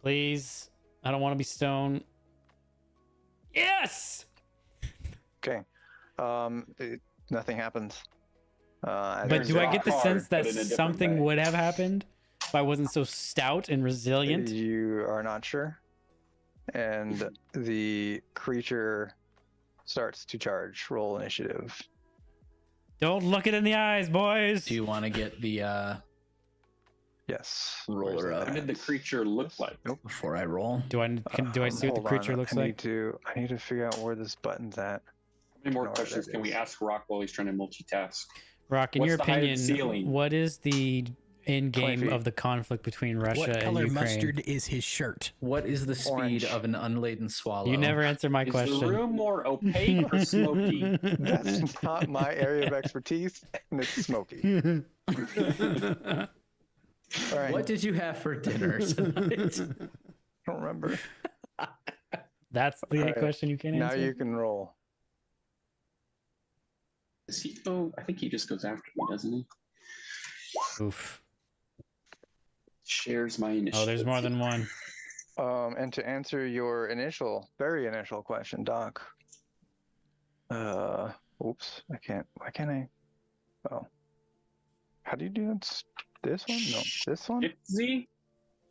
Speaker 3: please. I don't want to be stoned. Yes.
Speaker 1: Okay. Nothing happens.
Speaker 3: But
Speaker 4: There's
Speaker 3: do I
Speaker 4: rock
Speaker 3: get the
Speaker 4: hard,
Speaker 3: sense that
Speaker 4: but in a different
Speaker 3: something
Speaker 4: way.
Speaker 3: would have happened if I wasn't so stout and resilient?
Speaker 1: You are not sure. And the creature starts to charge. Roll initiative.
Speaker 3: Don't look it in the eyes, boys.
Speaker 5: Do you want to get the
Speaker 1: Yes.
Speaker 5: Roll
Speaker 1: Where's
Speaker 5: her
Speaker 1: it
Speaker 5: up.
Speaker 4: What did the
Speaker 1: at?
Speaker 4: creature look like?
Speaker 1: Nope.
Speaker 5: before I roll.
Speaker 3: Do I see what the
Speaker 1: Hold
Speaker 3: creature
Speaker 1: on,
Speaker 3: looks
Speaker 1: I
Speaker 3: like?
Speaker 1: I need to figure out where this button's at.
Speaker 4: How many more
Speaker 1: No,
Speaker 4: questions
Speaker 1: there it
Speaker 4: can we
Speaker 1: is.
Speaker 4: ask Rock while he's trying to multitask?
Speaker 3: Rock, in
Speaker 4: What's
Speaker 3: your
Speaker 4: the height of the
Speaker 3: opinion,
Speaker 4: ceiling?
Speaker 3: what is the end
Speaker 1: 20
Speaker 3: game
Speaker 1: feet.
Speaker 3: of the conflict between Russia
Speaker 2: What
Speaker 3: and
Speaker 2: color
Speaker 3: Ukraine?
Speaker 2: mustard is his shirt?
Speaker 5: What is the speed
Speaker 1: Orange.
Speaker 5: of an unladen swallow?
Speaker 3: You never answer my
Speaker 4: Is
Speaker 3: question.
Speaker 4: the room more opaque or smoky?
Speaker 1: That's not my area of expertise, and it's smoky. All right.
Speaker 5: What did you have for dinner tonight?
Speaker 1: I don't remember.
Speaker 3: That's the
Speaker 1: Alright,
Speaker 3: question you can't
Speaker 1: Now
Speaker 3: answer.
Speaker 1: you can roll.
Speaker 4: Is he? Oh, I think he just goes after me, doesn't he?
Speaker 3: Oof.
Speaker 4: Shares my initiative.
Speaker 3: Oh, there's more than one.
Speaker 1: And to answer your very initial question, Doc. Oops, I can't. Why can't I? Oh, how do you do it? This one? No, this one.
Speaker 4: Shift Z?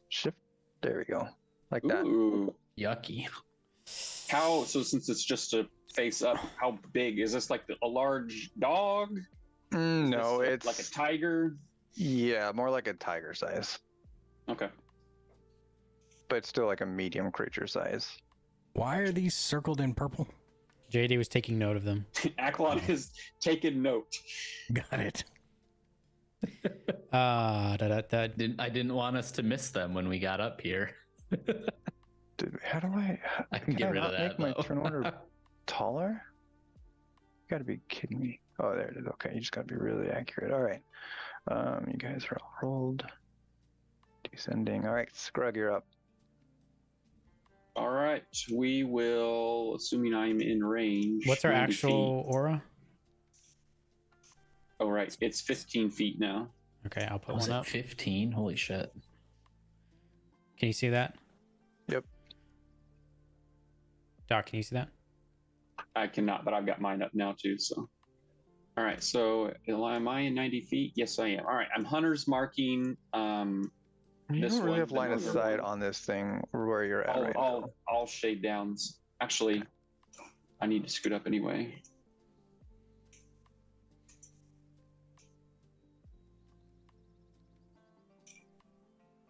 Speaker 1: Shift. There we go. Like that.
Speaker 4: Ooh.
Speaker 5: Yucky.
Speaker 4: How? So since it's just a face up, how big is this? Like a large dog? Is
Speaker 1: No,
Speaker 4: this
Speaker 1: it's
Speaker 4: like a tiger.
Speaker 1: Yeah, more like a tiger size,
Speaker 4: Okay.
Speaker 1: but still like a medium creature size.
Speaker 2: Why are these circled in purple?
Speaker 3: JD was taking note of them.
Speaker 4: Aklon has taken note.
Speaker 2: Got it.
Speaker 3: Da, da, da.
Speaker 5: I didn't want us to miss them when we got up here.
Speaker 1: How do I?
Speaker 5: I can get rid of
Speaker 1: not
Speaker 5: that.
Speaker 1: Make my
Speaker 5: though.
Speaker 1: turn order taller? You gotta be kidding me. Oh, there it is. Okay, you just gotta be really accurate. All right. You guys are all rolled. Descending. All right, Scrug, you're up.
Speaker 4: All right. We will, assuming I'm in range.
Speaker 3: What's our
Speaker 4: 90
Speaker 3: actual
Speaker 4: feet.
Speaker 3: aura?
Speaker 4: Oh, right. It's 15 feet now.
Speaker 3: Okay, I'll put
Speaker 5: Was
Speaker 3: one
Speaker 5: it
Speaker 3: up.
Speaker 5: 15? Holy shit.
Speaker 3: Can you see that?
Speaker 1: Yep.
Speaker 3: Doc, can you see that?
Speaker 4: I cannot, but I've got mine up now too. So, all right. So, am I in 90 feet? Yes, I am. All right. I'm hunter's marking.
Speaker 1: You
Speaker 4: This
Speaker 1: don't really
Speaker 4: one,
Speaker 1: have
Speaker 4: the
Speaker 1: line of
Speaker 4: northern
Speaker 1: sight
Speaker 4: one.
Speaker 1: on this thing where you're at right now.
Speaker 4: I'll shade downs. Actually, I need to scoot up anyway.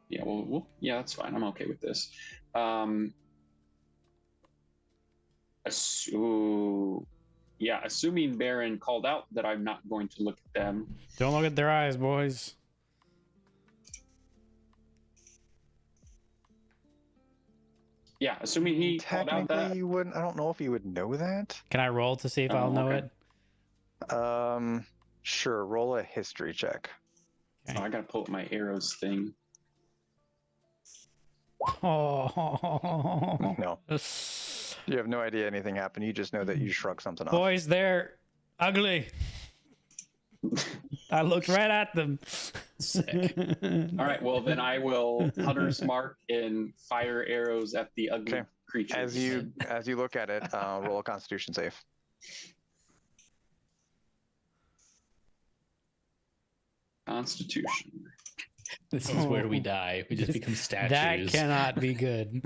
Speaker 4: Yeah, yeah, that's fine. I'm okay with this. Assuming Baron called out that I'm not going to look at them.
Speaker 3: Don't look at their eyes, boys.
Speaker 4: Yeah, assuming he called out
Speaker 1: Technically,
Speaker 4: that.
Speaker 1: you wouldn't. I don't know if you would know that.
Speaker 3: Can I roll to see if
Speaker 4: Oh,
Speaker 3: I'll know
Speaker 4: okay.
Speaker 3: it?
Speaker 1: Sure. Roll a history check.
Speaker 4: Oh, I gotta pull up my arrows thing.
Speaker 3: Oh.
Speaker 1: No, you have no idea anything happened. You just know that you shrug something off.
Speaker 3: Boys, they're ugly. I looked right at them.
Speaker 5: Sick.
Speaker 4: All right, well then I will hunter's mark and fire arrows at the ugly
Speaker 1: Okay.
Speaker 4: creatures.
Speaker 1: As you look at it, roll a Constitution save.
Speaker 4: Constitution.
Speaker 5: This is where we die. We just become statues.
Speaker 3: That cannot be good.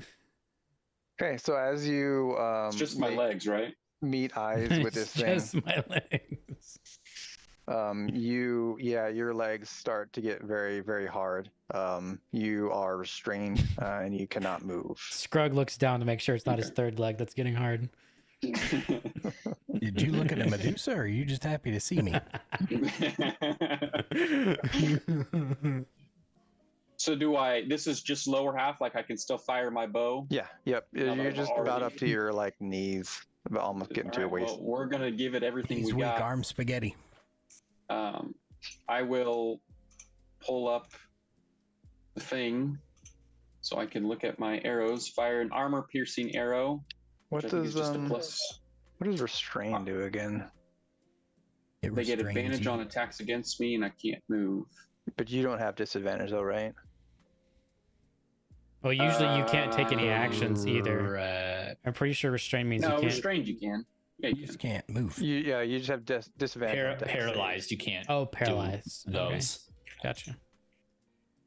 Speaker 1: Okay, so as you
Speaker 4: It's just my legs, right?
Speaker 1: meet eyes with this
Speaker 3: It's
Speaker 1: thing,
Speaker 3: just my legs.
Speaker 1: your legs start to get very, very hard. You are restrained and you cannot move.
Speaker 3: Scrug looks down to make sure it's not his third leg that's getting hard.
Speaker 2: Did you look at a Medusa, or are you just happy to see me?
Speaker 4: So this is just lower half, like I can still fire my bow?
Speaker 1: Yeah, yep.
Speaker 4: Now that
Speaker 1: You're
Speaker 4: I'm
Speaker 1: just about
Speaker 4: already-
Speaker 1: up to your like knees, about almost getting to your
Speaker 4: Alright,
Speaker 1: waist.
Speaker 4: well, we're gonna give it everything
Speaker 2: He's
Speaker 4: we
Speaker 2: weak
Speaker 4: got.
Speaker 2: arm spaghetti.
Speaker 4: I will pull up the thing so I can look at my arrows. Fire an armor-piercing arrow.
Speaker 1: What
Speaker 4: Which I think is
Speaker 1: does
Speaker 4: just a plus?
Speaker 1: what does restrain do again?
Speaker 2: It
Speaker 4: They get
Speaker 2: restrains
Speaker 4: advantage
Speaker 2: you.
Speaker 4: on attacks against me, and I can't move.
Speaker 1: But you don't have disadvantage though, right?
Speaker 3: Well, usually you can't take any actions either.
Speaker 5: Right.
Speaker 3: I'm pretty sure restrain means
Speaker 4: No,
Speaker 3: you can't.
Speaker 4: restrained you can. Yeah,
Speaker 2: You
Speaker 4: you
Speaker 2: just
Speaker 4: can.
Speaker 2: can't move.
Speaker 1: You just have disadvantage. on attacks.
Speaker 5: Paralyzed. You can't.
Speaker 3: Oh, paralyzed.
Speaker 5: do
Speaker 3: Okay,
Speaker 5: those.
Speaker 3: gotcha.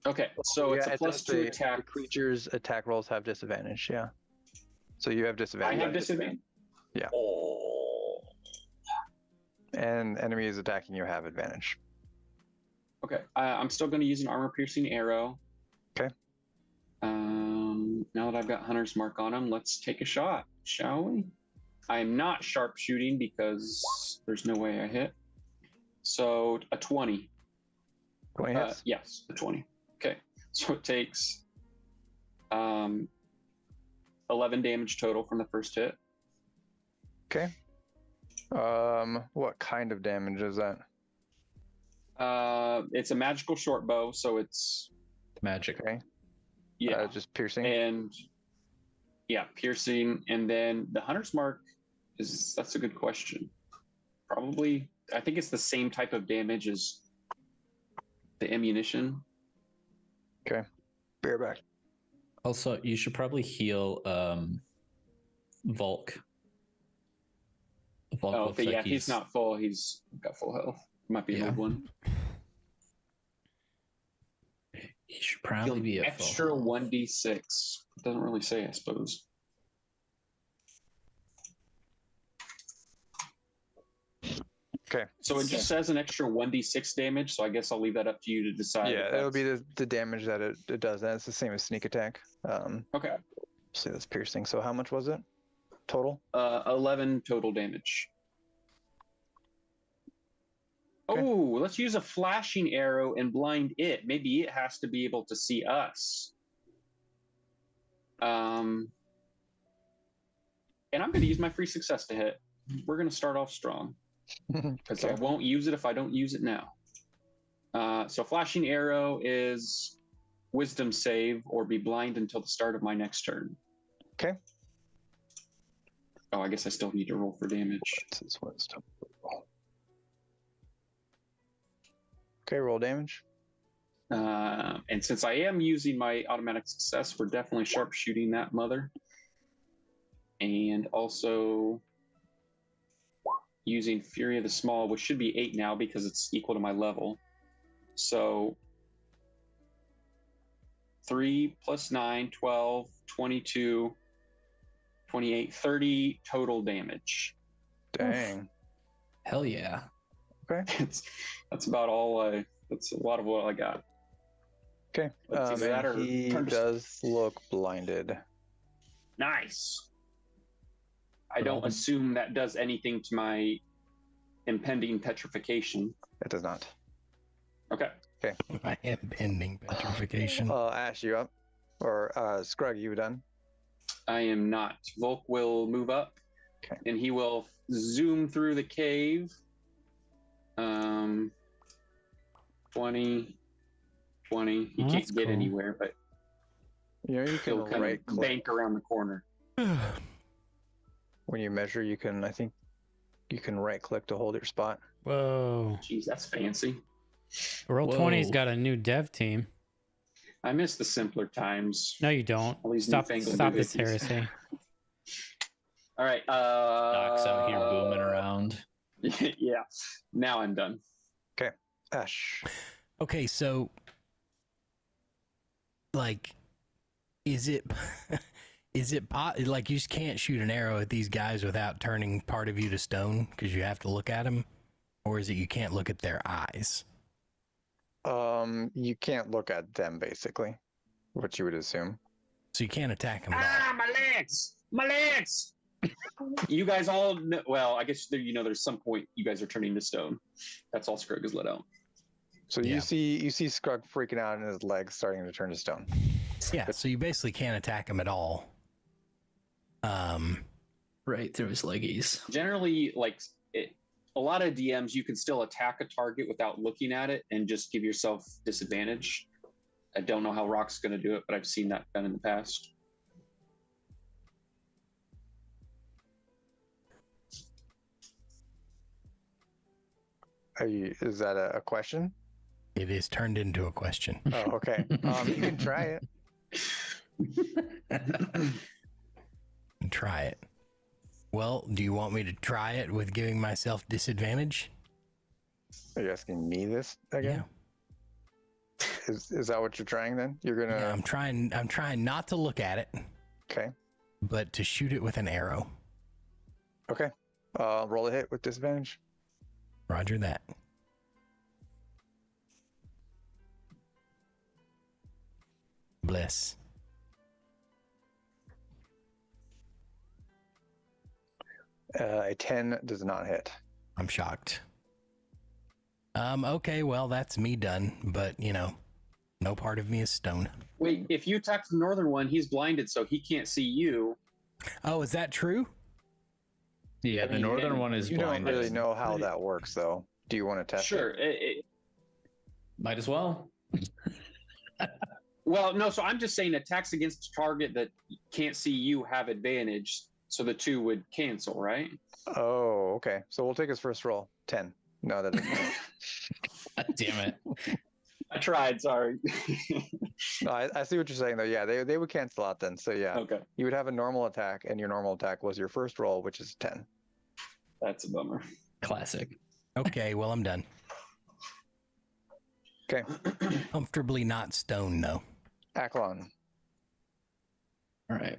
Speaker 4: Okay, so it's
Speaker 1: Yeah,
Speaker 4: a plus
Speaker 1: does
Speaker 4: 2
Speaker 1: say
Speaker 4: attack.
Speaker 1: the creatures' attack rolls have disadvantage. Yeah. So you have
Speaker 4: I
Speaker 1: disadvantage.
Speaker 4: have disadvantage.
Speaker 1: Yeah.
Speaker 4: Oh.
Speaker 1: And enemies attacking you have advantage.
Speaker 4: Okay, I'm still going to use an armor-piercing arrow.
Speaker 1: Okay.
Speaker 4: Now that I've got Hunter's Mark on him, let's take a shot, shall we? I am not sharpshooting because there's no way I hit. So a 20.
Speaker 1: 20 hits?
Speaker 4: Yes, a 20. Okay, so it takes 11 damage total from the first hit.
Speaker 1: Okay. What kind of damage is that?
Speaker 4: It's a magical short bow, so it's
Speaker 5: Magic.
Speaker 1: Okay.
Speaker 4: yeah,
Speaker 1: Just piercing.
Speaker 4: and yeah, piercing, and then the Hunter's Mark that's a good question. Probably, I think it's the same type of damage as the ammunition.
Speaker 1: Okay. Bear back.
Speaker 5: Also, you should probably heal Volk. Volk
Speaker 4: Oh,
Speaker 5: looks
Speaker 4: but yeah,
Speaker 5: like
Speaker 4: he's not full. He's got full health. Might be a
Speaker 5: Yeah.
Speaker 4: good one.
Speaker 5: He should probably be a
Speaker 4: extra 1d6. Doesn't really say, I suppose.
Speaker 1: Okay.
Speaker 4: So it just says an extra 1d6 damage, so I guess I'll leave that up to you to decide.
Speaker 1: Yeah, it'll be the damage that it does. That's the same as sneak attack.
Speaker 4: Okay.
Speaker 1: See, that's piercing. So how much was it total?
Speaker 4: 11 total damage.
Speaker 1: Okay.
Speaker 4: Oh, let's use a flashing arrow and blind it. Maybe it has to be able to see us. And I'm going to use my free success to hit. We're going to start off strong because I won't use it if I don't use it now. So flashing arrow is wisdom save or be blind until the start of my next turn.
Speaker 1: Okay.
Speaker 4: Oh, I guess I still need to roll for damage.
Speaker 1: What's his wisdom? Okay, roll damage.
Speaker 4: And since I am using my automatic success, we're definitely sharpshooting that mother. And also using Fury of the Small, which should be 8 now because it's equal to my level. So 3 plus 9, 12, 22, 28, 30 total damage.
Speaker 1: Dang.
Speaker 5: Hell yeah.
Speaker 1: Okay.
Speaker 4: That's about all that's a lot of what I got.
Speaker 1: Okay.
Speaker 4: Let's either that or
Speaker 1: He
Speaker 4: turn to-
Speaker 1: does look blinded.
Speaker 4: Nice. I don't assume that does anything to my impending petrification.
Speaker 1: It does not.
Speaker 4: Okay.
Speaker 2: My impending petrification.
Speaker 1: Ash, you up? Or Scrug, you done?
Speaker 4: I am not. Volk will move up.
Speaker 1: Okay.
Speaker 4: And he will zoom through the cave. 20. He
Speaker 3: Oh,
Speaker 4: can't
Speaker 3: that's
Speaker 4: get
Speaker 3: cool.
Speaker 4: anywhere, but
Speaker 1: You know, you can
Speaker 4: he'll kind
Speaker 1: right
Speaker 4: of
Speaker 1: click.
Speaker 4: bank around the corner.
Speaker 1: When you measure, you can, I think, you can right click to hold your spot.
Speaker 3: Whoa.
Speaker 4: Jeez, that's fancy.
Speaker 3: Roll
Speaker 5: Whoa.
Speaker 3: 20's got a new dev team.
Speaker 4: I miss the simpler times.
Speaker 3: No, you don't.
Speaker 4: All these
Speaker 3: Stop
Speaker 4: newfangled
Speaker 3: this
Speaker 4: doohickeys.
Speaker 3: heresy.
Speaker 4: All right.
Speaker 5: Doc's out here booming around.
Speaker 4: Yeah. Now I'm done.
Speaker 1: Ash.
Speaker 2: Okay, so like, is it like you just can't shoot an arrow at these guys without turning part of you to stone because you have to look at them, or is it you can't look at their eyes?
Speaker 1: You can't look at them, basically, what you would assume.
Speaker 2: So you can't attack them at all.
Speaker 6: Ah, my legs! My legs!
Speaker 4: You guys all know, well, I guess there's some point you guys are turning to stone. That's all Scrug has let out.
Speaker 1: So
Speaker 2: Yeah.
Speaker 1: you see Scrug freaking out and his legs starting to turn to stone.
Speaker 2: Yeah, so you basically can't attack them at all.
Speaker 5: Right through his leggies.
Speaker 4: Generally, a lot of DMs, you can still attack a target without looking at it and just give yourself disadvantage. I don't know how Rock's going to do it, but I've seen that done in the past.
Speaker 1: Is that a question?
Speaker 2: It is turned into a question.
Speaker 1: Oh, okay. You can try it.
Speaker 2: Try it. Well, do you want me to try it with giving myself disadvantage?
Speaker 1: Are you asking me this again? Is that what you're trying then? You're gonna.
Speaker 2: Yeah, I'm trying not to look at it,
Speaker 1: Okay.
Speaker 2: but to shoot it with an arrow.
Speaker 1: Okay. Roll a hit with disadvantage.
Speaker 2: Roger that. Bliss.
Speaker 1: A 10 does not hit.
Speaker 2: I'm shocked. Okay, well, that's me done, but no part of me is stone.
Speaker 4: Wait, if you attack the northern one, he's blinded, so he can't see you.
Speaker 2: Oh, is that true?
Speaker 5: Yeah,
Speaker 4: I
Speaker 5: the
Speaker 4: mean,
Speaker 5: northern
Speaker 4: and
Speaker 5: one is
Speaker 1: You don't
Speaker 5: blinded.
Speaker 1: really know how that works, though. Do you want to test
Speaker 4: Sure.
Speaker 1: it?
Speaker 5: Might as well.
Speaker 4: Well, no. So I'm just saying, attacks against a target that can't see you have advantage, so the two would cancel, right?
Speaker 1: Oh, okay. So we'll take his first roll. 10. No, that doesn't hit.
Speaker 5: God damn it.
Speaker 4: I tried. Sorry.
Speaker 1: No, I see what you're saying, though. Yeah, they would cancel out then. So, yeah,
Speaker 4: Okay,
Speaker 1: you would have a normal attack, and your normal attack was your first roll, which is 10.
Speaker 4: that's a bummer.
Speaker 5: Classic.
Speaker 2: Okay, well, I'm done.
Speaker 1: Okay.
Speaker 2: Comfortably not stone, though.
Speaker 1: Aklon.
Speaker 5: All right.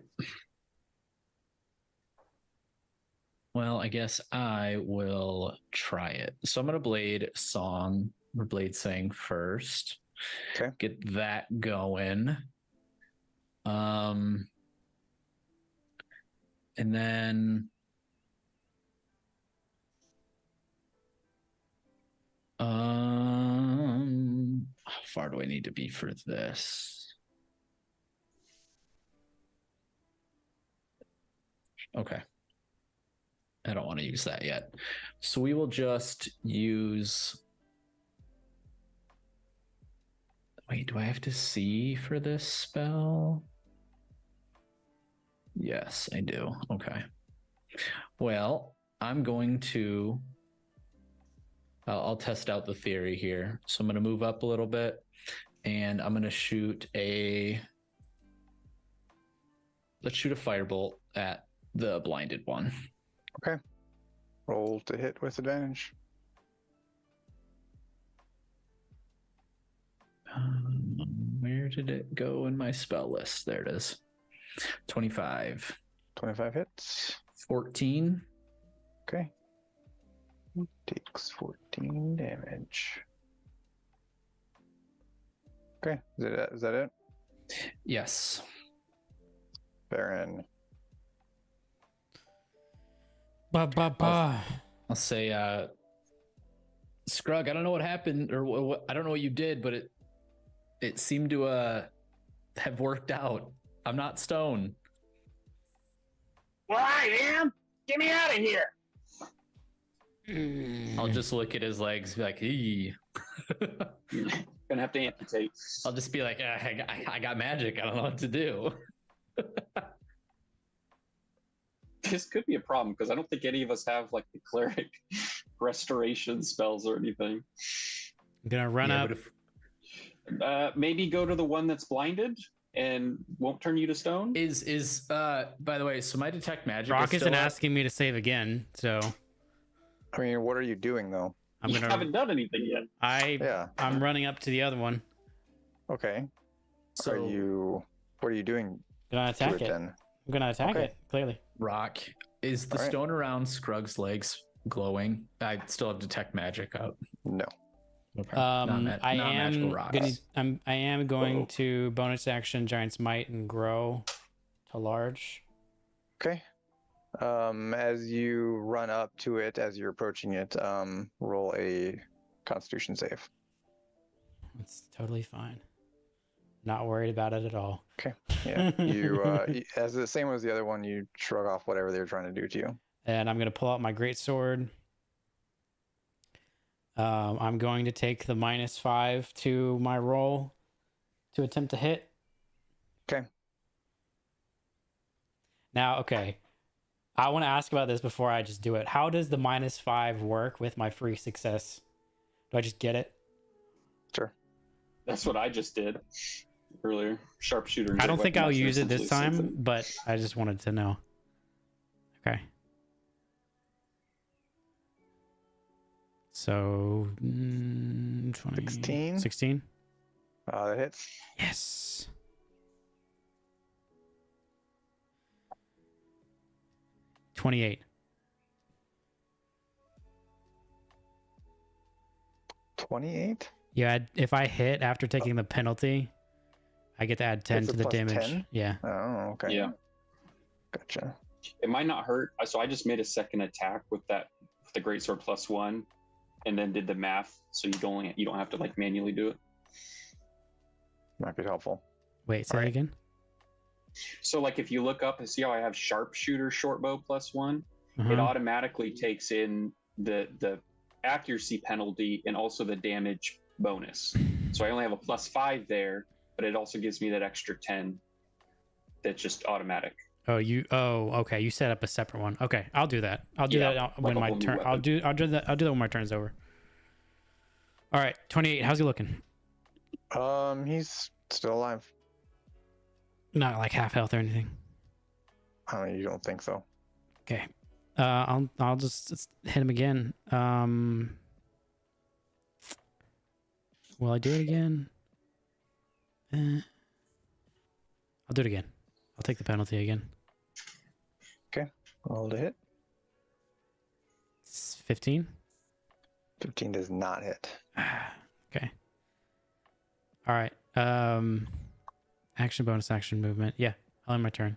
Speaker 5: Well, I guess I will try it. So I'm going to blade song or blade sing first.
Speaker 1: Okay.
Speaker 5: Get that going. And then how far do I need to be for this? Okay. I don't want to use that yet. So we will just use. Wait, do I have to see for this spell? Yes, I do. Okay. Well, I'm going to. I'll test out the theory here. So I'm going to move up a little bit and I'm going to shoot a. Let's shoot a firebolt at the blinded one.
Speaker 1: Okay. Roll to hit with advantage.
Speaker 5: Where did it go in my spell list? There it is. 25.
Speaker 1: 25 hits.
Speaker 5: 14.
Speaker 1: Okay. Takes 14 damage. Okay. Is that it?
Speaker 5: Yes.
Speaker 1: Baron.
Speaker 3: Ba.
Speaker 5: I'll say, Scrug, I don't know what happened, or what, I don't know what you did, but it seemed to have worked out. I'm not stone.
Speaker 6: Well, I am. Get me out of here.
Speaker 5: I'll just look at his legs, be like, "Ee."
Speaker 4: Gonna have to amputate.
Speaker 5: I'll just be like, I got magic. I don't know what to do.
Speaker 4: This could be a problem because I don't think any of us have like the cleric restoration spells or anything.
Speaker 3: I'm gonna run up.
Speaker 5: But if,
Speaker 4: Maybe go to the one that's blinded and won't turn you to stone.
Speaker 5: is by the way, so my detect magic.
Speaker 3: Rock
Speaker 5: is
Speaker 3: isn't
Speaker 5: still up.
Speaker 3: asking me to save again, so
Speaker 1: I mean, what are you doing, though?
Speaker 3: I'm
Speaker 4: You
Speaker 3: gonna.
Speaker 4: haven't done anything yet.
Speaker 1: Yeah.
Speaker 3: I'm running up to the other one.
Speaker 1: Okay.
Speaker 5: So
Speaker 1: What are you doing
Speaker 3: Gonna
Speaker 1: to
Speaker 3: attack
Speaker 1: it
Speaker 3: it.
Speaker 1: then?
Speaker 3: I'm gonna attack
Speaker 1: Okay.
Speaker 3: it. Clearly.
Speaker 5: Rock, is the
Speaker 1: All right.
Speaker 5: stone around Scrug's legs glowing? I still have detect magic up.
Speaker 1: No.
Speaker 5: Okay.
Speaker 3: I
Speaker 5: non-magical
Speaker 3: am
Speaker 5: rocks.
Speaker 3: I am going
Speaker 1: Whoa.
Speaker 3: to bonus action Giant's Might and grow to large.
Speaker 1: Okay. As you run up to it, as you're approaching it, roll a Constitution save.
Speaker 3: It's totally fine. Not worried about it at all.
Speaker 1: Yeah. As the same as the other one, you shrug off whatever they were trying to do to you.
Speaker 3: And I'm gonna pull out my great sword. I'm going to take the -5 to my roll to attempt to hit.
Speaker 1: Okay.
Speaker 3: Now, okay. I want to ask about this before I just do it. How does the -5 work with my free success? Do I just get it?
Speaker 1: Sure.
Speaker 4: That's what I just did earlier. Sharpshooter. and
Speaker 3: I don't
Speaker 4: great
Speaker 3: think
Speaker 4: weapon
Speaker 3: I'll
Speaker 4: master are
Speaker 3: use it this
Speaker 4: essentially the same
Speaker 3: time,
Speaker 4: thing.
Speaker 3: but I just wanted to know. Okay. So 20,
Speaker 1: 16?
Speaker 3: 16.
Speaker 1: That hits.
Speaker 3: Yes. $28.
Speaker 1: 28?
Speaker 3: Yeah, if I hit after taking the penalty, I get to add 10
Speaker 1: It's a
Speaker 3: to the
Speaker 1: plus
Speaker 3: damage.
Speaker 1: 10?
Speaker 3: Yeah.
Speaker 1: Oh, okay.
Speaker 4: Yeah.
Speaker 1: Gotcha.
Speaker 4: It might not hurt. So I just made a second attack with that, with the greatsword +1, and then did the math. So you don't have to like manually do it.
Speaker 1: Might be helpful.
Speaker 3: Wait, say that
Speaker 1: Alright.
Speaker 3: again.
Speaker 4: So like if you look up and see how I have sharpshooter shortbow +1, it
Speaker 3: Uh-huh.
Speaker 4: automatically takes in the accuracy penalty and also the damage bonus. So I only have a +5 there, but it also gives me that extra 10. That's just automatic.
Speaker 3: Oh, okay. You set up a separate one. Okay, I'll do that. I'll do
Speaker 4: Yeah,
Speaker 3: that
Speaker 4: like
Speaker 3: when
Speaker 4: a
Speaker 3: my
Speaker 4: whole new
Speaker 3: turn. I'll
Speaker 4: weapon.
Speaker 3: do that when my turn's over. All right, 28. How's he looking?
Speaker 1: He's still alive.
Speaker 3: Not like half health or anything.
Speaker 1: I mean, you don't think so?
Speaker 3: Okay. I'll just hit him again. Will I do it again? I'll do it again. I'll take the penalty again.
Speaker 1: Roll to hit.
Speaker 3: It's 15.
Speaker 1: 15 does not hit.
Speaker 3: Okay. All right. Action bonus action movement. Yeah, I'll end my turn.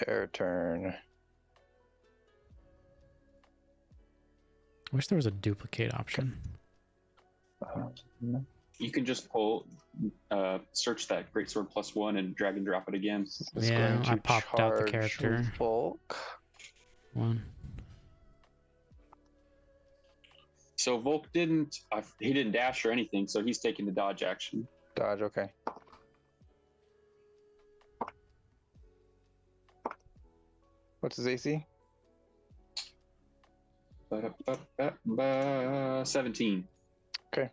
Speaker 1: Their turn.
Speaker 3: I wish there was a duplicate option.
Speaker 4: You can just search that greatsword +1 and drag and drop it again.
Speaker 1: Is
Speaker 3: Yeah,
Speaker 1: going to
Speaker 3: I popped out the
Speaker 1: charge
Speaker 3: character.
Speaker 1: Volk.
Speaker 3: One.
Speaker 4: So Volk he didn't dash or anything, so he's taking the dodge action.
Speaker 1: Dodge, okay. What's his AC?
Speaker 4: 17.
Speaker 1: Okay.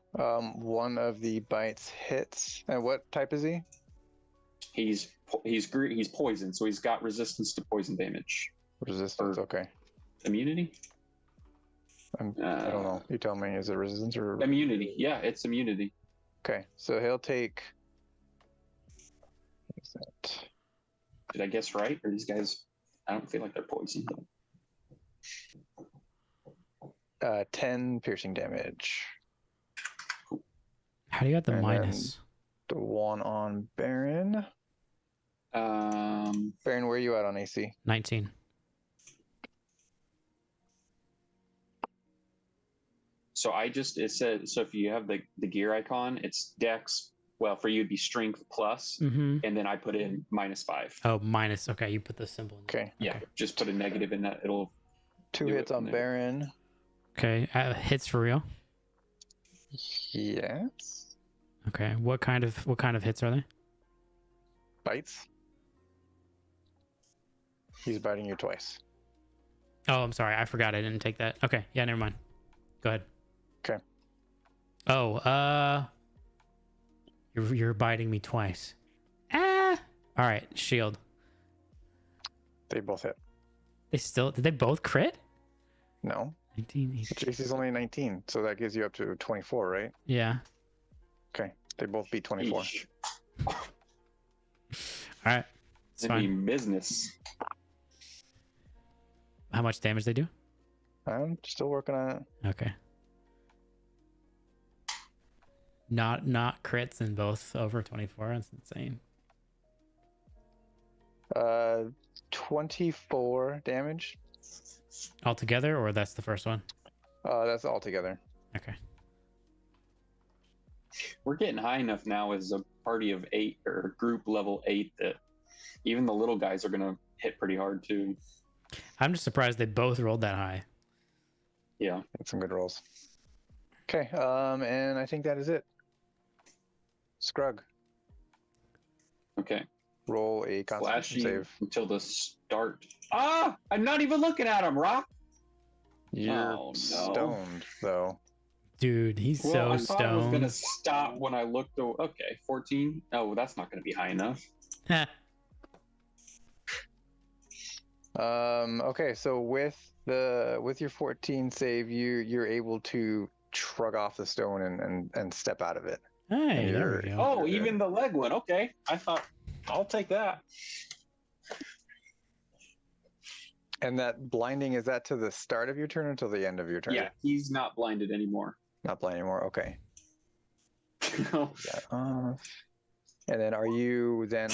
Speaker 1: One of the bites hits. And what type is he?
Speaker 4: He's poisoned, so he's got resistance to poison damage.
Speaker 1: Resistance, okay.
Speaker 4: Immunity?
Speaker 1: I don't know. You tell me. Is it resistance or
Speaker 4: Immunity. Yeah, it's immunity.
Speaker 1: okay? So he'll take. What is that?
Speaker 4: Did I guess right? Or these guys? I don't feel like they're poisoned.
Speaker 1: 10 piercing damage.
Speaker 3: How do you got the
Speaker 1: And
Speaker 3: minus?
Speaker 1: The one on Baron. Baron, where are you at on AC?
Speaker 3: 19.
Speaker 4: So it said, so if you have the gear icon, it's Dex. Well, for you it'd be Strength plus,
Speaker 3: Mm-hmm.
Speaker 4: and then I put in -5.
Speaker 3: Oh, minus. Okay, you put the symbol in there.
Speaker 1: Okay.
Speaker 4: Yeah, just put a negative in that. It'll
Speaker 1: 2
Speaker 4: do it
Speaker 1: hits on
Speaker 4: from there.
Speaker 1: Baron.
Speaker 3: Okay, hits for real.
Speaker 1: Yes.
Speaker 3: Okay, what kind of hits are they?
Speaker 1: Bites. He's biting you twice.
Speaker 3: Oh, I'm sorry, I forgot I didn't take that. Okay, yeah, never mind. Go ahead.
Speaker 1: Okay.
Speaker 3: Oh, you're biting me twice. Ah. All right, shield.
Speaker 1: They both hit.
Speaker 3: Did they both crit?
Speaker 1: No.
Speaker 3: 19.
Speaker 1: JC's only 19, so that gives you up to 24, right?
Speaker 3: Yeah.
Speaker 1: Okay. They both beat 24.
Speaker 4: Eesh.
Speaker 3: All right. It's
Speaker 4: It'd be
Speaker 3: fine.
Speaker 4: business.
Speaker 3: How much damage they do?
Speaker 1: I'm still working on it.
Speaker 3: Okay. Not crits in both over 24. That's insane.
Speaker 1: 24 damage.
Speaker 3: Altogether, or that's the first one?
Speaker 1: That's all together.
Speaker 3: Okay.
Speaker 4: We're getting high enough now as a party of 8 or group level 8 that even the little guys are gonna hit pretty hard too.
Speaker 3: I'm just surprised they both rolled that high.
Speaker 4: Yeah.
Speaker 1: That's some good rolls. Okay. And I think that is it. Scrug,
Speaker 4: Okay.
Speaker 1: roll a Constitution
Speaker 4: Flashing
Speaker 1: save.
Speaker 4: until the start. Ah! I'm not even looking at him, Rock.
Speaker 1: You're
Speaker 4: Oh, no.
Speaker 1: stoned, though.
Speaker 3: Dude, he's
Speaker 4: Well,
Speaker 3: so
Speaker 4: I thought I was
Speaker 3: stoned.
Speaker 4: gonna stop when I looked. Okay, 14. Oh, that's not gonna be high enough.
Speaker 1: Okay, so with your 14 save, you're able to shrug off the stone and step out of it.
Speaker 3: Hey, there
Speaker 1: You're-
Speaker 3: we go.
Speaker 4: Oh,
Speaker 1: You're good.
Speaker 4: even the leg one. Okay, I thought I'll take that.
Speaker 1: And that blinding, is that to the start of your turn or until the end of your turn?
Speaker 4: Yeah, he's not blinded anymore.
Speaker 1: Not blind anymore. Okay. Yeah. And then are you then?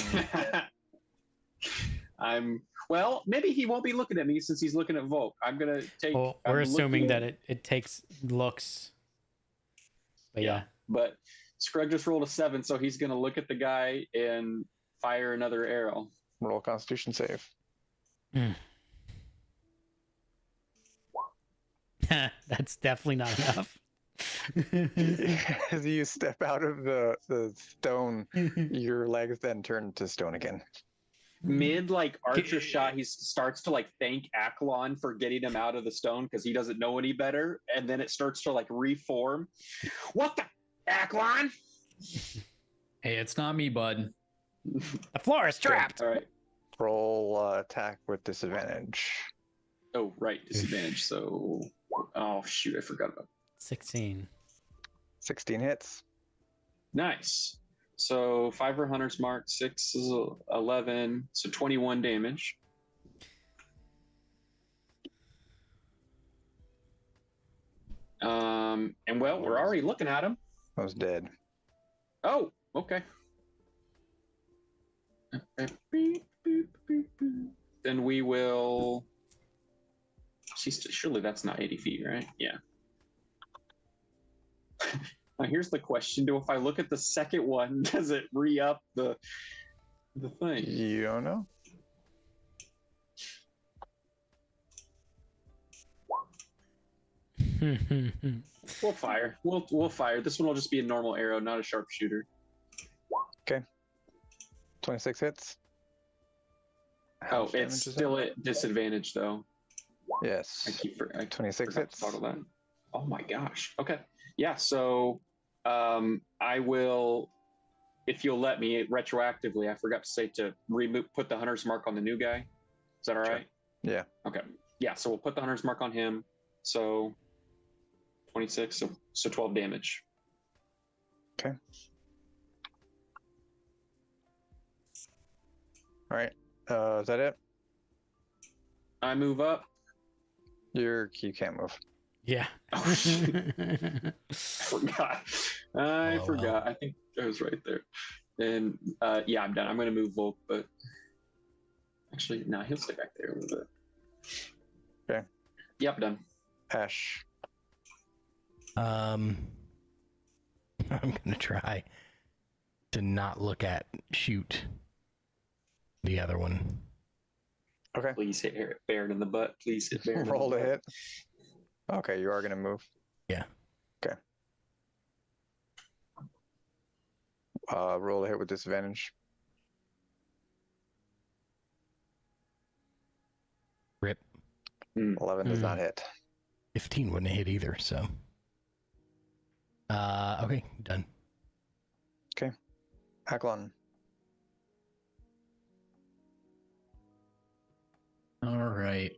Speaker 4: Well, maybe he won't be looking at me since he's looking at Volk. I'm gonna take.
Speaker 3: Well,
Speaker 4: I'm
Speaker 3: we're assuming
Speaker 4: looking-
Speaker 3: that it takes looks. But yeah.
Speaker 4: But Scrug just rolled a 7, so he's gonna look at the guy and fire another arrow.
Speaker 1: Roll Constitution save.
Speaker 3: That's definitely not enough.
Speaker 1: As you step out of the stone, your legs then turn to stone again.
Speaker 4: Mid archer shot, he starts to thank Aklon for getting him out of the stone because he doesn't know any better, and then it starts to reform.
Speaker 6: What the Aklon?
Speaker 5: Hey, it's not me, bud.
Speaker 3: The floor is trapped.
Speaker 4: All right.
Speaker 1: Roll attack with disadvantage.
Speaker 4: Oh, right, disadvantage. So, oh shoot, I forgot about.
Speaker 3: 16.
Speaker 1: 16 hits.
Speaker 4: Nice. So 5 for Hunter's Mark, 6 is 11, so 21 damage. And well, we're already looking at him.
Speaker 1: I was dead.
Speaker 4: Oh, okay. Then we will. Surely that's not 80 feet, right? Yeah. Now here's the question: if I look at the second one, does it re-up the thing?
Speaker 1: You don't know?
Speaker 4: We'll fire. We'll fire. This one will just be a normal arrow, not a sharpshooter.
Speaker 1: 26 hits. How
Speaker 4: Oh,
Speaker 1: much damage
Speaker 4: it's
Speaker 1: is
Speaker 4: still
Speaker 1: that?
Speaker 4: at disadvantage though.
Speaker 1: Yes.
Speaker 4: I
Speaker 1: 26
Speaker 4: forgot
Speaker 1: hits.
Speaker 4: to toggle that. Oh my gosh. Okay. Yeah. So, I will, if you'll let me retroactively. I forgot to say to put the hunter's mark on the new guy. Is that all right?
Speaker 1: Yeah.
Speaker 4: Okay. Yeah. So we'll put the hunter's mark on him. So 26. So 12 damage.
Speaker 1: Okay. All right. Is that it?
Speaker 4: I move up.
Speaker 1: You can't move.
Speaker 3: Yeah.
Speaker 4: Oh, shit. Forgot. I
Speaker 2: Oh,
Speaker 4: forgot. I think I was right there. And yeah, I'm done. I'm gonna move Volk, but actually, no, he'll stay back there a little bit.
Speaker 1: Okay.
Speaker 4: Yep, done.
Speaker 1: Ash.
Speaker 2: I'm gonna try to not look at shoot the other one.
Speaker 1: Okay.
Speaker 4: Please hit Baron in the butt. Please hit Baron.
Speaker 1: Roll
Speaker 4: in
Speaker 1: to
Speaker 4: the
Speaker 1: hit. Okay, you are gonna move.
Speaker 2: Yeah.
Speaker 1: Okay. Roll to hit with disadvantage.
Speaker 2: Rip.
Speaker 1: 11 does not hit.
Speaker 2: 15 wouldn't hit either, so. Okay, done.
Speaker 1: Aklon.
Speaker 5: All right.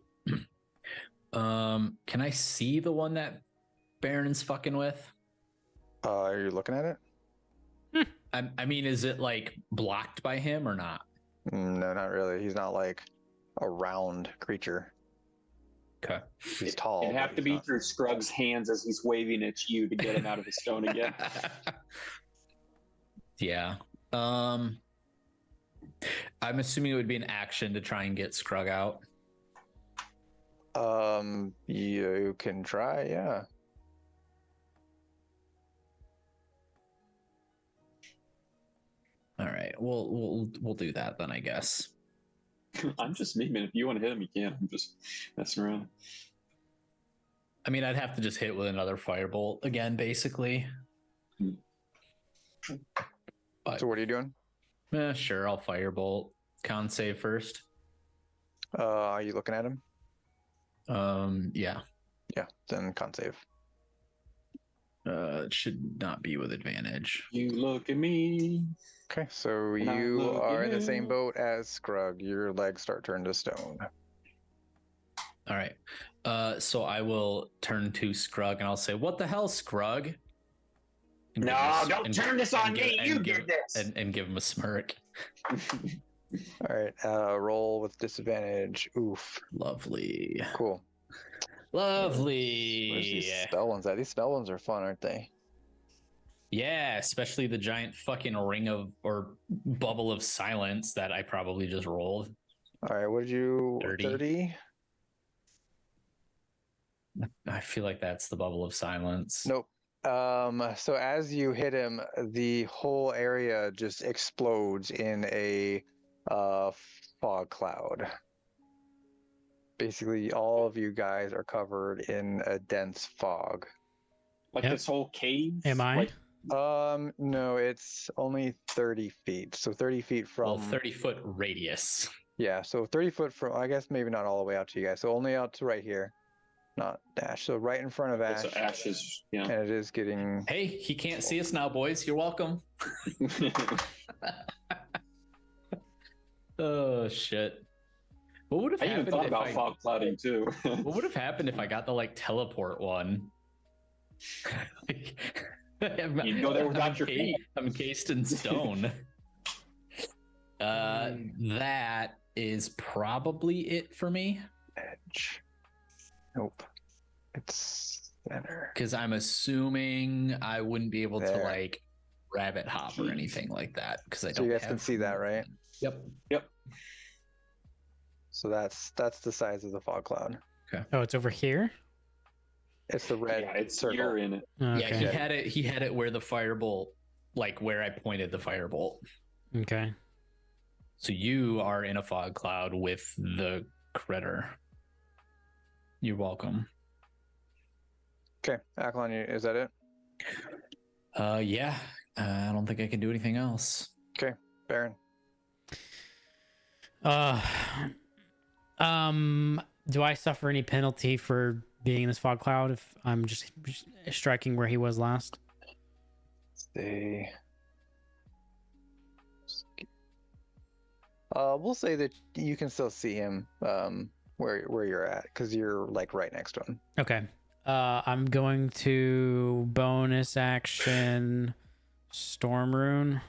Speaker 5: Can I see the one that Baron's fucking with?
Speaker 1: Are you looking at it?
Speaker 5: I mean, is it blocked by him or not?
Speaker 1: No, not really. He's not like a round creature.
Speaker 5: Okay.
Speaker 1: He's tall.
Speaker 4: It'd
Speaker 1: but
Speaker 4: have to
Speaker 1: he's
Speaker 4: be
Speaker 1: not-
Speaker 4: through Scrug's hands as he's waving at you to get him out of the stone again.
Speaker 5: Yeah. I'm assuming it would be an action to try and get Scrug out.
Speaker 1: You can try, yeah.
Speaker 5: All right. We'll do that then, I guess.
Speaker 4: I'm just me, man. If you want to hit him, you can. I'm just messing around.
Speaker 5: I mean, I'd have to just hit with another firebolt again, basically. But
Speaker 1: So what are you doing?
Speaker 5: sure, I'll firebolt. Con save first.
Speaker 1: Are you looking at him?
Speaker 5: Yeah.
Speaker 1: Yeah, then con save.
Speaker 5: It should not be with advantage.
Speaker 4: You look at me.
Speaker 1: Okay, so
Speaker 4: And I'm
Speaker 1: you are in the
Speaker 4: looking
Speaker 1: same
Speaker 4: at-
Speaker 1: boat as Scrug. Your legs start turning to stone.
Speaker 5: All right. So I will turn to Scrug and I'll say, "What the hell, Scrug?" And
Speaker 6: No,
Speaker 5: give him
Speaker 6: don't turn this on me. You did this.
Speaker 5: And give him a smirk.
Speaker 1: All right. Roll with disadvantage. Oof.
Speaker 5: Lovely.
Speaker 1: Cool.
Speaker 5: Lovely.
Speaker 1: Where's these spell ones at? These spell ones are fun, aren't they?
Speaker 5: Yeah, especially the giant fucking ring of or bubble of silence that I probably just rolled.
Speaker 1: All right. What did you?
Speaker 5: 30.
Speaker 1: 30?
Speaker 5: I feel like that's the bubble of silence.
Speaker 1: Nope. So as you hit him, the whole area just explodes in a fog cloud. Basically, all of you guys are covered in a dense fog.
Speaker 4: Like
Speaker 3: Yep.
Speaker 4: this whole cave.
Speaker 3: Am I?
Speaker 4: Like,
Speaker 1: No, it's only 30 feet. So 30 feet
Speaker 5: Well,
Speaker 1: from
Speaker 5: 30-foot radius.
Speaker 1: yeah, so 30 foot from I guess maybe not all the way out to you guys. So only out to right here. Not Ash. So right in front of Ash.
Speaker 4: so Ash is, you know.
Speaker 1: And it is getting
Speaker 5: Hey, he can't see us now, boys. You're welcome. Oh shit. What would have
Speaker 4: I even
Speaker 5: happened
Speaker 4: thought
Speaker 5: if
Speaker 4: about
Speaker 5: I
Speaker 4: fog clouding too.
Speaker 5: what would have happened if I got the like teleport one? Like,
Speaker 4: You'd go there without your feet.
Speaker 5: I'm encased in stone. That is probably it for me.
Speaker 1: edge. Nope. It's center.
Speaker 5: Because I'm assuming I wouldn't be able to
Speaker 1: There.
Speaker 5: like rabbit hop or anything like that. Because I
Speaker 1: So
Speaker 5: don't.
Speaker 1: you guys
Speaker 5: have
Speaker 1: can see that, right?
Speaker 5: Yep.
Speaker 1: So that's the size of the fog cloud.
Speaker 3: Oh, it's over here.
Speaker 1: It's the red
Speaker 4: Yeah, it's
Speaker 1: circle.
Speaker 4: you're in it.
Speaker 3: Okay.
Speaker 5: Yeah, he had it. He had it where the firebolt, like where I pointed the firebolt.
Speaker 3: Okay.
Speaker 5: So you are in a fog cloud with the critter. You're welcome.
Speaker 1: Okay, Aklon, is that it?
Speaker 5: Yeah. I don't think I can do anything else.
Speaker 1: Baron.
Speaker 3: Do I suffer any penalty for being in this fog cloud if I'm just striking where he was last?
Speaker 1: Stay. We'll say that you can still see him where you're at because you're like right next to him.
Speaker 3: Okay. I'm going to bonus action Storm Rune,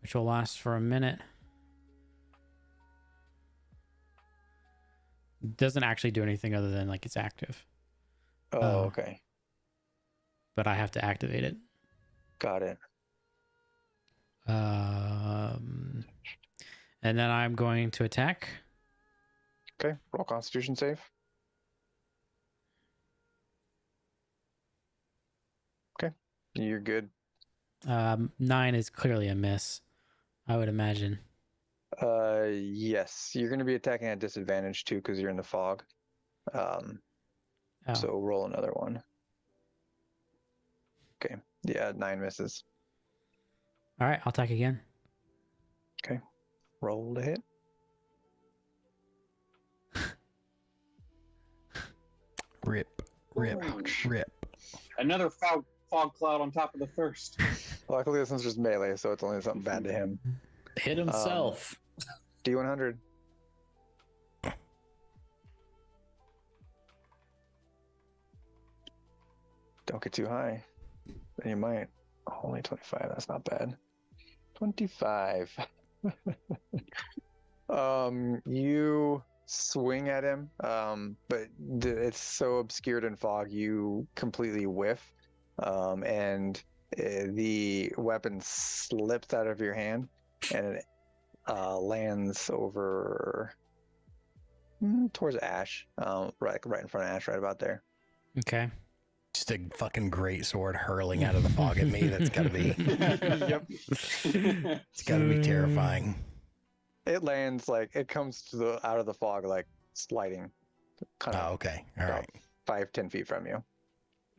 Speaker 3: which will last for a minute. Doesn't actually do anything other than like it's active,
Speaker 1: Oh, okay.
Speaker 3: but I have to activate it.
Speaker 1: Got it.
Speaker 3: And then I'm going to attack.
Speaker 1: Okay, roll Constitution save. Okay, you're good.
Speaker 3: 9 is clearly a miss, I would imagine.
Speaker 1: Yes, you're going to be attacking at disadvantage too because you're in the fog.
Speaker 3: Oh.
Speaker 1: So roll another one. Okay, yeah, 9 misses.
Speaker 3: All right, I'll attack again.
Speaker 1: Roll to hit.
Speaker 2: Rip.
Speaker 4: Another fog cloud on top of the first.
Speaker 1: Luckily, this one's just melee, so it's only something bad to him.
Speaker 5: Hit himself.
Speaker 1: D100. Don't get too high. Then you might. Only 25. That's not bad. 25. You swing at him, but it's so obscured in fog, you completely whiff, and the weapon slips out of your hand, and it lands over towards Ash, right in front of Ash, right about there.
Speaker 3: Okay.
Speaker 2: Just a fucking great sword hurling out of the fog at me. That's gotta be.
Speaker 1: Yep.
Speaker 2: It's gotta be terrifying.
Speaker 1: It lands like it comes to out of the fog, like sliding, kind of
Speaker 2: Oh, okay. All right.
Speaker 1: 5-10 feet from you.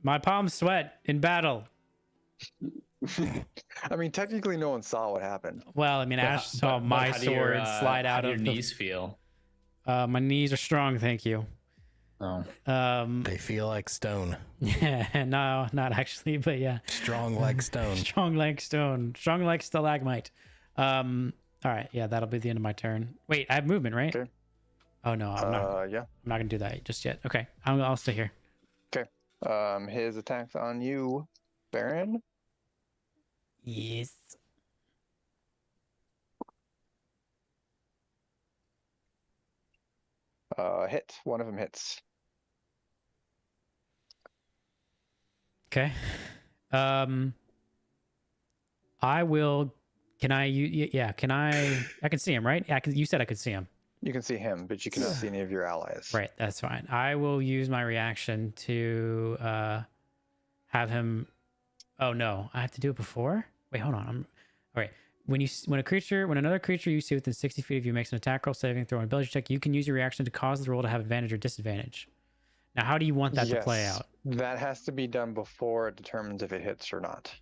Speaker 3: My palms sweat in battle.
Speaker 1: I mean, technically, no one saw what happened.
Speaker 3: Well, I mean, Ash saw
Speaker 5: But
Speaker 3: my
Speaker 5: how do your,
Speaker 3: sword slide
Speaker 5: how
Speaker 3: out
Speaker 5: do
Speaker 3: of
Speaker 5: your
Speaker 3: the.
Speaker 5: knees feel.
Speaker 3: My knees are strong, thank you.
Speaker 5: Oh.
Speaker 2: They feel like stone.
Speaker 3: Yeah, no, not actually, but yeah.
Speaker 2: Strong like stone.
Speaker 3: Strong like stone. Strong like stalagmite. All right, yeah, that'll be the end of my turn. Wait, I have movement, right?
Speaker 1: Okay.
Speaker 3: Oh no, I'm not.
Speaker 1: Yeah.
Speaker 3: I'm not gonna do that just yet. Okay, I'll stay here.
Speaker 1: His attack's on you, Baron.
Speaker 3: Yes.
Speaker 1: Hit. One of them hits.
Speaker 3: Okay. I will. Can I? Yeah. Can I? I can see him, right? I can. You said I could see him.
Speaker 1: You can see him, but you cannot see any of your allies.
Speaker 3: Right. That's fine. I will use my reaction to have him. Oh no! I have to do it before. Wait, hold on. All right. When another creature you see within 60 feet of you makes an attack roll, saving throw, and ability check, you can use your reaction to cause the roll to have advantage or disadvantage. Now, how do you want that to play out?
Speaker 1: That has to be done before it determines if it hits or not.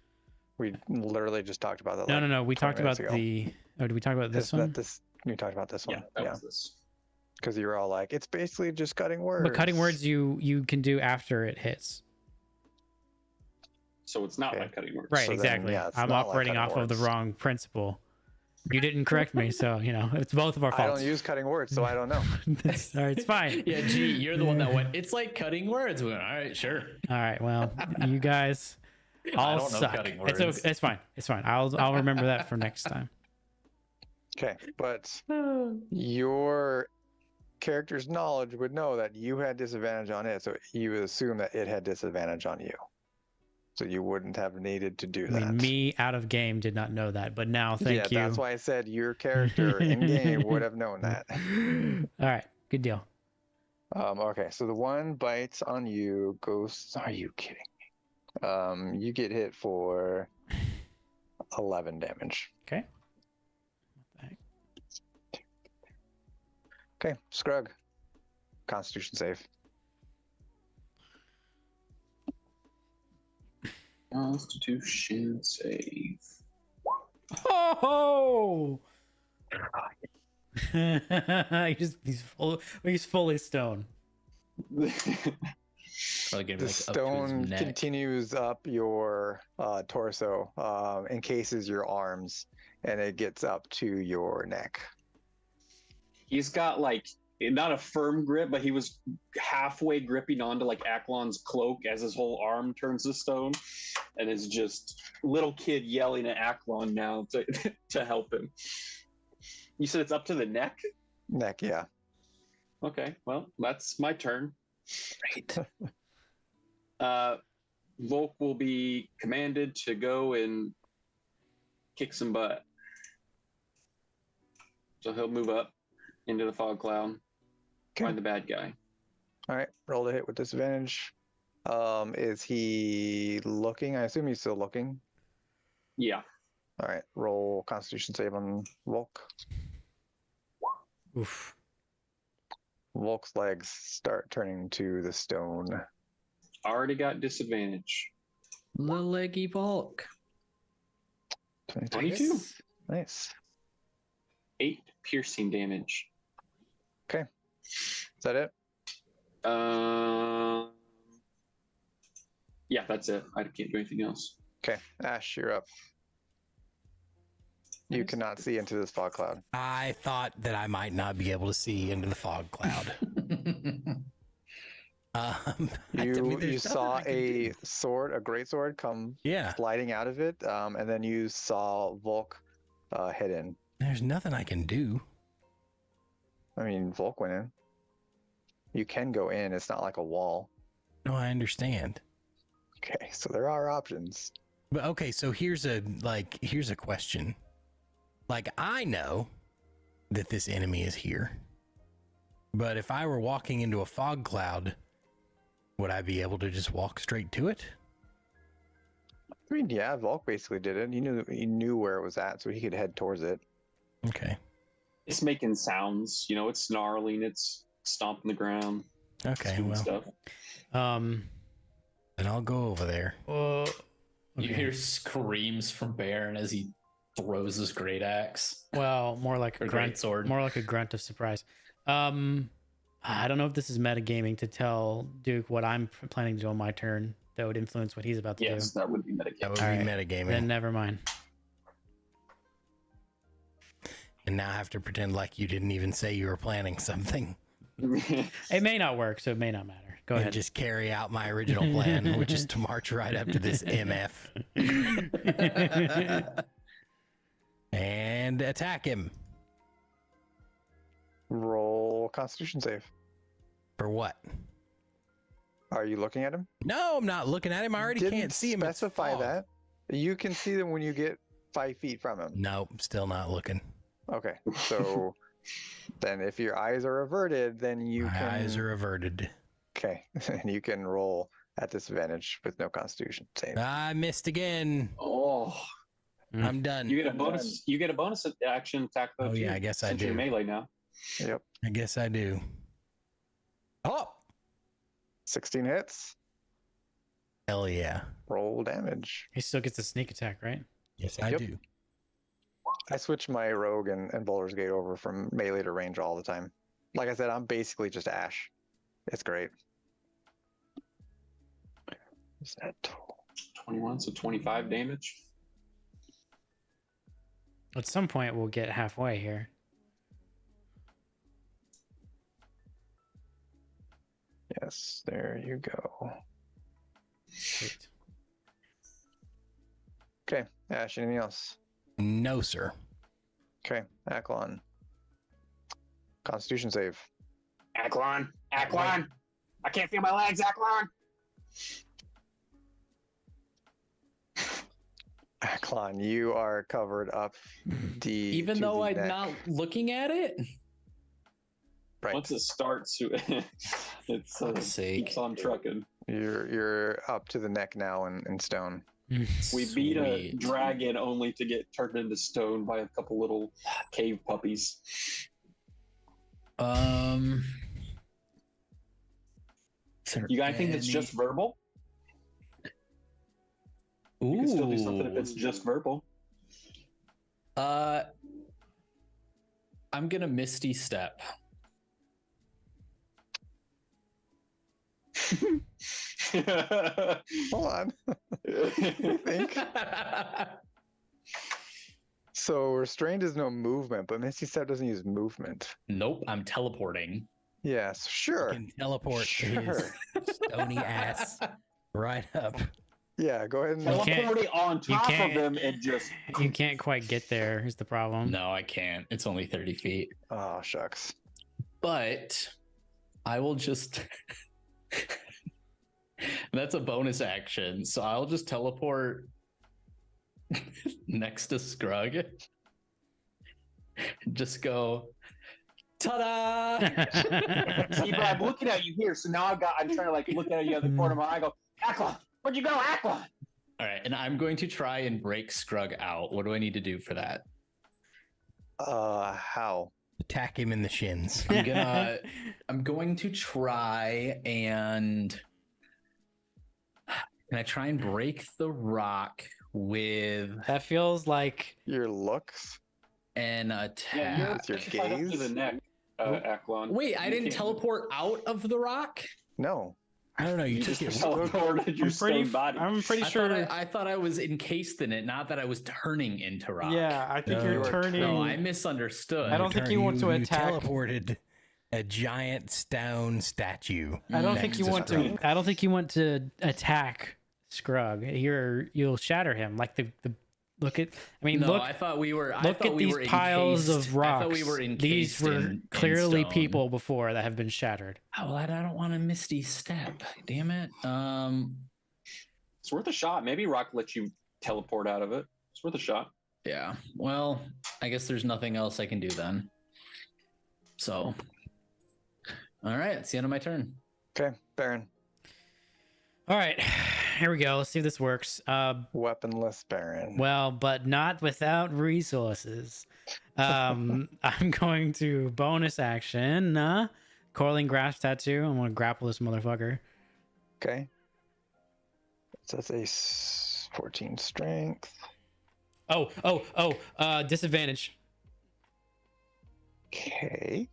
Speaker 1: We literally just talked about that.
Speaker 3: No. We talked about
Speaker 1: ago.
Speaker 3: the. Oh, did we talk about this one?
Speaker 1: We talked about this one.
Speaker 4: Yeah, that was this.
Speaker 1: Because you were all like, it's basically just cutting words.
Speaker 3: But cutting words you can do after it hits.
Speaker 4: So it's not like cutting words.
Speaker 3: Right,
Speaker 1: So then,
Speaker 3: exactly.
Speaker 1: yeah, it's
Speaker 3: I'm
Speaker 1: not like
Speaker 3: operating
Speaker 1: cutting
Speaker 3: off of the
Speaker 1: words.
Speaker 3: wrong principle. You didn't correct me, so it's both of our
Speaker 1: I
Speaker 3: faults.
Speaker 1: don't use cutting words, so I don't know.
Speaker 3: All right, it's fine.
Speaker 5: Yeah, gee, you're the one that went. It's like cutting words. We went, all right, sure.
Speaker 3: All right, well, you guys all
Speaker 5: don't know
Speaker 3: suck.
Speaker 5: cutting
Speaker 3: It's
Speaker 5: words.
Speaker 3: okay. It's fine. It's fine. I'll remember that for next time.
Speaker 1: Okay, but your character's knowledge would know that you had disadvantage on it, so you would assume that it had disadvantage on you. So you wouldn't have needed to do
Speaker 3: I
Speaker 1: that.
Speaker 3: mean, me out of game did not know that, but now thank you.
Speaker 1: Yeah, that's why I said your character in game would have known that.
Speaker 3: All right, good deal.
Speaker 1: Okay, so the one bites on you, Ghosts. Are you kidding me? You get hit for 11 damage.
Speaker 3: Okay.
Speaker 1: Okay, Scrug. Constitution save.
Speaker 4: Constitution save.
Speaker 3: Oh! he's fully stoned.
Speaker 5: Probably getting,
Speaker 1: The
Speaker 5: like, up to his
Speaker 1: stone
Speaker 5: neck.
Speaker 1: continues up your torso, encases your arms, and it gets up to your neck.
Speaker 4: He's got like not a firm grip, but he was halfway gripping onto like Aklon's cloak as his whole arm turns to stone, and is just little kid yelling at Aklon now to to help him. You said it's up to the neck?
Speaker 1: Neck, yeah.
Speaker 4: Okay, well, that's my turn.
Speaker 5: Great.
Speaker 4: Volk will be commanded to go and kick some butt. So he'll move up into the fog cloud, find the bad guy.
Speaker 1: All right, roll to hit with disadvantage. Is he looking? I assume he's still looking.
Speaker 4: Yeah.
Speaker 1: All right, roll Constitution save on Volk.
Speaker 3: Oof.
Speaker 1: Volk's legs start turning to the stone.
Speaker 4: Already got disadvantage.
Speaker 5: Little leggy Volk.
Speaker 4: 22.
Speaker 1: Nice.
Speaker 4: 8 piercing damage.
Speaker 1: Okay. Is that it?
Speaker 4: Yeah, that's it. I can't do anything else.
Speaker 1: Okay, Ash, you're up. You cannot see into this fog cloud.
Speaker 2: I thought that I might not be able to see into the fog cloud.
Speaker 1: You saw a sword, a great sword, come sliding out of it, and then you saw Volk head in.
Speaker 2: There's nothing I can do.
Speaker 1: I mean, Volk went in. You can go in. It's not like a wall.
Speaker 2: No, I understand.
Speaker 1: Okay, so there are options.
Speaker 2: But okay, so here's a question. Like, I know that this enemy is here, but if I were walking into a fog cloud, would I be able to just walk straight to it?
Speaker 1: I mean, yeah, Volk basically did it. He knew where it was at, so he could head towards it.
Speaker 2: Okay.
Speaker 4: It's making sounds. You know, it's snarling. It's stomping the ground.
Speaker 2: Okay,
Speaker 4: doing
Speaker 2: well,
Speaker 4: stuff.
Speaker 2: then I'll go over there.
Speaker 5: You hear screams from Baron as he throws his great axe.
Speaker 3: Well, more like a
Speaker 5: Or
Speaker 3: grunt.
Speaker 5: great sword.
Speaker 3: More like a grunt of surprise. I don't know if this is metagaming to tell Duke what I'm planning to do on my turn that would influence what he's about to
Speaker 4: Yes,
Speaker 3: do.
Speaker 4: that would be metagaming.
Speaker 2: That would
Speaker 3: All
Speaker 2: be
Speaker 3: right.
Speaker 2: metagaming.
Speaker 3: Then never mind.
Speaker 2: And now I have to pretend like you didn't even say you were planning something.
Speaker 3: It may not work, so it may not matter. Go
Speaker 2: and
Speaker 3: ahead.
Speaker 2: just carry out my original plan, which is to march right up to this MF and attack him.
Speaker 1: Roll Constitution save.
Speaker 2: For what?
Speaker 1: Are you looking at him?
Speaker 2: No, I'm not looking at him. I already
Speaker 1: Didn't
Speaker 2: can't see him. It's
Speaker 1: specify
Speaker 2: fog.
Speaker 1: that. You can see them when you get 5 feet from him.
Speaker 2: Nope, still not looking.
Speaker 1: Okay, so then if your eyes are averted, then you
Speaker 2: My
Speaker 1: can.
Speaker 2: eyes are averted.
Speaker 1: Okay, and you can roll at disadvantage with no Constitution save.
Speaker 2: I missed again.
Speaker 4: Oh,
Speaker 2: I'm done.
Speaker 4: you get a bonus. You get a bonus action attack though.
Speaker 2: Oh,
Speaker 4: too,
Speaker 2: yeah, I guess I
Speaker 4: since you're
Speaker 2: do.
Speaker 4: melee now.
Speaker 1: Yep,
Speaker 2: I guess I do. Oh,
Speaker 1: 16 hits.
Speaker 2: hell yeah.
Speaker 1: Roll damage.
Speaker 3: He still gets a sneak attack, right?
Speaker 2: Yes, I
Speaker 1: Yep.
Speaker 2: do.
Speaker 1: I switch my rogue and Baldur's Gate over from melee to range all the time. Like I said, I'm basically just Ash. It's great. Is that total?
Speaker 4: 21, so 25 damage.
Speaker 3: At some point, we'll get halfway here.
Speaker 1: Yes, there you go.
Speaker 3: Sweet.
Speaker 1: Okay, Ash, anything else?
Speaker 2: No, sir.
Speaker 1: Okay, Aklon. Constitution save.
Speaker 6: Aklon. Aklon. I can't feel my legs, Aklon.
Speaker 1: Aklon, you are covered up
Speaker 5: Even
Speaker 1: to
Speaker 5: though
Speaker 1: the
Speaker 5: I'm
Speaker 1: neck.
Speaker 5: not looking at it.
Speaker 1: Right.
Speaker 4: Once it starts, it's
Speaker 5: Fuck's sake.
Speaker 4: keeps on trucking.
Speaker 1: You're up to the neck now in stone.
Speaker 4: We beat a
Speaker 5: Sweet.
Speaker 4: dragon only to get turned into stone by a couple little cave puppies.
Speaker 5: Um.
Speaker 4: You got anything that's just verbal?
Speaker 5: Ooh.
Speaker 4: You can still do something if it's just verbal.
Speaker 5: I'm gonna Misty Step.
Speaker 1: Hold on. I think. So restrained is no movement, but Misty Step doesn't use movement.
Speaker 5: Nope, I'm teleporting.
Speaker 1: Yes, sure.
Speaker 2: You can teleport his
Speaker 1: Sure.
Speaker 2: stony ass right up.
Speaker 1: Yeah, go ahead and
Speaker 3: You can't-
Speaker 4: Teleporting on top of
Speaker 3: can't-
Speaker 4: them and just
Speaker 3: You can't quite get there. Is the problem?
Speaker 5: No, I can't. It's only 30 feet.
Speaker 1: Oh shucks.
Speaker 5: But I will just. That's a bonus action. So I'll just teleport next to Scrug. Just go. Ta-da!
Speaker 6: See, but I'm looking at you here, so now I'm trying to like look at you at the corner of my eye. I go, Aklon, where'd you go, Aklon?
Speaker 5: All right, and I'm going to try and break Scrug out. What do I need to do for that?
Speaker 1: How?
Speaker 2: Attack him in the shins.
Speaker 5: I'm going to try and can I try and break the rock with
Speaker 3: That feels like
Speaker 1: Your looks?
Speaker 5: an
Speaker 4: yeah,
Speaker 5: attack?
Speaker 4: you're
Speaker 1: With your
Speaker 4: actually tied up to the
Speaker 1: gaze?
Speaker 4: neck, Aklon.
Speaker 5: Wait, I
Speaker 4: You
Speaker 5: didn't
Speaker 4: can't-
Speaker 5: teleport out of the rock?
Speaker 1: No.
Speaker 2: I don't know. You
Speaker 4: You
Speaker 2: took
Speaker 4: just
Speaker 2: it.
Speaker 4: teleported your stone body.
Speaker 3: I'm pretty
Speaker 5: I
Speaker 3: sure.
Speaker 5: thought I thought I was encased in it, not that I was turning into rock.
Speaker 3: Yeah, I think
Speaker 2: No,
Speaker 3: you're
Speaker 2: you are
Speaker 3: turning.
Speaker 5: No, I misunderstood.
Speaker 3: I don't think you want to attack-
Speaker 2: teleported a giant stone statue.
Speaker 3: I don't
Speaker 2: next
Speaker 3: think you
Speaker 2: to
Speaker 3: want
Speaker 2: Scrug.
Speaker 3: to. I don't think you want to attack Scrug. You'll shatter him. Like the look at. I mean,
Speaker 5: No,
Speaker 3: look.
Speaker 5: I thought we were. I
Speaker 3: Look
Speaker 5: thought
Speaker 3: at
Speaker 5: we
Speaker 3: these
Speaker 5: were
Speaker 3: piles
Speaker 5: encased-
Speaker 3: of rocks.
Speaker 5: I thought we were encased
Speaker 3: These were
Speaker 5: in
Speaker 3: clearly
Speaker 5: stone.
Speaker 3: people before that have been shattered.
Speaker 5: Oh, well, I don't want a Misty Step. Damn it.
Speaker 4: It's worth a shot. Maybe Rock lets you teleport out of it. It's worth a shot.
Speaker 5: Yeah. Well, I guess there's nothing else I can do then. So, all right, it's the end of my turn.
Speaker 1: Okay, Baron.
Speaker 3: All right, here we go. Let's see if this works.
Speaker 1: Weaponless Baron.
Speaker 3: Well, but not without resources. I'm going to bonus action. Coiling Grasp Tattoo. I'm going to grapple this motherfucker.
Speaker 1: Okay. So that's a 14 strength.
Speaker 3: Disadvantage.
Speaker 1: Okay.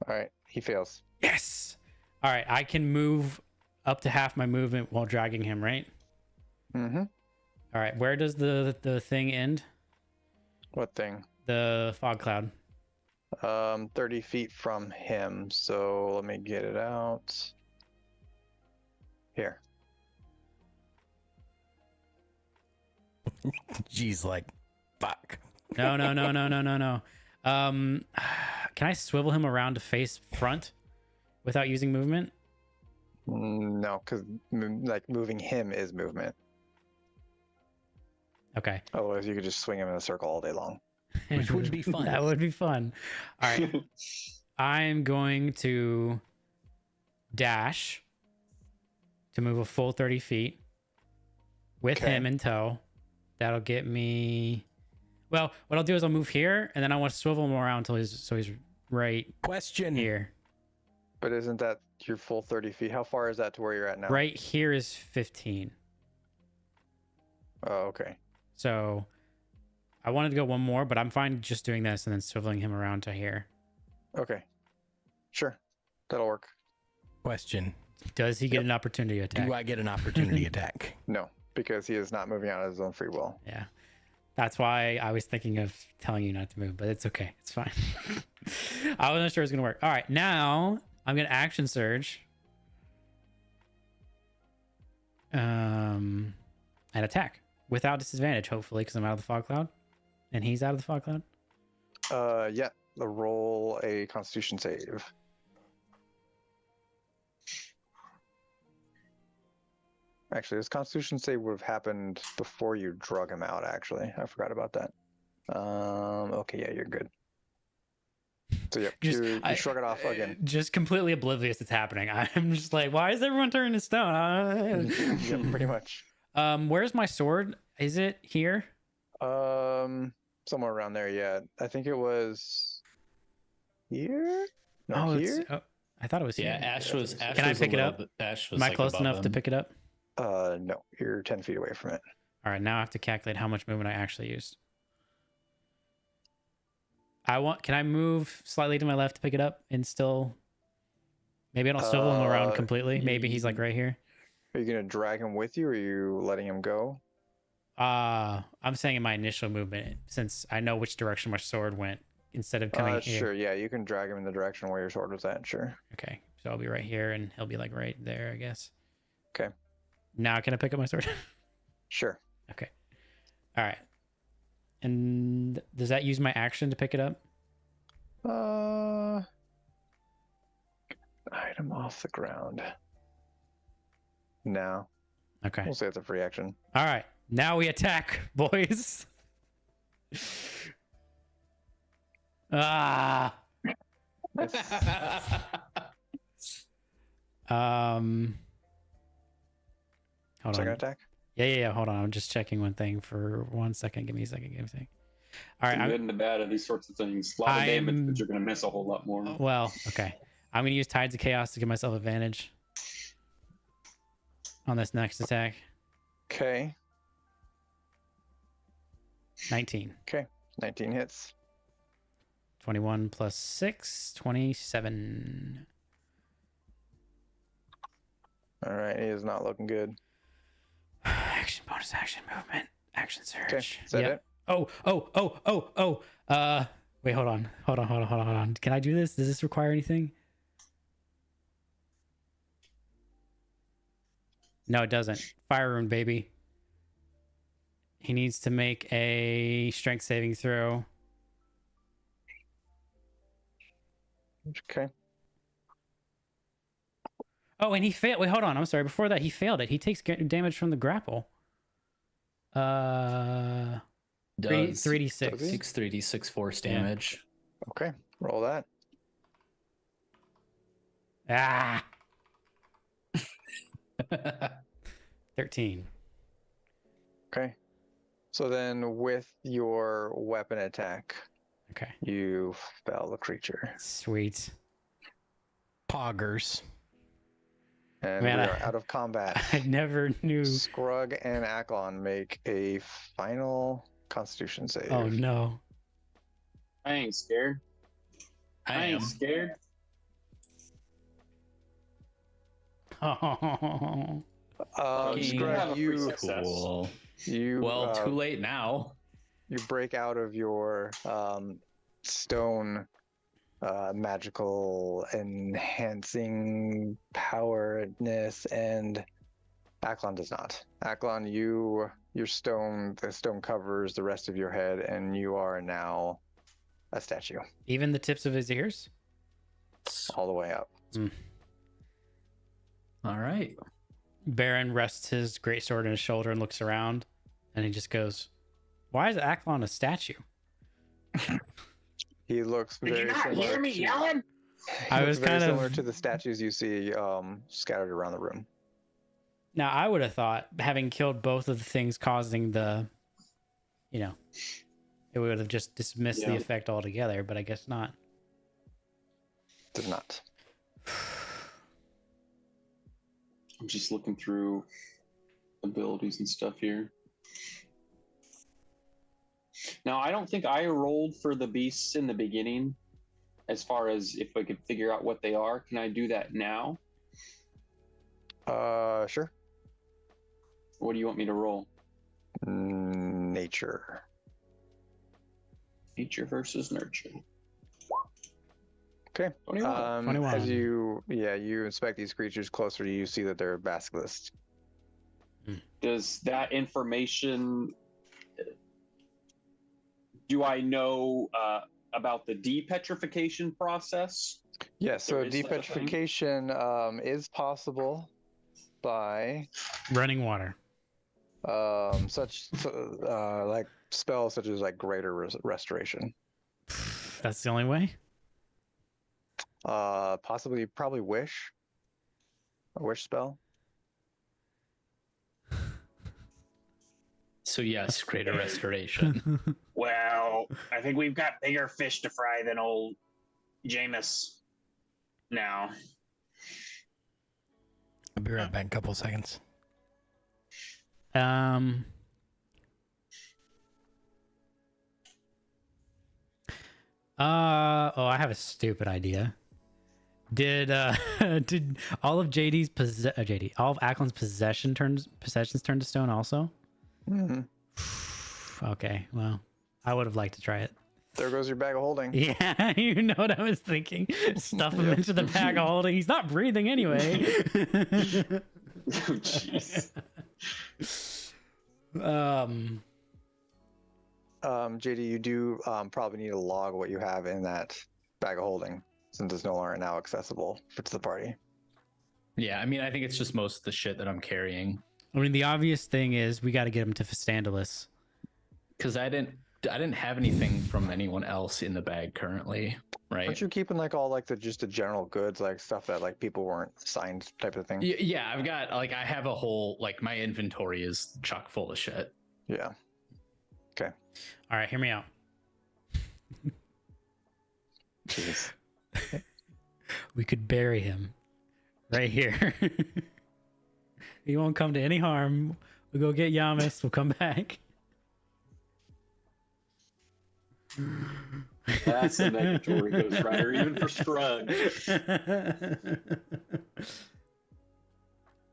Speaker 1: All right, he fails.
Speaker 3: Yes. All right, I can move up to half my movement while dragging him, right?
Speaker 1: Mm-hmm.
Speaker 3: All right, where does the thing end?
Speaker 1: What thing?
Speaker 3: The fog cloud.
Speaker 1: 30 feet from him. So let me get it out. Here.
Speaker 2: Jeez, like, fuck.
Speaker 3: No. Can I swivel him around to face front without using movement?
Speaker 1: No, because like moving him is movement.
Speaker 3: Okay.
Speaker 1: Otherwise, you could just swing him in a circle all day long.
Speaker 2: Which would be fun.
Speaker 3: That would be fun. All right. I'm going to dash to move a full 30 feet with
Speaker 1: Okay.
Speaker 3: him in tow. That'll get me. Well, what I'll do is I'll move here, and then I want to swivel him around until he's right
Speaker 2: Question.
Speaker 3: here.
Speaker 1: But isn't that your full 30 feet? How far is that to where you're at now?
Speaker 3: Right here is 15.
Speaker 1: Oh, okay.
Speaker 3: So I wanted to go one more, but I'm fine just doing this and then swiveling him around to here.
Speaker 1: Okay. Sure. That'll work.
Speaker 2: Question.
Speaker 3: Does he get an opportunity attack?
Speaker 2: Do I get an opportunity attack?
Speaker 1: No, because he is not moving out of his own free will.
Speaker 3: Yeah. That's why I was thinking of telling you not to move, but it's okay. It's fine. I wasn't sure it was going to work. All right. Now I'm going to action surge. And attack without disadvantage, hopefully, because I'm out of the fog cloud and he's out of the fog cloud.
Speaker 1: Yeah. Roll a Constitution save. Actually, this Constitution save would have happened before you drug him out. Actually, I forgot about that. Okay, yeah, you're good. So yeah, you shrug it off again.
Speaker 3: Just completely oblivious it's happening. I'm just like, why is everyone turning to stone?
Speaker 1: Yeah, pretty much.
Speaker 3: Where's my sword? Is it here?
Speaker 1: Somewhere around there. Yeah, I think it was here. No, here.
Speaker 3: I thought it was
Speaker 5: Yeah,
Speaker 3: here.
Speaker 5: Ash was.
Speaker 3: Can I pick it up?
Speaker 5: Ash was.
Speaker 3: Am I
Speaker 5: like,
Speaker 3: close
Speaker 5: above
Speaker 3: enough to
Speaker 5: him.
Speaker 3: pick it up?
Speaker 1: No, you're 10 feet away from it.
Speaker 3: All right, now I have to calculate how much movement I actually used. Can I move slightly to my left to pick it up and still? Maybe I don't swivel him around completely. Maybe he's like right here.
Speaker 1: Are you gonna drag him with you, or are you letting him go?
Speaker 3: I'm saying in my initial movement, since I know which direction my sword went, instead of coming here.
Speaker 1: Sure, yeah, you can drag him in the direction where your sword was at. Sure.
Speaker 3: Okay, so I'll be right here, and he'll be like right there, I guess.
Speaker 1: Okay.
Speaker 3: Now can I pick up my sword?
Speaker 1: Sure.
Speaker 3: Okay. All right. And does that use my action to pick it up?
Speaker 1: Item off the ground. No.
Speaker 3: Okay.
Speaker 1: We'll say it's a free action.
Speaker 3: All right. Now we attack, boys. Ah. Hold
Speaker 1: Second
Speaker 3: on.
Speaker 1: attack.
Speaker 3: Yeah. Hold on. I'm just checking one thing for 1 second. Give me a second. All right.
Speaker 4: The good and the bad of these sorts of things. A lot of damage, but you're going to miss a whole lot more.
Speaker 3: Well, okay. I'm going to use Tides of Chaos to give myself advantage on this next attack.
Speaker 1: Okay.
Speaker 3: 19.
Speaker 1: Okay. 19 hits.
Speaker 3: 21 plus 6, 27.
Speaker 1: All right. He is not looking good.
Speaker 3: Action, bonus action, movement, action surge.
Speaker 1: Okay. Is that it?
Speaker 3: Oh. Wait, hold on. Can I do this? Does this require anything? No, it doesn't. Fire rune, baby. He needs to make a strength saving throw.
Speaker 1: Okay.
Speaker 3: Oh, and he failed. Wait, hold on. I'm sorry. Before that, he failed it. He takes damage from the grapple. 3d6.
Speaker 5: 6 3d6 force damage.
Speaker 1: Okay. Roll that.
Speaker 3: Ah. 13.
Speaker 1: Okay. So then with your weapon attack,
Speaker 3: Okay.
Speaker 1: you fell the creature.
Speaker 3: Sweet.
Speaker 2: Poggers.
Speaker 1: And
Speaker 3: Man,
Speaker 1: we
Speaker 3: I-
Speaker 1: are out of combat.
Speaker 3: I never knew.
Speaker 1: Scrug and Aklon make a final Constitution save.
Speaker 3: Oh no.
Speaker 6: I ain't scared.
Speaker 5: I am.
Speaker 6: scared.
Speaker 3: Oh.
Speaker 6: You have a
Speaker 1: Scrug,
Speaker 6: free
Speaker 1: you
Speaker 6: success.
Speaker 5: Cool.
Speaker 1: you
Speaker 5: Well, too late now.
Speaker 1: you break out of your stone magical enhancing powerness, and Aklon does not. Aklon, the stone covers the rest of your head, and you are now a statue
Speaker 3: Even the tips of his ears?
Speaker 1: all the way up.
Speaker 5: All right.
Speaker 3: Baron rests his greatsword on his shoulder and looks around, and he just goes, "Why is Aklon a statue?"
Speaker 1: He looks
Speaker 6: Did you
Speaker 1: very
Speaker 6: not
Speaker 1: similar
Speaker 6: hear me
Speaker 1: to,
Speaker 6: yelling?
Speaker 3: I
Speaker 1: looks
Speaker 3: was
Speaker 1: very
Speaker 3: kind
Speaker 1: similar
Speaker 3: of
Speaker 1: to the statues you see scattered around the room.
Speaker 3: now. I would have thought, having killed both of the things causing the, it would have just dismissed the
Speaker 4: Yeah.
Speaker 3: effect altogether. But I guess not.
Speaker 1: Did not.
Speaker 4: I'm just looking through abilities and stuff here. Now, I don't think I rolled for the beasts in the beginning as far as if I could figure out what they are. Can I do that now?
Speaker 1: Sure.
Speaker 4: What do you want me to roll?
Speaker 1: Nature.
Speaker 4: Nature versus nurture.
Speaker 1: Okay.
Speaker 4: 21.
Speaker 3: 21.
Speaker 1: As you inspect these creatures closer, you see that they're basilisks.
Speaker 4: Does that information, do I know about the depetrification process?
Speaker 1: Yes. So
Speaker 4: There is such a thing?
Speaker 1: depetrification is possible by
Speaker 3: Running water.
Speaker 1: like spells such as like greater restoration.
Speaker 3: That's the only way.
Speaker 1: Possibly, probably wish. A wish spell.
Speaker 5: So yes, greater restoration.
Speaker 6: Well, I think we've got bigger fish to fry than old Jameis now.
Speaker 2: I'll be right back in a couple of seconds.
Speaker 3: I have a stupid idea. Did did all of all of Ackland's possessions turn to stone also?
Speaker 1: Mm-hmm.
Speaker 3: Okay, well, I would have liked to try it.
Speaker 1: There goes your bag of holding.
Speaker 3: Yeah, you know what I was thinking. Stuff him into the bag of holding. He's not breathing anyway.
Speaker 4: Oh, jeez.
Speaker 1: JD, you do probably need to log what you have in that bag of holding, since it's no longer now accessible to the party.
Speaker 5: Yeah, I mean, I think it's just most of the shit that I'm carrying.
Speaker 3: I mean, the obvious thing is we got to get him to Festandalus.
Speaker 5: Because I didn't have anything from anyone else in the bag currently, right?
Speaker 1: Aren't you keeping like all like the general goods, like stuff that like people weren't assigned type of thing?
Speaker 5: Yeah, I've got I have a whole my inventory is chock full of shit.
Speaker 1: Yeah. Okay.
Speaker 3: All right, hear me out.
Speaker 1: Jeez.
Speaker 3: We could bury him right here. He won't come to any harm. We'll go get Yamis. We'll come back.
Speaker 4: That's a negatory Ghost Rider, even for Strug.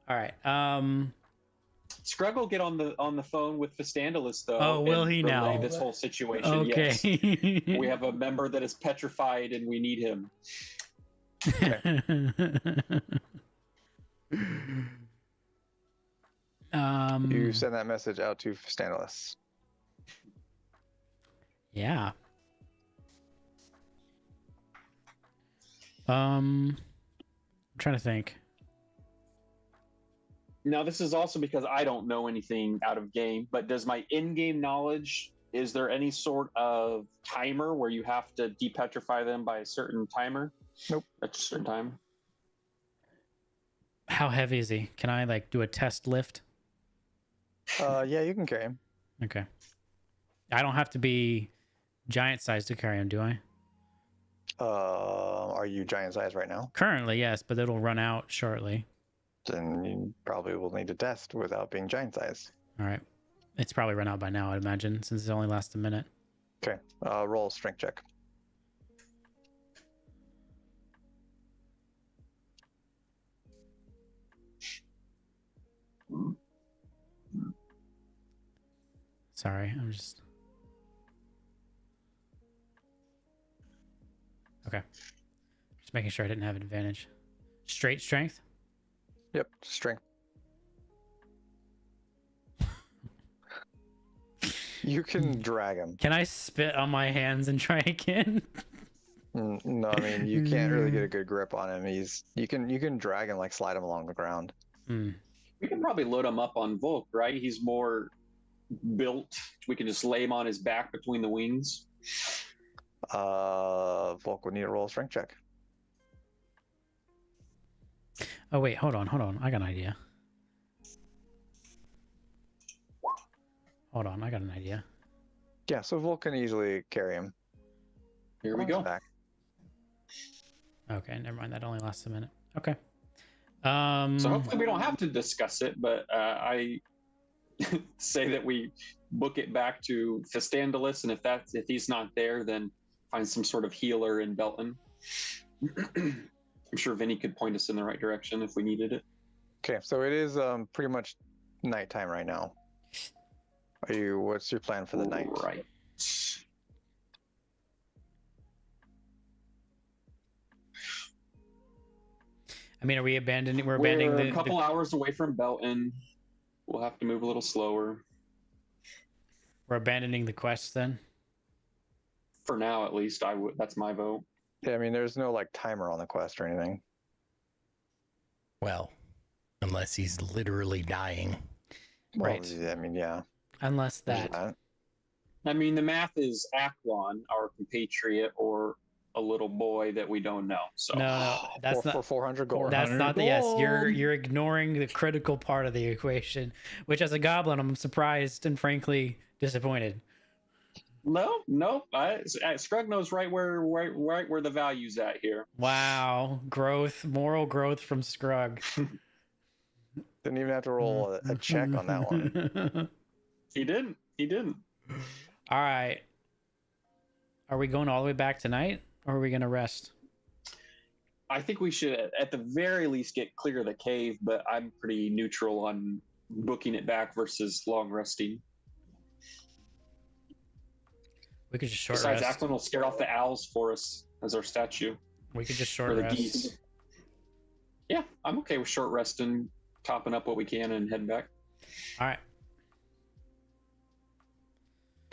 Speaker 3: All right.
Speaker 4: Scrug will get on the phone with Festandalus, though.
Speaker 3: Oh, will
Speaker 4: and
Speaker 3: he
Speaker 4: relay
Speaker 3: now?
Speaker 4: This whole situation.
Speaker 3: Okay.
Speaker 4: Yes. We have a member that is petrified, and we need him.
Speaker 1: You send that message out to Festandalus.
Speaker 3: Yeah. I'm trying to think.
Speaker 4: Now, this is also because I don't know anything out of game, but does my in-game knowledge, is there any sort of timer where you have to depetrify them by a certain timer?
Speaker 1: Nope.
Speaker 4: At a certain time?
Speaker 3: How heavy is he? Can I do a test lift?
Speaker 1: Yeah, you can carry him.
Speaker 3: Okay. I don't have to be giant size to carry him, do I?
Speaker 1: Are you giant size right now?
Speaker 3: Currently, yes, but it'll run out shortly.
Speaker 1: Then you probably will need to test without being giant size.
Speaker 3: All right. It's probably run out by now, I'd imagine, since it only lasts a minute.
Speaker 1: Okay. Roll a strength check.
Speaker 3: Sorry, I'm just... Okay. Just making sure I didn't have advantage. Straight strength?
Speaker 1: Yep, strength. You can drag him.
Speaker 3: Can I spit on my hands and try again?
Speaker 1: No, I mean you can't really get a good grip on him. You can drag him, like slide him along the ground.
Speaker 3: Hmm.
Speaker 4: We can probably load him up on Volk, right? He's more built. We can just lay him on his back between the wings.
Speaker 1: Volk would need a roll a strength check.
Speaker 3: Oh wait, hold on. I got an idea. Hold on, I got an idea.
Speaker 1: Yeah, so Volk can easily carry him.
Speaker 4: Here we
Speaker 1: on his
Speaker 4: go.
Speaker 1: back.
Speaker 3: Okay, never mind. That only lasts a minute. Okay.
Speaker 4: So hopefully we don't have to discuss it, but I say that we book it back to Festandalus, and if he's not there, then find some sort of healer in Belton. I'm sure Vinny could point us in the right direction if we needed it.
Speaker 1: Okay, so it is pretty much nighttime right now. What's your plan for the night?
Speaker 4: Right.
Speaker 3: I mean, are we abandoning? We're
Speaker 4: We're
Speaker 3: abandoning
Speaker 4: a couple hours away from Belton. We'll have to move a little slower.
Speaker 3: We're abandoning the quest then.
Speaker 4: For now, at least, that's my vote.
Speaker 1: Yeah, I mean, there's no like timer on the quest or anything.
Speaker 2: Well, unless he's literally dying.
Speaker 1: Well,
Speaker 3: Right.
Speaker 1: yeah, I mean, yeah.
Speaker 3: Unless
Speaker 1: there's
Speaker 3: that.
Speaker 4: I mean, the math is Aklon, our compatriot, or a little boy that we don't know. So
Speaker 3: No, that's
Speaker 1: for
Speaker 3: not.
Speaker 1: 400 gold.
Speaker 3: That's not the yes. You're
Speaker 2: gold.
Speaker 3: you're ignoring the critical part of the equation, which as a goblin, I'm surprised and frankly disappointed.
Speaker 4: no. Scrug knows right where the value's at here.
Speaker 3: Wow, moral growth from Scrug.
Speaker 1: Didn't even have to roll a check on that one.
Speaker 4: He didn't.
Speaker 3: All right. Are we going all the way back tonight, or are we gonna rest?
Speaker 4: I think we should, at the very least, get clear of the cave. But I'm pretty neutral on booking it back versus long resting.
Speaker 3: We could just short
Speaker 4: Besides,
Speaker 3: rest.
Speaker 4: Aklon will scare off the owls for us as our statue,
Speaker 3: We could just
Speaker 4: or
Speaker 3: short
Speaker 4: the
Speaker 3: rest.
Speaker 4: geese. Yeah, I'm okay with short resting, topping up what we can, and heading back.
Speaker 3: All right.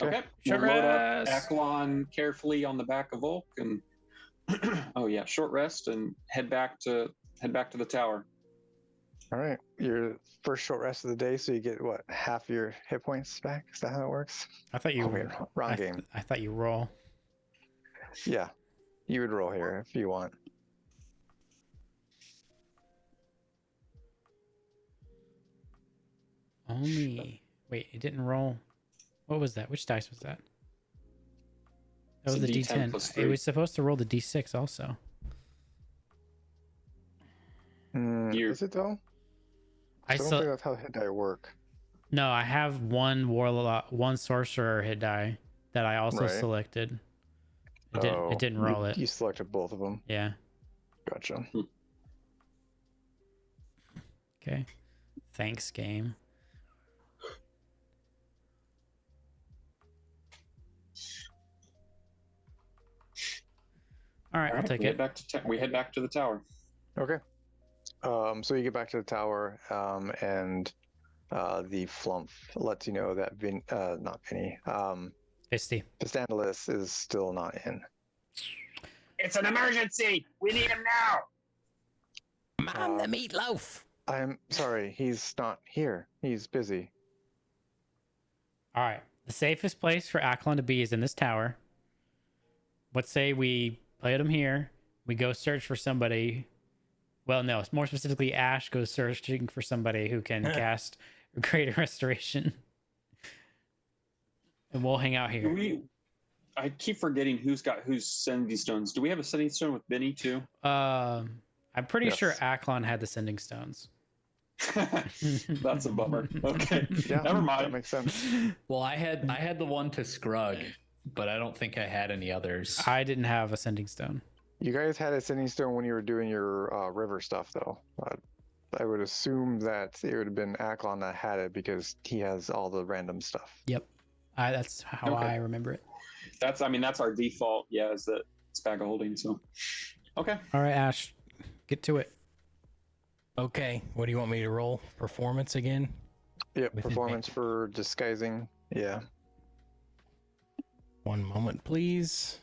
Speaker 4: Okay.
Speaker 3: Short
Speaker 4: We'll load
Speaker 3: rest.
Speaker 4: up Aklon carefully on the back of Volk, and oh yeah, short rest and head back to the tower.
Speaker 1: All right, your first short rest of the day, so you get what, half your hit points back? Is that how it works?
Speaker 3: I thought you.
Speaker 1: Oh, wait, wrong game.
Speaker 3: I thought you roll.
Speaker 1: Yeah, you would roll here if you want.
Speaker 3: Only. Wait, it didn't roll. What was that? Which dice was that? That was
Speaker 4: It's a
Speaker 3: the
Speaker 4: D10
Speaker 3: D10.
Speaker 4: plus
Speaker 3: It
Speaker 4: 3.
Speaker 3: was supposed to roll the D6 also.
Speaker 1: Is it though?
Speaker 3: I
Speaker 1: I don't
Speaker 3: still
Speaker 1: think that's how hit die work.
Speaker 3: no. I have one sorcerer hit die that I also
Speaker 1: Right.
Speaker 3: selected. It didn't roll it.
Speaker 1: You selected both of them.
Speaker 3: Yeah.
Speaker 1: Gotcha.
Speaker 3: Okay. Thanks, game. All right, I'll take
Speaker 4: we
Speaker 3: it.
Speaker 4: We head back to the tower.
Speaker 1: Okay. So you get back to the tower, and the flump lets you know that not Vinny,
Speaker 3: Fisty.
Speaker 1: Festandalus is still not in.
Speaker 6: It's an emergency. We need him now.
Speaker 2: I'm the meatloaf.
Speaker 1: I'm sorry, he's not here. He's busy.
Speaker 3: All right. The safest place for Aklon to be is in this tower. Let's say we put him here. We go search for somebody. Well, no, more specifically, Ash goes searching for somebody who can cast Greater Restoration. And we'll hang out here.
Speaker 4: I keep forgetting who's sending stones. Do we have a sending stone with Benny too?
Speaker 3: I'm pretty
Speaker 1: Yes.
Speaker 3: sure Aklon had the sending stones.
Speaker 4: That's a bummer. Okay,
Speaker 1: Yeah,
Speaker 4: never
Speaker 1: that
Speaker 4: mind.
Speaker 1: makes sense.
Speaker 5: Well, I had the one to Scrug, but I don't think I had any others.
Speaker 3: I didn't have a sending stone.
Speaker 1: You guys had a sending stone when you were doing your river stuff, though. I would assume that it would have been Aklon that had it because he has all the random stuff.
Speaker 3: Yep. That's how
Speaker 4: Okay.
Speaker 3: I remember it.
Speaker 4: That's our default. Yeah, is that it's bag of holding. So, okay.
Speaker 3: All right, Ash, get to it.
Speaker 2: Okay, what do you want me to roll? Performance again?
Speaker 1: Yep,
Speaker 2: With
Speaker 1: performance for disguising. Yeah.
Speaker 2: One moment, please.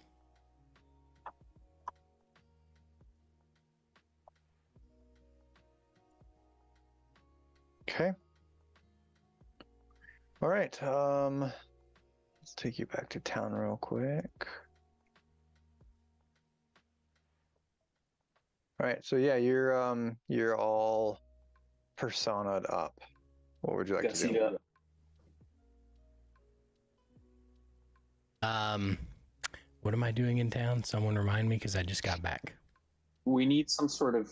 Speaker 1: Okay. All right. Let's take you back to town real quick. All right. So yeah, you're all persona'd up. What would you like
Speaker 4: Got
Speaker 1: to do?
Speaker 4: seat up.
Speaker 2: What am I doing in town? Someone remind me, because I just got back.
Speaker 4: We need some sort of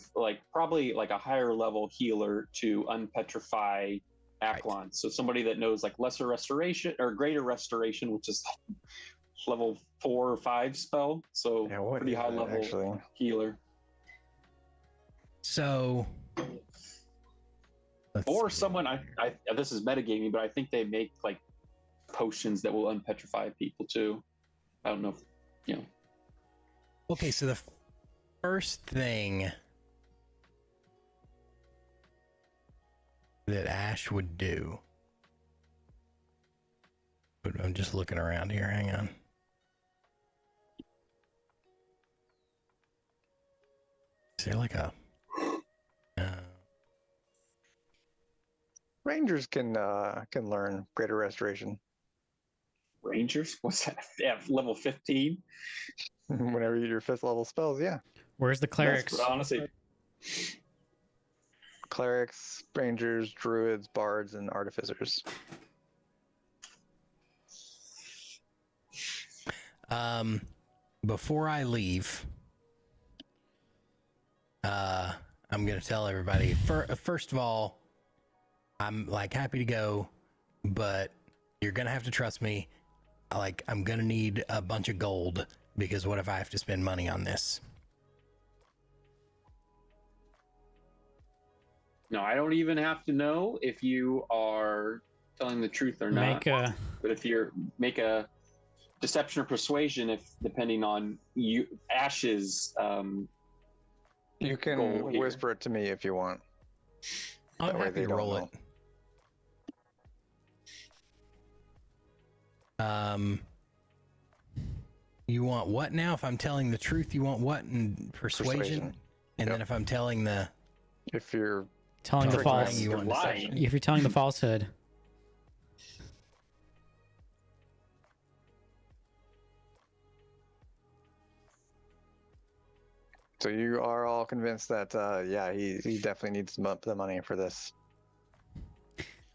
Speaker 4: probably a higher level healer to unpetrify Aklon. So somebody that knows lesser restoration or greater restoration, which is level 4 or 5 spell. So
Speaker 1: Yeah, what
Speaker 4: pretty
Speaker 1: is
Speaker 4: high
Speaker 1: that,
Speaker 4: level
Speaker 1: actually?
Speaker 4: healer.
Speaker 2: So,
Speaker 4: Or someone I this is metagaming, but I think they make potions that will unpetrify people too. I don't know if
Speaker 2: Okay, so the first thing that Ash would do. I'm just looking around here. Hang on. Is there a
Speaker 1: Rangers can learn greater restoration
Speaker 4: Rangers? What's that? Yeah, level 15.
Speaker 1: whenever you do your 5th level spells. Yeah,
Speaker 3: Where's the clerics?
Speaker 4: That's honestly,
Speaker 1: clerics, rangers, druids, bards, and artificers.
Speaker 2: Before I leave, I'm gonna tell everybody. First of all, I'm happy to go, but you're gonna have to trust me. I'm gonna need a bunch of gold, because what if I have to spend money on this?
Speaker 4: no, I don't even have to know if you are telling the truth or not. But if you're make a deception or persuasion, if depending on you Ash's
Speaker 1: You can
Speaker 4: goal here.
Speaker 1: whisper it to me if you want.
Speaker 2: I'm
Speaker 1: That way
Speaker 2: happy
Speaker 1: they
Speaker 2: to
Speaker 1: don't
Speaker 2: roll
Speaker 1: know.
Speaker 2: it. You want what now? If I'm telling the truth, you want what in persuasion? And
Speaker 1: Yep.
Speaker 2: then if I'm telling the
Speaker 1: If you're
Speaker 3: Telling the
Speaker 1: Trick
Speaker 3: false.
Speaker 1: lying,
Speaker 2: you
Speaker 4: You're
Speaker 2: want
Speaker 4: lying.
Speaker 2: deception.
Speaker 3: If you're telling the falsehood.
Speaker 1: So you are all convinced that yeah, he definitely needs the money for this.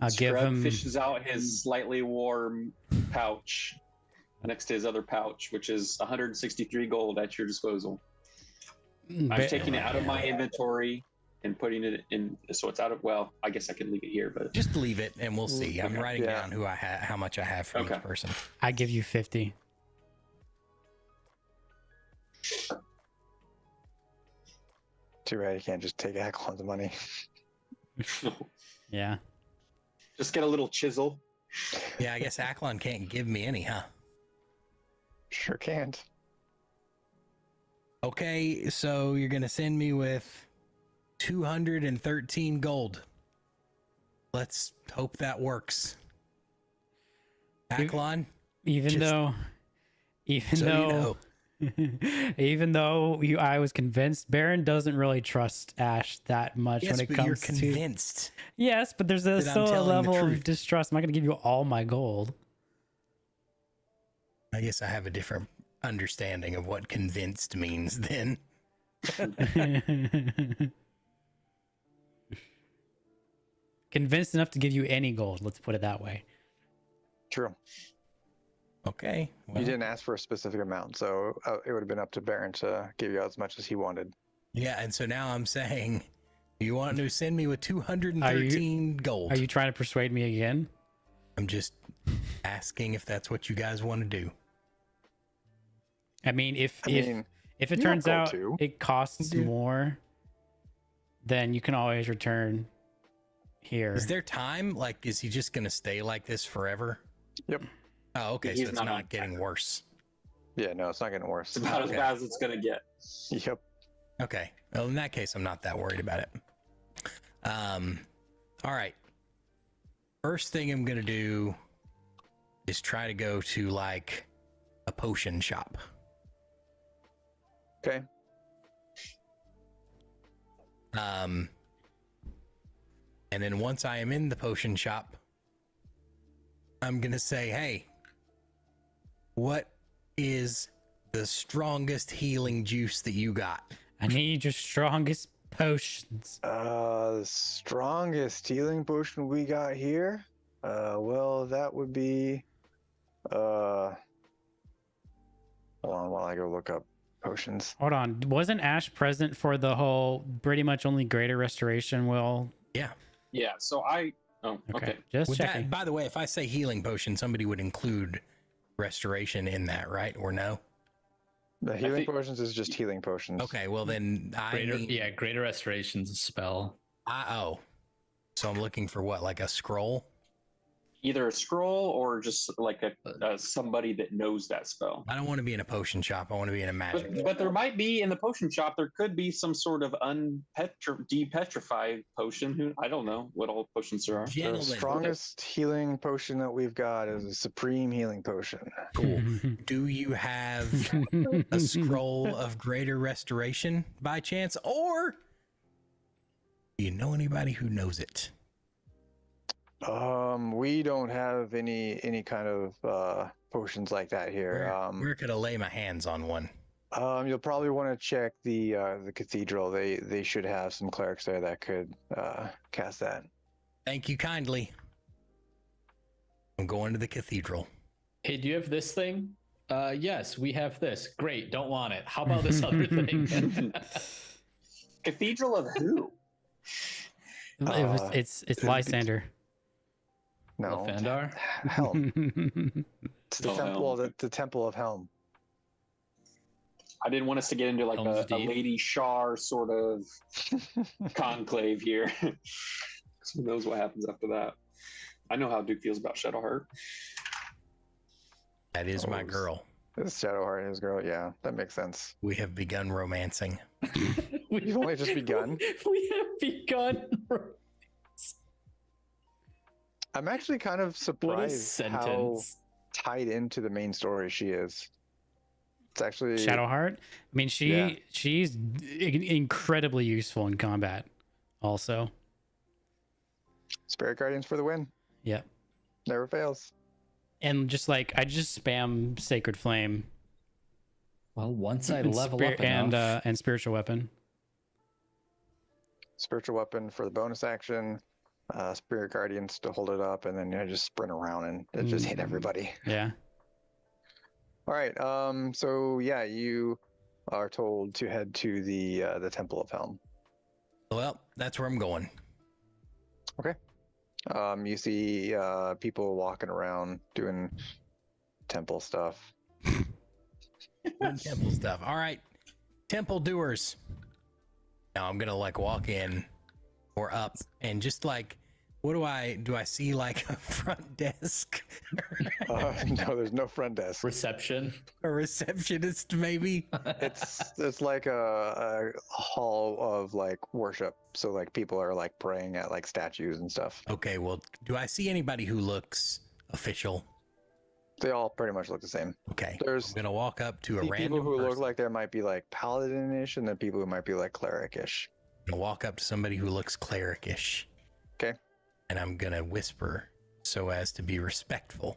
Speaker 3: I'll give
Speaker 4: Scrub
Speaker 3: him.
Speaker 4: fishes out his slightly warm pouch next to his other pouch, which is 163 gold at your disposal. I'm taking it out of my inventory and putting it in, so it's out of. Well, I guess I could leave it here, but
Speaker 2: Just leave it and we'll see. I'm
Speaker 4: Okay.
Speaker 2: writing
Speaker 1: Yeah.
Speaker 2: down who I have, how much I have from
Speaker 4: Okay.
Speaker 2: each person.
Speaker 3: I give you 50.
Speaker 1: Too bad you can't just take Aklon's money.
Speaker 3: Yeah.
Speaker 4: just get a little chisel.
Speaker 2: Yeah, I guess Aklon can't give me any, huh?
Speaker 1: Sure can't.
Speaker 2: Okay, so you're gonna send me with 213 gold. Let's hope that works. Aklon,
Speaker 3: Even
Speaker 2: Just
Speaker 3: though I was convinced, Baron doesn't really trust Ash that much
Speaker 2: yes,
Speaker 3: when it
Speaker 2: but
Speaker 3: comes
Speaker 2: you're
Speaker 3: to.
Speaker 2: convinced.
Speaker 3: Yes, but there's
Speaker 2: that I'm
Speaker 3: still a
Speaker 2: telling the
Speaker 3: level of
Speaker 2: truth.
Speaker 3: distrust. I'm not going to give you all my gold.
Speaker 2: I guess I have a different understanding of what convinced means then.
Speaker 3: Convinced enough to give you any gold. Let's put it that way.
Speaker 1: True.
Speaker 2: Okay.
Speaker 1: You
Speaker 2: well,
Speaker 1: didn't ask for a specific amount, so it would have been up to Baron to give you as much as he wanted.
Speaker 2: Yeah, and so now I'm saying, you want to send me with 213 gold?
Speaker 3: Are you trying to persuade me again?
Speaker 2: I'm just asking if that's what you guys want to do.
Speaker 3: I mean, if
Speaker 1: mean,
Speaker 3: it
Speaker 1: you
Speaker 3: turns
Speaker 1: have
Speaker 3: out
Speaker 1: gold too.
Speaker 3: it costs
Speaker 2: You do.
Speaker 3: more, then you can always return here.
Speaker 2: Is there time? Is he just going to stay like this forever?
Speaker 1: Yep.
Speaker 2: Oh, okay.
Speaker 4: He's
Speaker 2: So it's
Speaker 4: not
Speaker 2: not
Speaker 4: on
Speaker 2: getting worse.
Speaker 1: Yeah, no, it's not getting worse.
Speaker 4: It's about
Speaker 2: Okay.
Speaker 4: as bad as it's gonna get.
Speaker 1: Yep.
Speaker 2: Okay. Well, in that case, I'm not that worried about it. All right. First thing I'm going to do is try to go to a potion shop.
Speaker 1: Okay.
Speaker 2: And then once I am in the potion shop, I'm gonna say, hey, what is the strongest healing juice that you got?
Speaker 3: I need your strongest potions.
Speaker 1: The strongest healing potion we got here. Well, that would be. Hold on while I go look up potions.
Speaker 3: Hold on. Wasn't Ash present for the whole pretty much only greater restoration will?
Speaker 2: Yeah.
Speaker 4: Yeah. So okay.
Speaker 3: Just
Speaker 2: With
Speaker 3: checking.
Speaker 2: that, by the way, if I say healing potion, somebody would include restoration in that, right? Or no?
Speaker 1: The healing
Speaker 4: think-
Speaker 1: potions is just healing potions.
Speaker 2: Okay, well then
Speaker 5: Greater restoration's a spell.
Speaker 2: So I'm looking for what, like a scroll?
Speaker 4: Either a scroll or just like a somebody that knows that spell.
Speaker 2: I don't want to be in a potion shop. I want to be in a magic.
Speaker 4: But there might be in the potion shop. There could be some sort of depetrified potion. Who I don't know what all potions there are.
Speaker 1: The
Speaker 2: Gentlemen,
Speaker 1: strongest healing potion that we've got is a supreme healing potion.
Speaker 2: cool. Do you have a scroll of greater restoration by chance, or do you know anybody who knows it?
Speaker 1: We don't have any kind of potions like that here.
Speaker 2: Where could I lay my hands on one?
Speaker 1: You'll probably want to check the cathedral. They should have some clerics there that could cast that.
Speaker 2: Thank you kindly. I'm going to the cathedral.
Speaker 5: Hey, do you have this thing? Yes, we have this. Great, don't want it. How about this other thing?
Speaker 4: Cathedral of who?
Speaker 3: It's Lysander.
Speaker 1: No,
Speaker 5: Fandar?
Speaker 1: Helm. It's the
Speaker 4: Oh,
Speaker 1: temple.
Speaker 4: Helm.
Speaker 1: The temple of Helm.
Speaker 4: I didn't want us to get into like
Speaker 5: Helm's
Speaker 4: a
Speaker 5: Deep.
Speaker 4: Lady Shar sort of conclave here. Who knows what happens after that? I know how Duke feels about Shadowheart.
Speaker 2: That is my
Speaker 1: Oh,
Speaker 2: girl.
Speaker 1: This Shadowheart, his girl. Yeah, that makes sense.
Speaker 2: We have begun romancing.
Speaker 1: You've only just begun.
Speaker 5: We have begun.
Speaker 1: I'm actually kind of
Speaker 5: What a
Speaker 1: surprised how
Speaker 5: sentence.
Speaker 1: tied into the main story she is. It's actually
Speaker 3: Shadowheart. I mean,
Speaker 1: Yeah.
Speaker 3: she's incredibly useful in combat. Also,
Speaker 1: Spirit Guardians for the win.
Speaker 3: yep.
Speaker 1: Never fails.
Speaker 3: And just like I just spam Sacred Flame
Speaker 5: Well, once I
Speaker 3: and
Speaker 5: level
Speaker 3: spirit-
Speaker 5: up enough,
Speaker 3: and Spiritual Weapon.
Speaker 1: Spiritual weapon for the bonus action. Spirit Guardians to hold it up, and then just sprint around and just hit everybody.
Speaker 3: Yeah.
Speaker 1: All right. So yeah, you are told to head to the Temple of Helm.
Speaker 2: Well, that's where I'm going.
Speaker 1: You see people walking around doing temple stuff.
Speaker 2: Doing temple stuff. All right. Temple doers. Now I'm gonna like walk in or up and just like, what do I see like a front desk?
Speaker 1: No, there's no front desk.
Speaker 5: reception.
Speaker 2: A receptionist maybe?
Speaker 1: It's like a hall of like worship. So like people are like praying at like statues and stuff.
Speaker 2: Okay, well, do I see anybody who looks official?
Speaker 1: They all pretty much look the same.
Speaker 2: Okay.
Speaker 1: There's
Speaker 2: I'm gonna walk up to a
Speaker 1: See
Speaker 2: random
Speaker 1: people who look
Speaker 2: person.
Speaker 1: like there might be like paladin-ish, and then people who might be like cleric-ish.
Speaker 2: I'm gonna walk up to somebody who looks cleric-ish.
Speaker 1: Okay.
Speaker 2: And I'm gonna whisper so as to be respectful.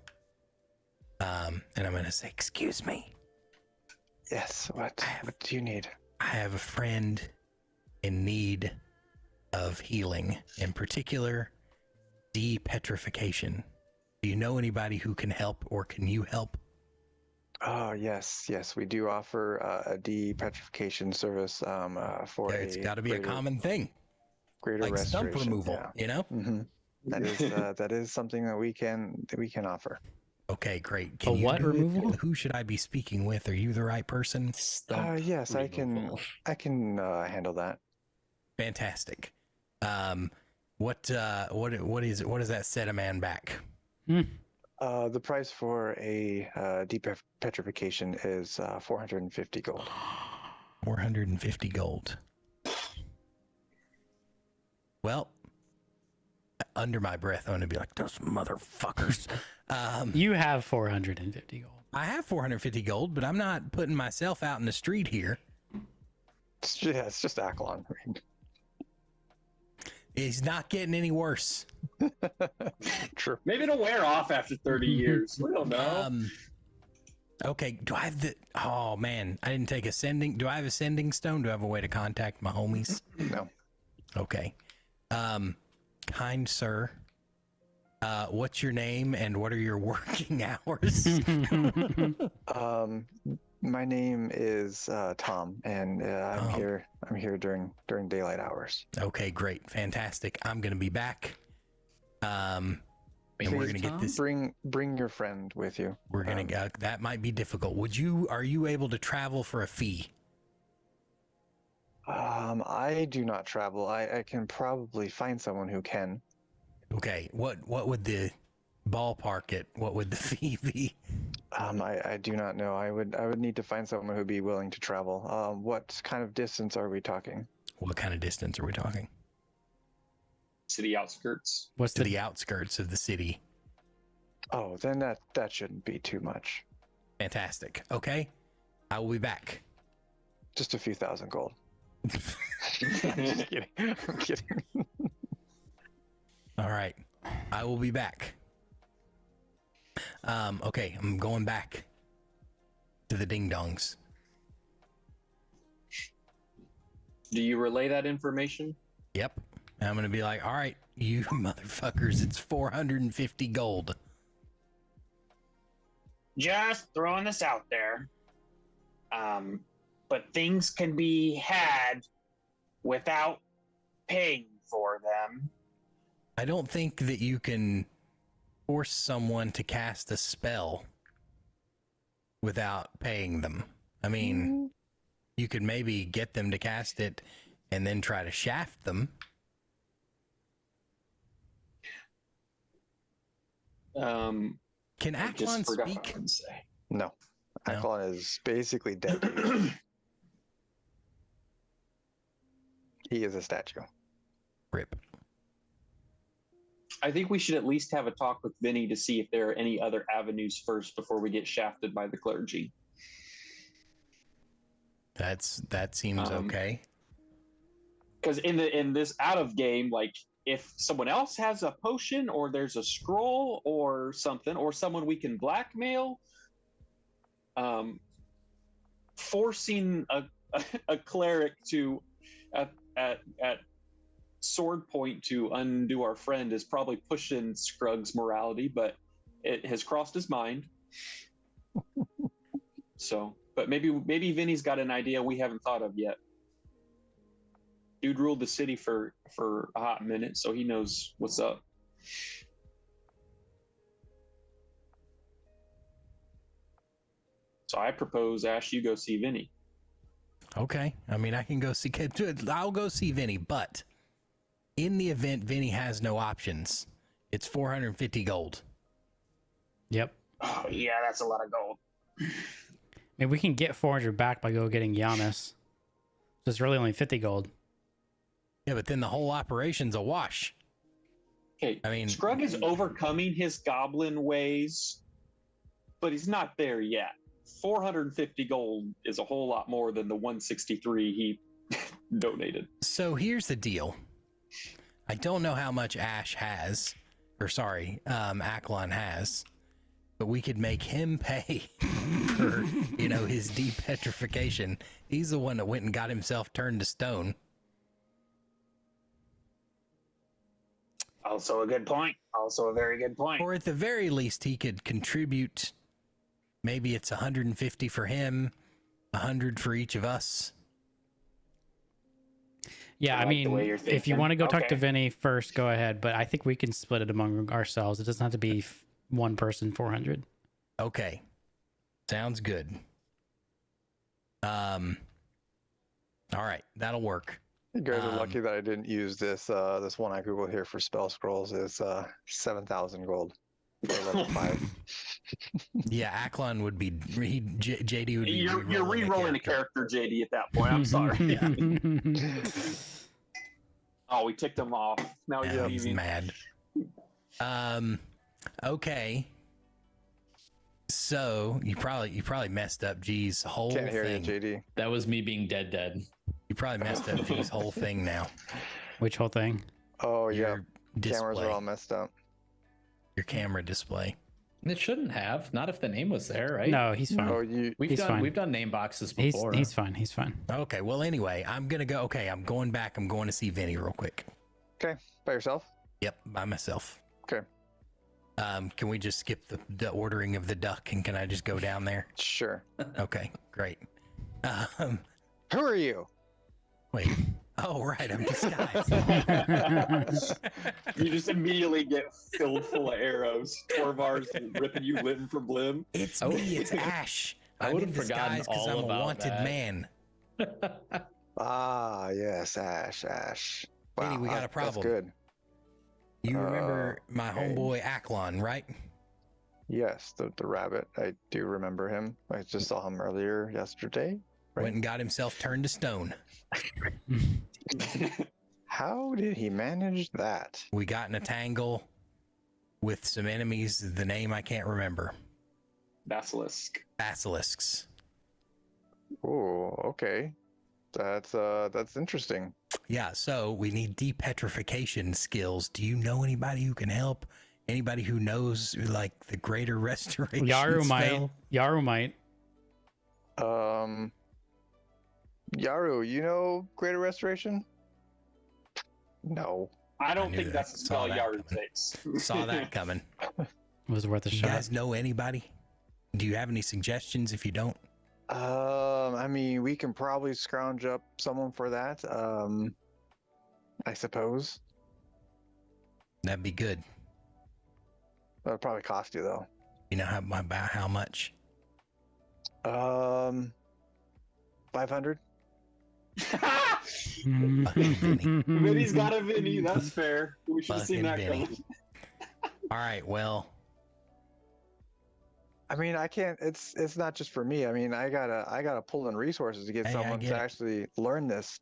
Speaker 2: And I'm gonna say, "Excuse me,
Speaker 1: Yes. What do you need?
Speaker 2: I have a friend in need of healing, in particular, depetrification. Do you know anybody who can help, or can you help?"
Speaker 1: Oh yes, we do offer a depetrification service for
Speaker 2: It's got to be a common thing,
Speaker 1: greater
Speaker 2: like stump
Speaker 1: restoration.
Speaker 2: removal.
Speaker 1: Yeah.
Speaker 2: You know?
Speaker 1: Hmm. That is that is something that we can offer.
Speaker 2: Okay, great.
Speaker 3: A
Speaker 2: Can you
Speaker 3: what
Speaker 2: do it?
Speaker 3: removal?
Speaker 2: Who should I be speaking with? Are you the right person?
Speaker 5: Stump
Speaker 1: Yes, I can
Speaker 5: removal.
Speaker 1: handle that.
Speaker 2: Fantastic. What does that set a man back?
Speaker 1: The price for a depetrification is 450 gold.
Speaker 2: 450 gold. Well, under my breath, I'm gonna be like, those motherfuckers.
Speaker 3: You have 450 gold.
Speaker 2: I have 450 gold, but I'm not putting myself out in the street here.
Speaker 1: It's just Aklon.
Speaker 2: It's not getting any worse.
Speaker 1: True.
Speaker 4: Maybe it'll wear off after 30 years. We don't know.
Speaker 2: Okay, do I have the... Oh, man. I didn't take a sending... Do I have a sending stone? Do I have a way to contact my homies?
Speaker 1: No.
Speaker 2: Okay. Kind sir, what's your name and what are your working hours?
Speaker 1: My name is Tom, and I'm here during daylight hours.
Speaker 2: Okay, great. Fantastic. I'm going to be back. And we're going to get this...
Speaker 1: Bring your friend with you.
Speaker 2: We're going to... that might be difficult. Are you able to travel for a fee?
Speaker 1: I do not travel. I can probably find someone who can.
Speaker 2: Okay. What would the ballpark it? What would the fee be?
Speaker 1: I do not know. I would need to find someone who'd be willing to travel. What kind of distance are we talking?
Speaker 2: What kind of distance are we talking?
Speaker 4: City outskirts.
Speaker 3: What's
Speaker 2: To the outskirts of the city.
Speaker 1: Oh, then that shouldn't be too much.
Speaker 2: Fantastic. Okay. I will be back.
Speaker 1: Just a few thousand gold. Just kidding. I'm kidding.
Speaker 2: All right. I will be back. Okay, I'm going back to the ding dongs.
Speaker 4: Do you relay that information?
Speaker 2: Yep. I'm going to be like, all right, you motherfuckers, it's 450 gold.
Speaker 6: Just throwing this out there. But things can be had without paying for them.
Speaker 2: I don't think that you can force someone to cast a spell without paying them. I mean, you could maybe get them to cast it and then try to shaft them. Can
Speaker 4: I just
Speaker 2: Aklon
Speaker 4: forgot what I
Speaker 2: speak?
Speaker 4: was gonna say.
Speaker 1: No.
Speaker 2: No.
Speaker 1: Aklon is basically dead to you. He is a statue.
Speaker 2: Rip.
Speaker 4: I think we should at least have a talk with Vinny to see if there are any other avenues first before we get shafted by the clergy.
Speaker 2: That seems okay.
Speaker 4: Because in this out of game, like if someone else has a potion or there's a scroll or something, or someone we can blackmail, forcing a cleric to at sword point to undo our friend is probably pushing Scrug's morality, but it has crossed his mind. So, but maybe Vinny's got an idea we haven't thought of yet. Dude ruled the city for a hot minute, so he knows what's up. So I propose, Ash, you go see Vinny.
Speaker 2: Okay. I mean, I can go see... I'll go see Vinny, but in the event Vinny has no options, it's 450 gold.
Speaker 3: Yep.
Speaker 6: Oh, yeah, that's a lot of gold.
Speaker 3: Maybe we can get 400 back by getting Giannis. So it's really only 50 gold.
Speaker 2: Yeah, but then the whole operation's a wash.
Speaker 4: Okay,
Speaker 2: I mean...
Speaker 4: Scrug is overcoming his goblin ways, but he's not there yet. 450 gold is a whole lot more than the 163 he donated.
Speaker 2: So here's the deal. I don't know how much Ash has, or sorry, Aklon has, but we could make him pay for, his depetrification. He's the one that went and got himself turned to stone.
Speaker 6: Also a good point. Also a very good point.
Speaker 2: Or at the very least, he could contribute. Maybe it's 150 for him, 100 for each of us.
Speaker 3: Yeah,
Speaker 6: I
Speaker 3: I
Speaker 6: like the way
Speaker 3: mean,
Speaker 6: you're
Speaker 3: if you
Speaker 6: thinking.
Speaker 3: want to go talk to
Speaker 6: Okay.
Speaker 3: Vinny first, go ahead. But I think we can split it among ourselves. It doesn't have to be one person 400.
Speaker 2: Okay. Sounds good. All right, that'll work.
Speaker 1: You guys are lucky that I didn't use this this one I Googled here for spell scrolls. Is 7,000 gold for level 5.
Speaker 2: Yeah, Aklon would be JD would be
Speaker 4: You're re-rolling a character, JD, at that point. I'm sorry. Oh, we ticked him off. Now he's
Speaker 2: Now he's
Speaker 4: leaving.
Speaker 2: mad. Okay. So you probably messed up G's whole
Speaker 1: Can't hear
Speaker 2: thing.
Speaker 1: you, JD.
Speaker 5: That was me being dead.
Speaker 2: You probably messed up G's whole thing now.
Speaker 3: Which whole thing?
Speaker 1: Oh yeah,
Speaker 2: Your
Speaker 1: cameras
Speaker 2: display,
Speaker 1: are all messed up.
Speaker 2: your camera display.
Speaker 5: It shouldn't have. Not if the name was there, right?
Speaker 3: No, he's fine.
Speaker 1: Oh, you.
Speaker 3: He's fine.
Speaker 5: We've done name boxes
Speaker 3: He's
Speaker 5: before.
Speaker 3: he's fine. He's fine.
Speaker 2: Okay, well anyway, I'm gonna go. Okay, I'm going back. I'm going to see Vinny real quick.
Speaker 1: Okay, by yourself?
Speaker 2: Yep, by myself.
Speaker 1: Okay.
Speaker 2: Can we just skip the ordering of the duck and can I just go down there?
Speaker 1: Sure.
Speaker 2: Okay, great.
Speaker 1: Who are you?
Speaker 2: Wait. Oh, right, I'm disguised.
Speaker 4: You just immediately get filled full of arrows. Torvar's ripping you limb from limb.
Speaker 2: It's me, it's Ash.
Speaker 5: I
Speaker 2: I'm
Speaker 5: would
Speaker 2: in
Speaker 5: have forgotten
Speaker 2: disguise because
Speaker 5: all
Speaker 2: I'm a
Speaker 5: about
Speaker 2: wanted
Speaker 5: that.
Speaker 2: man.
Speaker 1: Ah, yes, Ash. Wow,
Speaker 2: Vinny, we got a problem.
Speaker 1: That's good.
Speaker 2: You remember my
Speaker 1: okay.
Speaker 2: homeboy Aklon, right?
Speaker 1: Yes, the rabbit. I do remember him. I just saw him earlier yesterday. Right.
Speaker 2: Went and got himself turned to stone.
Speaker 1: How did he manage that?
Speaker 2: We got in a tangle with some enemies. The name I can't remember.
Speaker 4: Basilisk.
Speaker 2: Basilisks.
Speaker 1: Oh, okay. That's interesting.
Speaker 2: Yeah, so we need depetrification skills. Do you know anybody who can help? Anybody who knows like the greater restoration
Speaker 3: Yaru
Speaker 2: spell?
Speaker 3: might. Yaru might.
Speaker 1: Yaru, you know Greater Restoration? No.
Speaker 4: I don't
Speaker 2: knew
Speaker 4: think
Speaker 2: that.
Speaker 4: that's the
Speaker 2: Saw
Speaker 4: spell
Speaker 2: that
Speaker 4: Yard
Speaker 2: coming.
Speaker 4: takes.
Speaker 2: Saw that coming.
Speaker 3: It was worth a
Speaker 2: You
Speaker 3: shot.
Speaker 2: guys know anybody? Do you have any suggestions if you don't?
Speaker 1: I mean, we can probably scrounge up someone for that. I suppose.
Speaker 2: That'd be good.
Speaker 1: That'll probably cost you though.
Speaker 2: You know about how much?
Speaker 1: 500.
Speaker 4: Vinny's got a Vinny. That's fair. We should have seen that
Speaker 2: Fucking Vinny.
Speaker 4: coming.
Speaker 2: All right, well,
Speaker 1: I mean, I can't. It's not just for me. I mean, I gotta pull in resources to get
Speaker 2: Hey, I
Speaker 1: someone
Speaker 2: get
Speaker 1: to
Speaker 2: it.
Speaker 1: actually learn this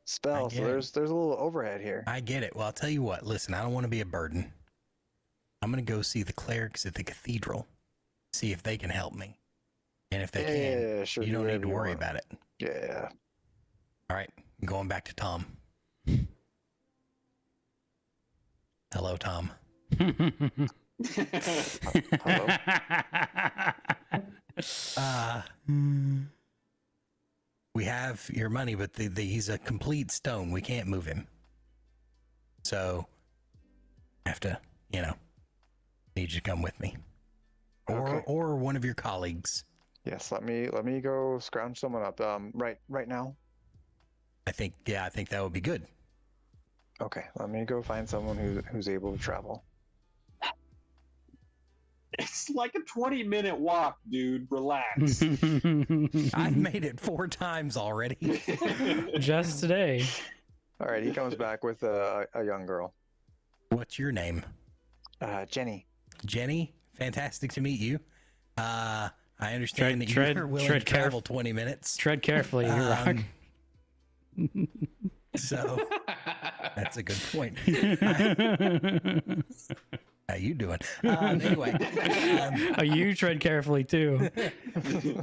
Speaker 1: spell.
Speaker 2: I
Speaker 1: So
Speaker 2: get it.
Speaker 1: there's a little overhead here.
Speaker 2: I get it. Well, I'll tell you what. Listen, I don't want to be a burden. I'm going to go see the clerics at the cathedral, see if they can help me. And if they
Speaker 1: Yeah, sure.
Speaker 2: can, you
Speaker 1: do
Speaker 2: don't need
Speaker 1: whatever
Speaker 2: to
Speaker 1: you
Speaker 2: worry
Speaker 1: want.
Speaker 2: about it.
Speaker 1: Yeah.
Speaker 2: All right, I'm going back to Tom. Hello, Tom.
Speaker 1: Hello.
Speaker 2: We have your money, but he's a complete stone. We can't move him. So, I have to, need you to come with me.
Speaker 1: Okay.
Speaker 2: Or one of your colleagues.
Speaker 1: Yes. Let me go scrounge someone up. Right now.
Speaker 2: I think that would be good.
Speaker 1: Okay. Let me go find someone who's able to travel.
Speaker 4: It's like a 20-minute walk, dude. Relax.
Speaker 2: I've made it 4 times already.
Speaker 3: Just today.
Speaker 1: All right. He comes back with a young girl.
Speaker 2: What's your name?
Speaker 1: Jenny.
Speaker 2: Jenny? Fantastic to meet you. I understand that you're willing
Speaker 3: tread
Speaker 2: to travel 20 minutes.
Speaker 3: Tread carefully, you rock.
Speaker 2: So that's a good point. How you doing? Anyway,
Speaker 3: You tread carefully too.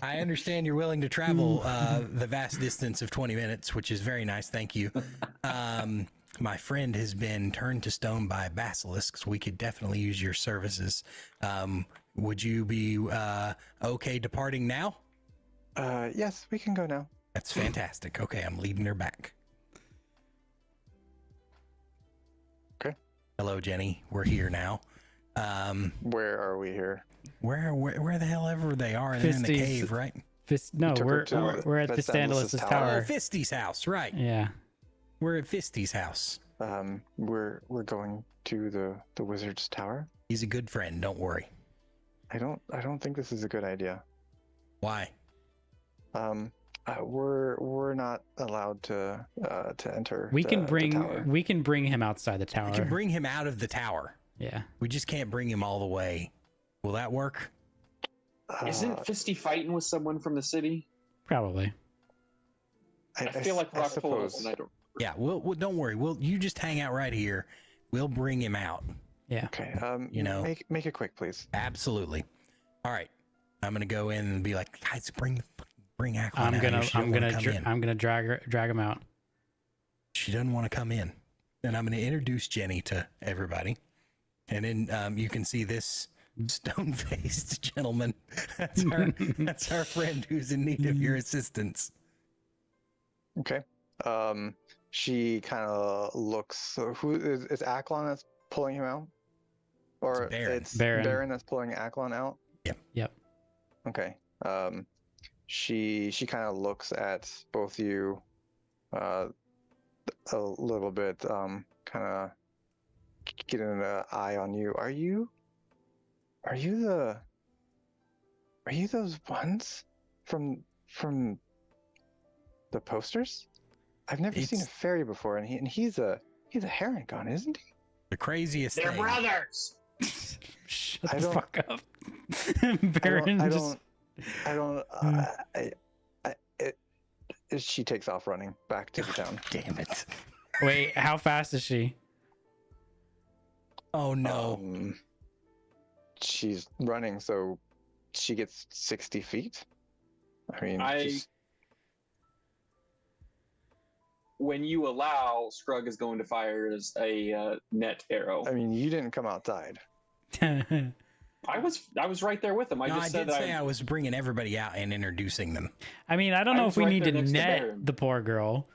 Speaker 2: I understand you're willing to travel the vast distance of 20 minutes, which is very nice. Thank you. My friend has been turned to stone by basilisks. We could definitely use your services. Would you be okay departing now?
Speaker 1: Yes, we can go now.
Speaker 2: That's fantastic. Okay, I'm leading her back.
Speaker 1: Okay.
Speaker 2: Hello, Jenny. We're here now.
Speaker 1: Where are we here?
Speaker 2: Where the hell ever they are? They're in the
Speaker 3: Fisties.
Speaker 2: cave, right?
Speaker 3: No,
Speaker 1: took her to
Speaker 3: we're at
Speaker 1: Fistandalus's
Speaker 3: Fistandalus's
Speaker 1: tower.
Speaker 3: tower.
Speaker 2: Oh, Fisty's house, right?
Speaker 3: Yeah.
Speaker 2: We're at Fisty's house.
Speaker 1: We're going to the wizard's tower.
Speaker 2: He's a good friend. Don't worry.
Speaker 1: I don't think this is a good idea.
Speaker 2: Why?
Speaker 1: We're not allowed to enter.
Speaker 3: We
Speaker 1: the
Speaker 3: can bring him outside the tower.
Speaker 2: We can bring him out of the tower.
Speaker 3: Yeah.
Speaker 2: We just can't bring him all the way. Will that work?
Speaker 4: Isn't Fisty fighting with someone from the city?
Speaker 3: Probably.
Speaker 4: I feel like Rock told us,
Speaker 1: suppose.
Speaker 4: and I don't.
Speaker 2: Yeah. We'll don't worry. You just hang out right here. We'll bring him out.
Speaker 3: Yeah.
Speaker 1: Okay.
Speaker 2: You know.
Speaker 1: make it quick, please.
Speaker 2: Absolutely. All right. I'm gonna go in and be like, guys, bring Aquan
Speaker 3: I'm
Speaker 2: out
Speaker 3: gonna
Speaker 2: here. She don't wanna come in.
Speaker 3: I'm gonna drag him out.
Speaker 2: She doesn't want to come in. And I'm going to introduce Jenny to everybody. And then you can see this stone-faced gentleman. That's our friend who's in need of your assistance.
Speaker 1: Okay. She kind of looks. So who is Aklon that's pulling him out, or
Speaker 2: It's Baron.
Speaker 1: it's
Speaker 3: Baron.
Speaker 1: Baron that's pulling Aklon out?
Speaker 3: Yep.
Speaker 1: Okay. She kind of looks at both you, a little bit, kind of getting an eye on you. Are you those ones from the posters? I've never seen a
Speaker 2: It's-
Speaker 1: fairy before, and he's a Heron, isn't he?
Speaker 2: The craziest
Speaker 6: They're
Speaker 2: thing.
Speaker 6: brothers.
Speaker 3: Shut
Speaker 1: I
Speaker 3: the
Speaker 1: don't-
Speaker 3: fuck up. Baron just
Speaker 1: She takes off running back to the town.
Speaker 2: Damn it.
Speaker 3: wait. How fast is she?
Speaker 2: Oh, no.
Speaker 1: She's running, so she gets 60 feet. I mean,
Speaker 4: When you allow, Scrug is going to fire as a net arrow.
Speaker 1: you didn't come outside.
Speaker 4: I was right there with him. I
Speaker 2: No,
Speaker 4: just
Speaker 2: I
Speaker 4: said
Speaker 2: did
Speaker 4: that
Speaker 2: say I was bringing everybody out and introducing them.
Speaker 3: I mean, I don't
Speaker 4: I
Speaker 3: know
Speaker 4: was
Speaker 3: if we
Speaker 4: right
Speaker 3: need to
Speaker 4: there next to
Speaker 3: net
Speaker 4: Baron.
Speaker 3: the poor girl.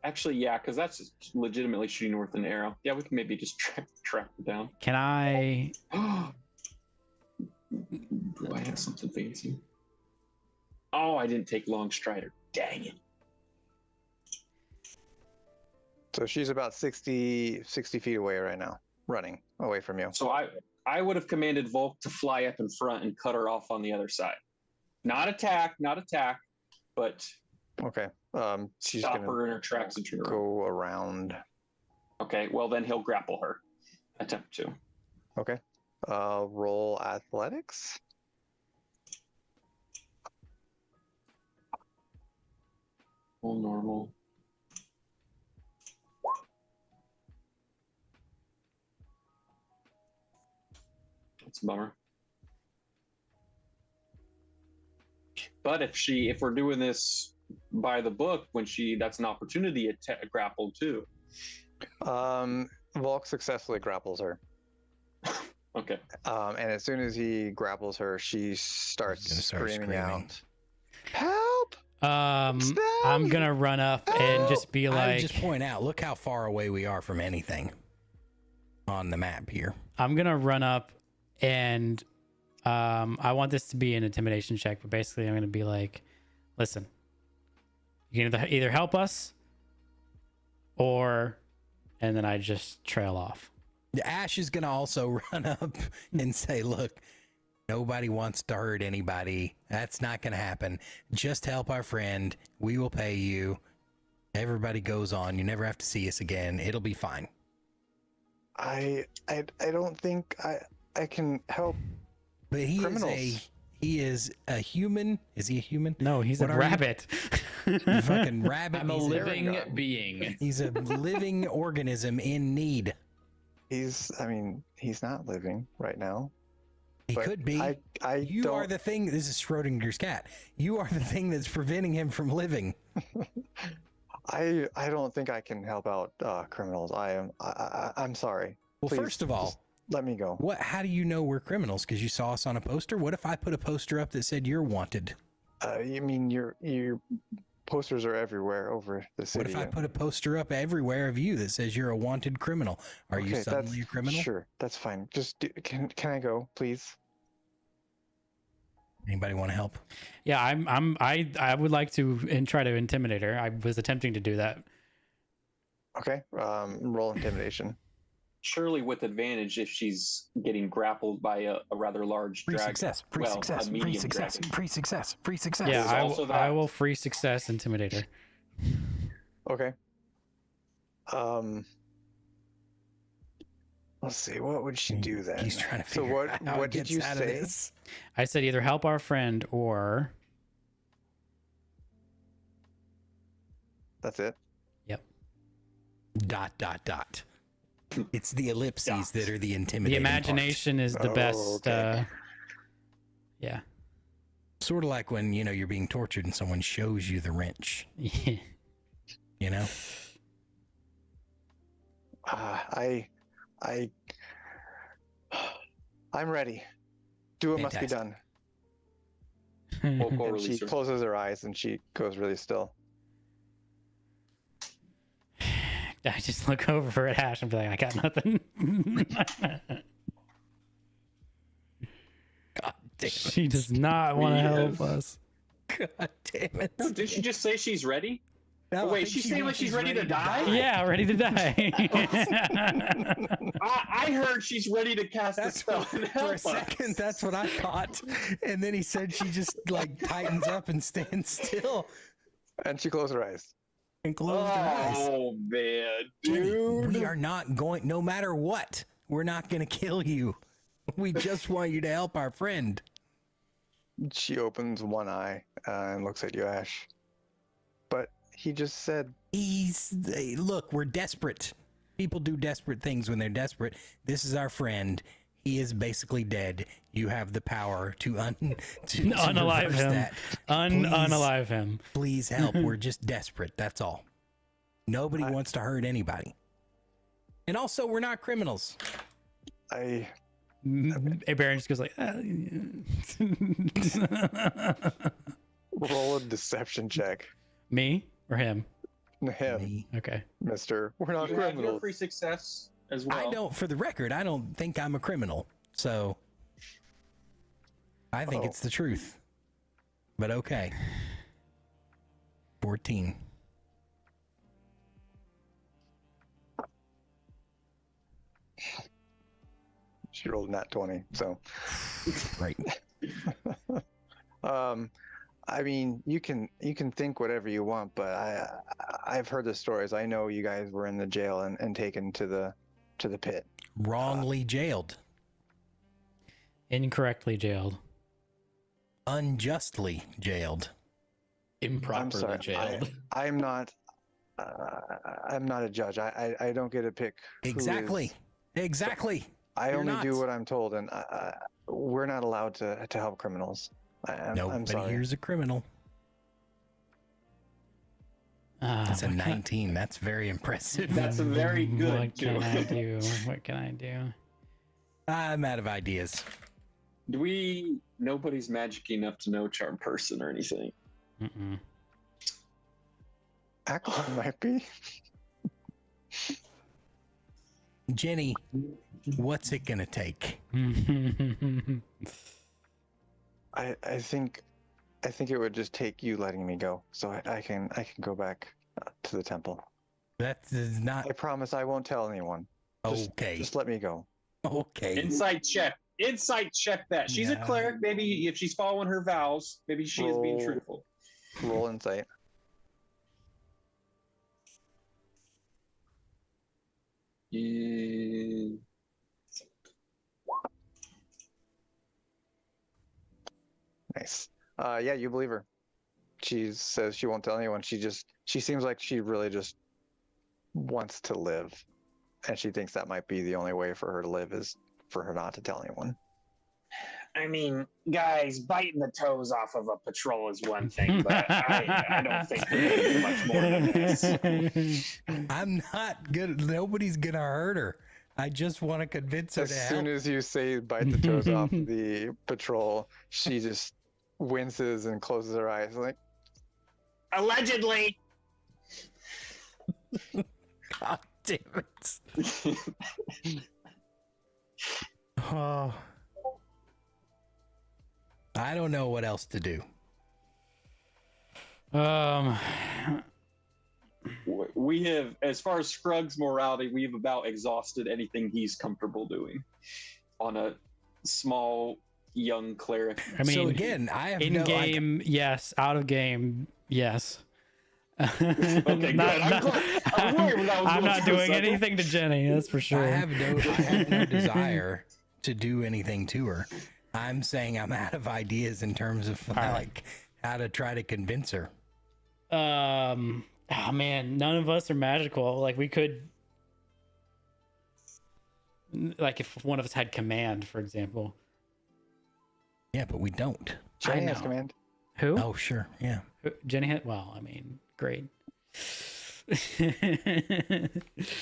Speaker 4: Actually, yeah, because that's just legitimately shooting with an arrow. Yeah, we can maybe just track it down.
Speaker 3: Can I?
Speaker 4: Do I have something fancy? Oh, I didn't take Long Strider. Dang it.
Speaker 1: So she's about 60 feet away right now, running away from you.
Speaker 4: So I would have commanded Volk to fly up in front and cut her off on the other side. Not attack, but
Speaker 1: Okay. She's
Speaker 4: stop
Speaker 1: gonna
Speaker 4: her in her tracks and turn her around.
Speaker 1: go around.
Speaker 4: Okay, well then he'll grapple her. Attempt to.
Speaker 1: Okay. Roll athletics.
Speaker 4: All normal. That's a bummer. But if we're doing this by the book, that's an opportunity to grapple too.
Speaker 1: Volk successfully grapples her.
Speaker 4: Okay.
Speaker 1: And as soon as he grapples her, she starts
Speaker 2: Gonna start
Speaker 1: screaming
Speaker 2: screaming.
Speaker 1: out, "Help!"
Speaker 3: I'm
Speaker 1: Stab!
Speaker 3: gonna run up and just be
Speaker 2: I would
Speaker 3: like,
Speaker 2: just point out, look how far away we are from anything on the map here.
Speaker 3: I'm gonna run up and I want this to be an intimidation check, but basically I'm gonna be like, listen, you can either help us or, and then I just trail off.
Speaker 2: Ash is going to also run up and say, look, nobody wants to hurt anybody. That's not going to happen. Just help our friend. We will pay you. Everybody goes on. You never have to see us again. It'll be fine.
Speaker 1: I don't think I can help.
Speaker 2: But he
Speaker 1: Criminals.
Speaker 2: is a human. Is he a human?
Speaker 3: No, he's
Speaker 2: What
Speaker 3: a
Speaker 2: are you?
Speaker 3: rabbit.
Speaker 2: Fucking rabbit.
Speaker 5: I'm a
Speaker 2: He's
Speaker 5: living
Speaker 1: Aragon.
Speaker 5: being.
Speaker 2: He's a living organism in need.
Speaker 1: He's not living right now.
Speaker 2: He
Speaker 1: But
Speaker 2: could be. You
Speaker 1: don't.
Speaker 2: are the thing. This is Schrodinger's cat. You are the thing that's preventing him from living.
Speaker 1: I don't think I can help out criminals. I'm sorry.
Speaker 2: Well,
Speaker 1: Please,
Speaker 2: first of all,
Speaker 1: just let me go.
Speaker 2: what? How do you know we're criminals? Because you saw us on a poster. What if I put a poster up that said you're wanted?
Speaker 1: You mean your posters are everywhere over the city?
Speaker 2: What if I put a poster up everywhere of you that says you're a wanted criminal? Are you
Speaker 1: Okay,
Speaker 2: suddenly a criminal?
Speaker 1: Sure, that's fine. Just can I go, please?
Speaker 2: Anybody want to help?
Speaker 3: Yeah, I would like to try to intimidate her. I was attempting to do that.
Speaker 1: Okay. Roll intimidation.
Speaker 4: Surely with advantage if she's getting grappled by a rather large
Speaker 2: Free
Speaker 4: dragon.
Speaker 2: success. Free
Speaker 4: Well, a
Speaker 2: success. Free
Speaker 4: medium
Speaker 2: success.
Speaker 4: dragon.
Speaker 2: Free success. Free success.
Speaker 3: Yeah,
Speaker 4: There's also
Speaker 3: I
Speaker 4: that.
Speaker 3: will free success intimidate her.
Speaker 1: Okay. Let's see. What would she do then?
Speaker 2: He's trying to
Speaker 1: So
Speaker 2: figure
Speaker 1: what?
Speaker 2: out how
Speaker 1: What
Speaker 2: it
Speaker 1: did
Speaker 2: gets
Speaker 1: you
Speaker 2: out of
Speaker 1: say?
Speaker 2: this.
Speaker 3: I said either help our friend or
Speaker 1: That's it.
Speaker 3: Yep.
Speaker 2: dot dot dot. It's the ellipses that are the
Speaker 3: The
Speaker 2: intimidating
Speaker 3: imagination is the
Speaker 1: Oh,
Speaker 3: best.
Speaker 1: okay.
Speaker 3: Yeah.
Speaker 2: part. Sort of like when, you're being tortured and someone shows you the wrench,
Speaker 3: Yeah.
Speaker 2: you know?
Speaker 1: I'm ready. Do what must be
Speaker 2: Fantastic.
Speaker 1: done.
Speaker 4: Vocal
Speaker 1: And she
Speaker 4: releaser.
Speaker 1: closes her eyes and she goes really still.
Speaker 3: I just look over at Ash and be like, I got nothing.
Speaker 2: God damn it.
Speaker 3: She does not want to help us.
Speaker 2: God damn it.
Speaker 4: No, did she just say she's ready?
Speaker 2: No,
Speaker 4: Oh,
Speaker 2: I
Speaker 4: wait,
Speaker 2: think
Speaker 4: she's
Speaker 2: she
Speaker 4: saying
Speaker 2: means
Speaker 4: like she's ready to die?
Speaker 3: Yeah, ready to die.
Speaker 4: I heard she's ready to cast the
Speaker 2: That's
Speaker 4: spell.
Speaker 2: what,
Speaker 4: and
Speaker 2: for
Speaker 4: help
Speaker 2: a
Speaker 4: us.
Speaker 2: second, that's what I thought. And then he said she just like tightens up and stands still
Speaker 1: And she closed her eyes.
Speaker 2: and closed her eyes.
Speaker 4: Oh man,
Speaker 2: Jenny,
Speaker 4: dude.
Speaker 2: we are not going, no matter what, we're not going to kill you. We just want you to help our friend.
Speaker 1: She opens one eye and looks at you, Ash. But he just said,
Speaker 2: Look, we're desperate. People do desperate things when they're desperate. This is our friend. He is basically dead. You have the power to
Speaker 3: Unalive
Speaker 2: reverse
Speaker 3: him.
Speaker 2: that.
Speaker 3: Unalive him.
Speaker 2: Please help. We're just desperate. That's all. Nobody wants to hurt anybody. And also, we're not criminals.
Speaker 1: I
Speaker 3: A Baron just goes like,
Speaker 1: roll a deception check.
Speaker 3: me or him?
Speaker 1: Him,
Speaker 2: Me.
Speaker 3: Okay.
Speaker 1: mister. We're not
Speaker 4: You have your
Speaker 1: criminals.
Speaker 4: free success as well.
Speaker 2: I don't, for the record, I don't think I'm a criminal. So I think
Speaker 1: Oh.
Speaker 2: it's the truth. But okay. 14.
Speaker 1: She rolled a nat 20. So,
Speaker 2: Right.
Speaker 1: I mean, you can think whatever you want, but I've heard the stories. I know you guys were in the jail and taken to the pit.
Speaker 2: Wrongly jailed.
Speaker 3: Incorrectly jailed.
Speaker 2: Unjustly jailed.
Speaker 5: Improperly
Speaker 1: sorry,
Speaker 5: jailed.
Speaker 1: I'm not a judge. I don't get to pick. who
Speaker 2: Exactly.
Speaker 1: is-
Speaker 2: Exactly.
Speaker 1: I
Speaker 2: You're
Speaker 1: only
Speaker 2: not.
Speaker 1: do what I'm told, and we're not allowed to help criminals. I'm
Speaker 2: Nobody
Speaker 1: sorry.
Speaker 2: here's a criminal. That's a 19. That's very impressive.
Speaker 4: That's very good.
Speaker 3: What
Speaker 4: too.
Speaker 3: can I do? What can I do?
Speaker 2: I'm out of ideas.
Speaker 4: Do we? Nobody's magic enough to know charm person or anything.
Speaker 3: Mm-mm.
Speaker 1: Aqua might be.
Speaker 2: Jenny, what's it gonna take?
Speaker 1: I think it would just take you letting me go, so I can go back to the temple.
Speaker 2: That is not
Speaker 1: I promise I won't tell anyone.
Speaker 2: okay.
Speaker 1: Just let me go.
Speaker 2: Okay.
Speaker 4: Insight check. Insight check that. She's a
Speaker 2: Yeah.
Speaker 4: cleric. Maybe if she's following her vows, maybe she is being
Speaker 1: Roll.
Speaker 4: truthful.
Speaker 1: Roll insight.
Speaker 4: Yeah.
Speaker 1: Nice. Yeah, you believe her. She says she won't tell anyone. She seems like she really just wants to live, and she thinks that might be the only way for her to live is for her not to tell anyone.
Speaker 6: I mean, guys, biting the toes off of a patrol is one thing, but I don't think we're going to do much more than this.
Speaker 2: I'm not good. Nobody's gonna hurt her. I just want to convince her
Speaker 1: As
Speaker 2: to
Speaker 1: soon
Speaker 2: help.
Speaker 1: as you say bite the toes off the patrol, she just winces and closes her eyes like,
Speaker 6: Allegedly.
Speaker 2: God damn it. Oh. I don't know what else to do.
Speaker 4: We have, as far as Scruggs' morality, we have about exhausted anything he's comfortable doing on a small young cleric.
Speaker 3: I mean,
Speaker 2: so again, I have
Speaker 3: in
Speaker 2: no
Speaker 3: game, yes. Out of game, yes.
Speaker 4: Okay, good. I'm glad. I was worried when I was
Speaker 3: I'm
Speaker 4: going
Speaker 3: not
Speaker 4: through a
Speaker 3: doing
Speaker 4: second.
Speaker 3: anything to Jenny. That's for sure.
Speaker 2: I have no desire to do anything to her. I'm saying I'm out of ideas in terms of
Speaker 3: right.
Speaker 2: like how to try to convince her.
Speaker 3: Ah, man, none of us are magical. Like, we could, like, if one of us had command, for example.
Speaker 2: Yeah, but we don't.
Speaker 1: Jenny
Speaker 3: I
Speaker 1: has
Speaker 3: know.
Speaker 1: command.
Speaker 3: Who?
Speaker 2: Oh, sure. Yeah.
Speaker 3: Jenny had, well, I mean, great.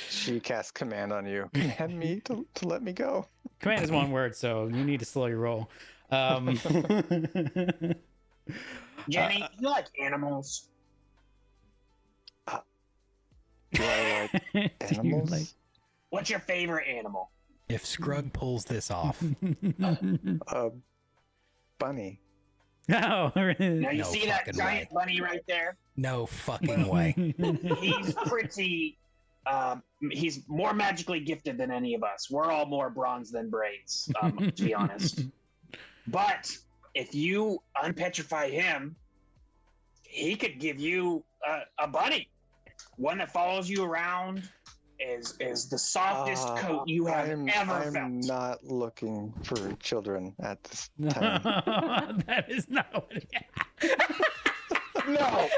Speaker 1: She casts command on you. Command me to let me go.
Speaker 3: Command is one word, so you need to slow your roll.
Speaker 6: Jenny, you like animals?
Speaker 1: Do I like
Speaker 3: Do you
Speaker 1: animals?
Speaker 3: like-
Speaker 6: What's your favorite animal?
Speaker 2: If Scrug pulls this off,
Speaker 1: Bunny.
Speaker 3: Oh, really?
Speaker 6: Now you
Speaker 2: No
Speaker 6: see that
Speaker 2: fucking
Speaker 6: giant bunny right there?
Speaker 2: no fucking way.
Speaker 6: He's pretty. He's more magically gifted than any of us. We're all more bronze than brains, to be honest. But if you unpetrify him, he could give you a bunny, one that follows you around. Is the softest coat you have ever
Speaker 1: I'm
Speaker 6: felt.
Speaker 1: not looking for children at this time.
Speaker 3: That is not what it
Speaker 6: No,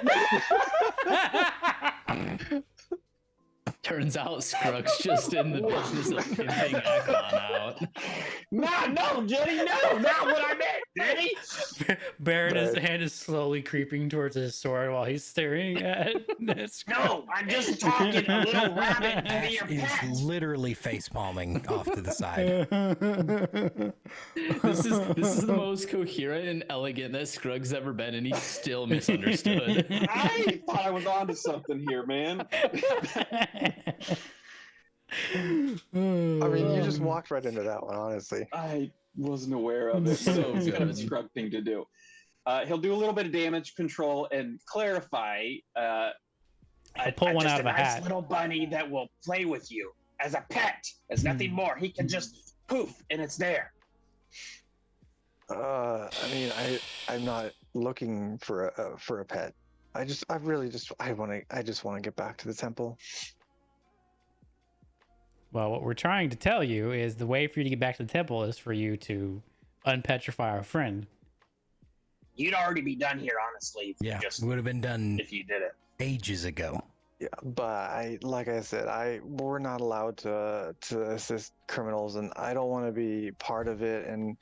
Speaker 5: Turns out Scrug's just in the business of pimping Ekon out.
Speaker 6: no, Jenny, no, not what I meant, Jenny.
Speaker 3: Baron, his
Speaker 1: Right.
Speaker 3: hand is slowly creeping towards his sword while he's staring at
Speaker 6: No, I'm just talking a little rabbit to
Speaker 2: Ash
Speaker 6: be your
Speaker 2: is
Speaker 6: pet.
Speaker 2: literally face palming off to the side.
Speaker 5: This is the most coherent and elegant that Scrug's ever been, and he's still misunderstood.
Speaker 4: I thought I was onto something here, man.
Speaker 1: I mean, you just walked right into that one, honestly.
Speaker 4: I wasn't aware of it.
Speaker 5: So
Speaker 4: It's kind of a
Speaker 5: good.
Speaker 4: Scrug thing to do. He'll do a little bit of damage control and clarify.
Speaker 3: I'll pull one
Speaker 6: Just
Speaker 3: out of a
Speaker 6: nice
Speaker 3: hat.
Speaker 6: little bunny that will play with you as a pet, as nothing more. He can just poof, and it's there.
Speaker 1: I mean, I'm not looking for a pet. I just want to get back to the temple.
Speaker 3: Well, what we're trying to tell you is the way for you to get back to the temple is for you to unpetrify our friend.
Speaker 6: You'd already be done here, honestly. If
Speaker 2: Yeah,
Speaker 6: you just
Speaker 2: would have been done
Speaker 6: if you did it.
Speaker 2: ages ago.
Speaker 1: Yeah, but like I said, we're not allowed to assist criminals, and I don't want to be part of it. And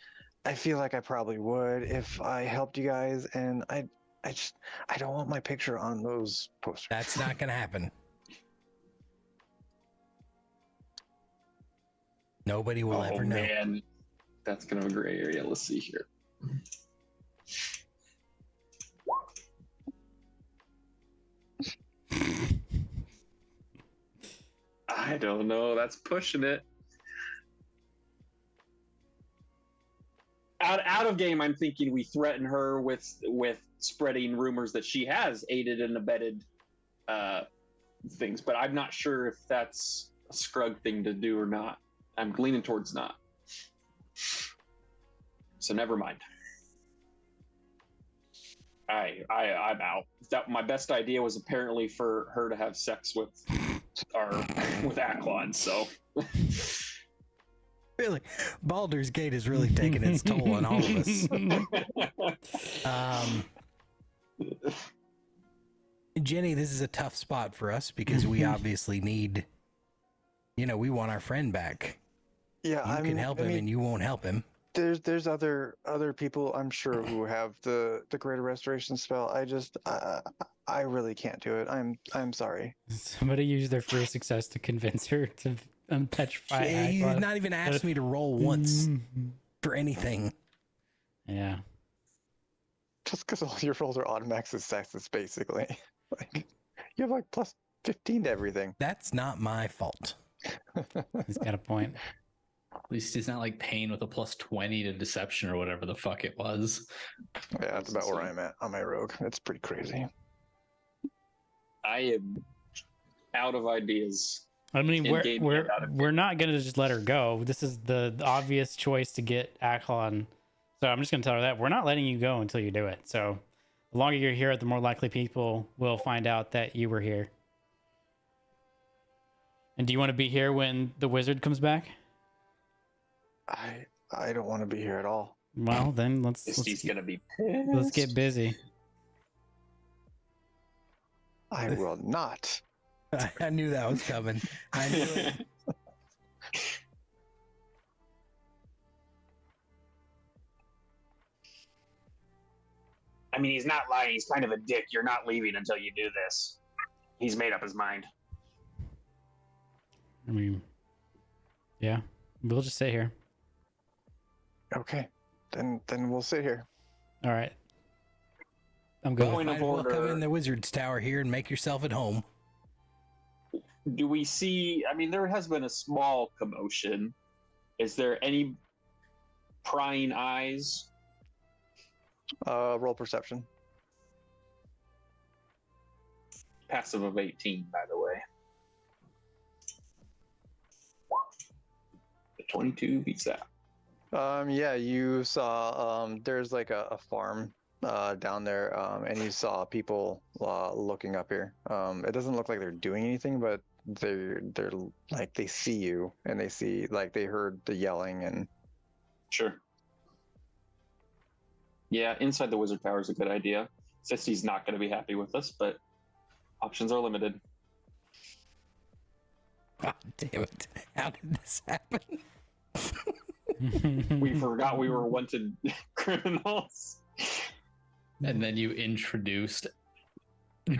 Speaker 1: I feel like I probably would if I helped you guys, and I don't want my picture on those posters.
Speaker 2: That's not going to happen. Nobody will ever know.
Speaker 4: Man, that's kind of a gray area. Let's see here. I don't know. That's pushing it. Out of game, I'm thinking we threaten her with spreading rumors that she has aided and abetted things, but I'm not sure if that's a Scrug thing to do or not. I'm leaning towards not. So never mind. I'm out. That my best idea was apparently for her to have sex with Aklon. So
Speaker 2: Really, Baldur's Gate is really taking its toll on all of us. Jenny, this is a tough spot for us because we obviously need, we want our friend back.
Speaker 1: Yeah,
Speaker 2: You can help him and you won't help him.
Speaker 1: There's other people I'm sure who have the greater restoration spell. I really can't do it. I'm sorry.
Speaker 3: Somebody used their free success to convince her to unpetrify.
Speaker 2: He's
Speaker 3: Aklon.
Speaker 2: not even asked me to roll once for anything.
Speaker 3: Yeah.
Speaker 1: Just because all your rolls are automatic successes, basically. Like you have like plus 15 to everything.
Speaker 2: That's not my fault.
Speaker 3: He's got a point.
Speaker 5: At least he's not like Pain with a plus 20 to deception or whatever the fuck it was.
Speaker 1: Yeah, that's about where I'm at on my rogue. It's pretty crazy.
Speaker 4: I am out of ideas.
Speaker 3: I mean,
Speaker 4: In-game
Speaker 3: we're
Speaker 4: and out of
Speaker 3: we're not gonna just let her go. This is the obvious choice to get Aklon. So I'm just gonna tell her that we're not letting you go until you do it. So the longer you're here, the more likely people will find out that you were here. And do you want to be here when the wizard comes back?
Speaker 1: I don't want to be here at all.
Speaker 3: Well, then
Speaker 6: He's gonna be
Speaker 3: let's get busy.
Speaker 1: I will not.
Speaker 2: I knew that was coming. I knew it.
Speaker 6: I mean, he's not lying. He's kind of a dick. You're not leaving until you do this. He's made up his mind.
Speaker 3: I mean, yeah, we'll just sit here.
Speaker 1: Okay, then we'll sit here.
Speaker 3: All right. I'm good.
Speaker 4: Point
Speaker 2: Might
Speaker 4: of
Speaker 2: as well come
Speaker 4: order.
Speaker 2: in the wizard's tower here and make yourself at home.
Speaker 4: Do we see? I mean, there has been a small commotion. Is there any prying eyes?
Speaker 1: Roll perception.
Speaker 4: Passive of 18, by the way. The 22 beats that.
Speaker 1: Yeah, you saw there's like a farm down there, and you saw people looking up here. It doesn't look like they're doing anything, but they're like they see you, and they see like they heard the yelling and
Speaker 4: Sure. Yeah, inside the wizard tower is a good idea. Sisty's not going to be happy with us, but options are limited.
Speaker 2: God damn it. How did this happen?
Speaker 4: We forgot we were wanted criminals.
Speaker 5: And then you introduced the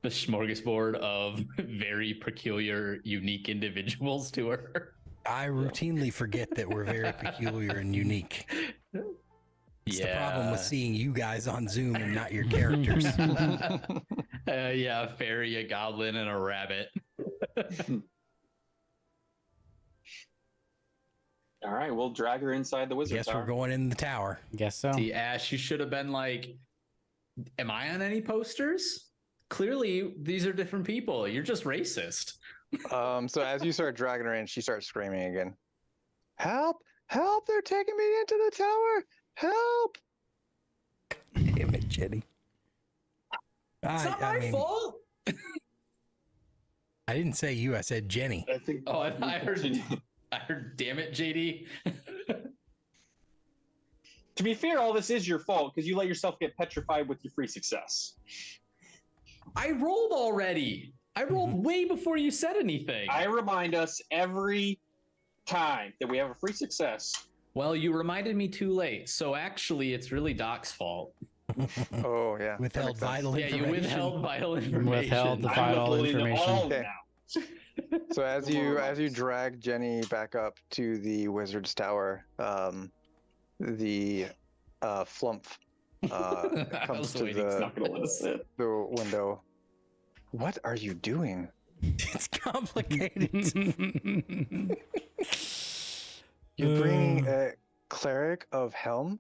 Speaker 5: smorgasbord of very peculiar, unique individuals to her.
Speaker 2: I routinely forget that we're very peculiar and unique. It's the problem with seeing you guys on Zoom and not your characters.
Speaker 5: Yeah, a fairy, a goblin, and a rabbit.
Speaker 4: All right, we'll drag her inside the wizard
Speaker 2: Guess
Speaker 4: tower.
Speaker 2: we're going in the tower.
Speaker 3: Guess so.
Speaker 5: See, Ash, you should have been like, am I on any posters? Clearly, these are different people. You're just racist.
Speaker 1: so as you start dragging her in, she starts screaming again. Help! Help! They're taking me into the tower! Help!
Speaker 2: Damn it, Jenny.
Speaker 5: It's not my fault.
Speaker 2: I didn't say you, I said Jenny.
Speaker 4: I think.
Speaker 5: Oh, I heard, damn it, JD.
Speaker 4: To be fair, all this is your fault because you let yourself get petrified with your free success.
Speaker 5: I rolled already. I rolled way before you said anything.
Speaker 4: I remind us every time that we have a free success.
Speaker 5: Well, you reminded me too late. So actually, it's really Doc's fault.
Speaker 1: Oh yeah. that
Speaker 2: Withheld
Speaker 1: makes sense.
Speaker 2: vital
Speaker 5: Yeah, you
Speaker 2: information.
Speaker 5: withheld vital information.
Speaker 3: Withheld the
Speaker 4: I'm
Speaker 3: vital
Speaker 4: withholding
Speaker 3: information.
Speaker 4: all
Speaker 1: Okay.
Speaker 4: now.
Speaker 1: So as you drag Jenny back up to the wizard's tower, the flump
Speaker 5: I
Speaker 1: comes
Speaker 5: was
Speaker 1: to
Speaker 5: waiting.
Speaker 4: It's not going to let us sit.
Speaker 1: the window. What are you doing?
Speaker 2: It's complicated.
Speaker 1: You're bringing a cleric of Helm?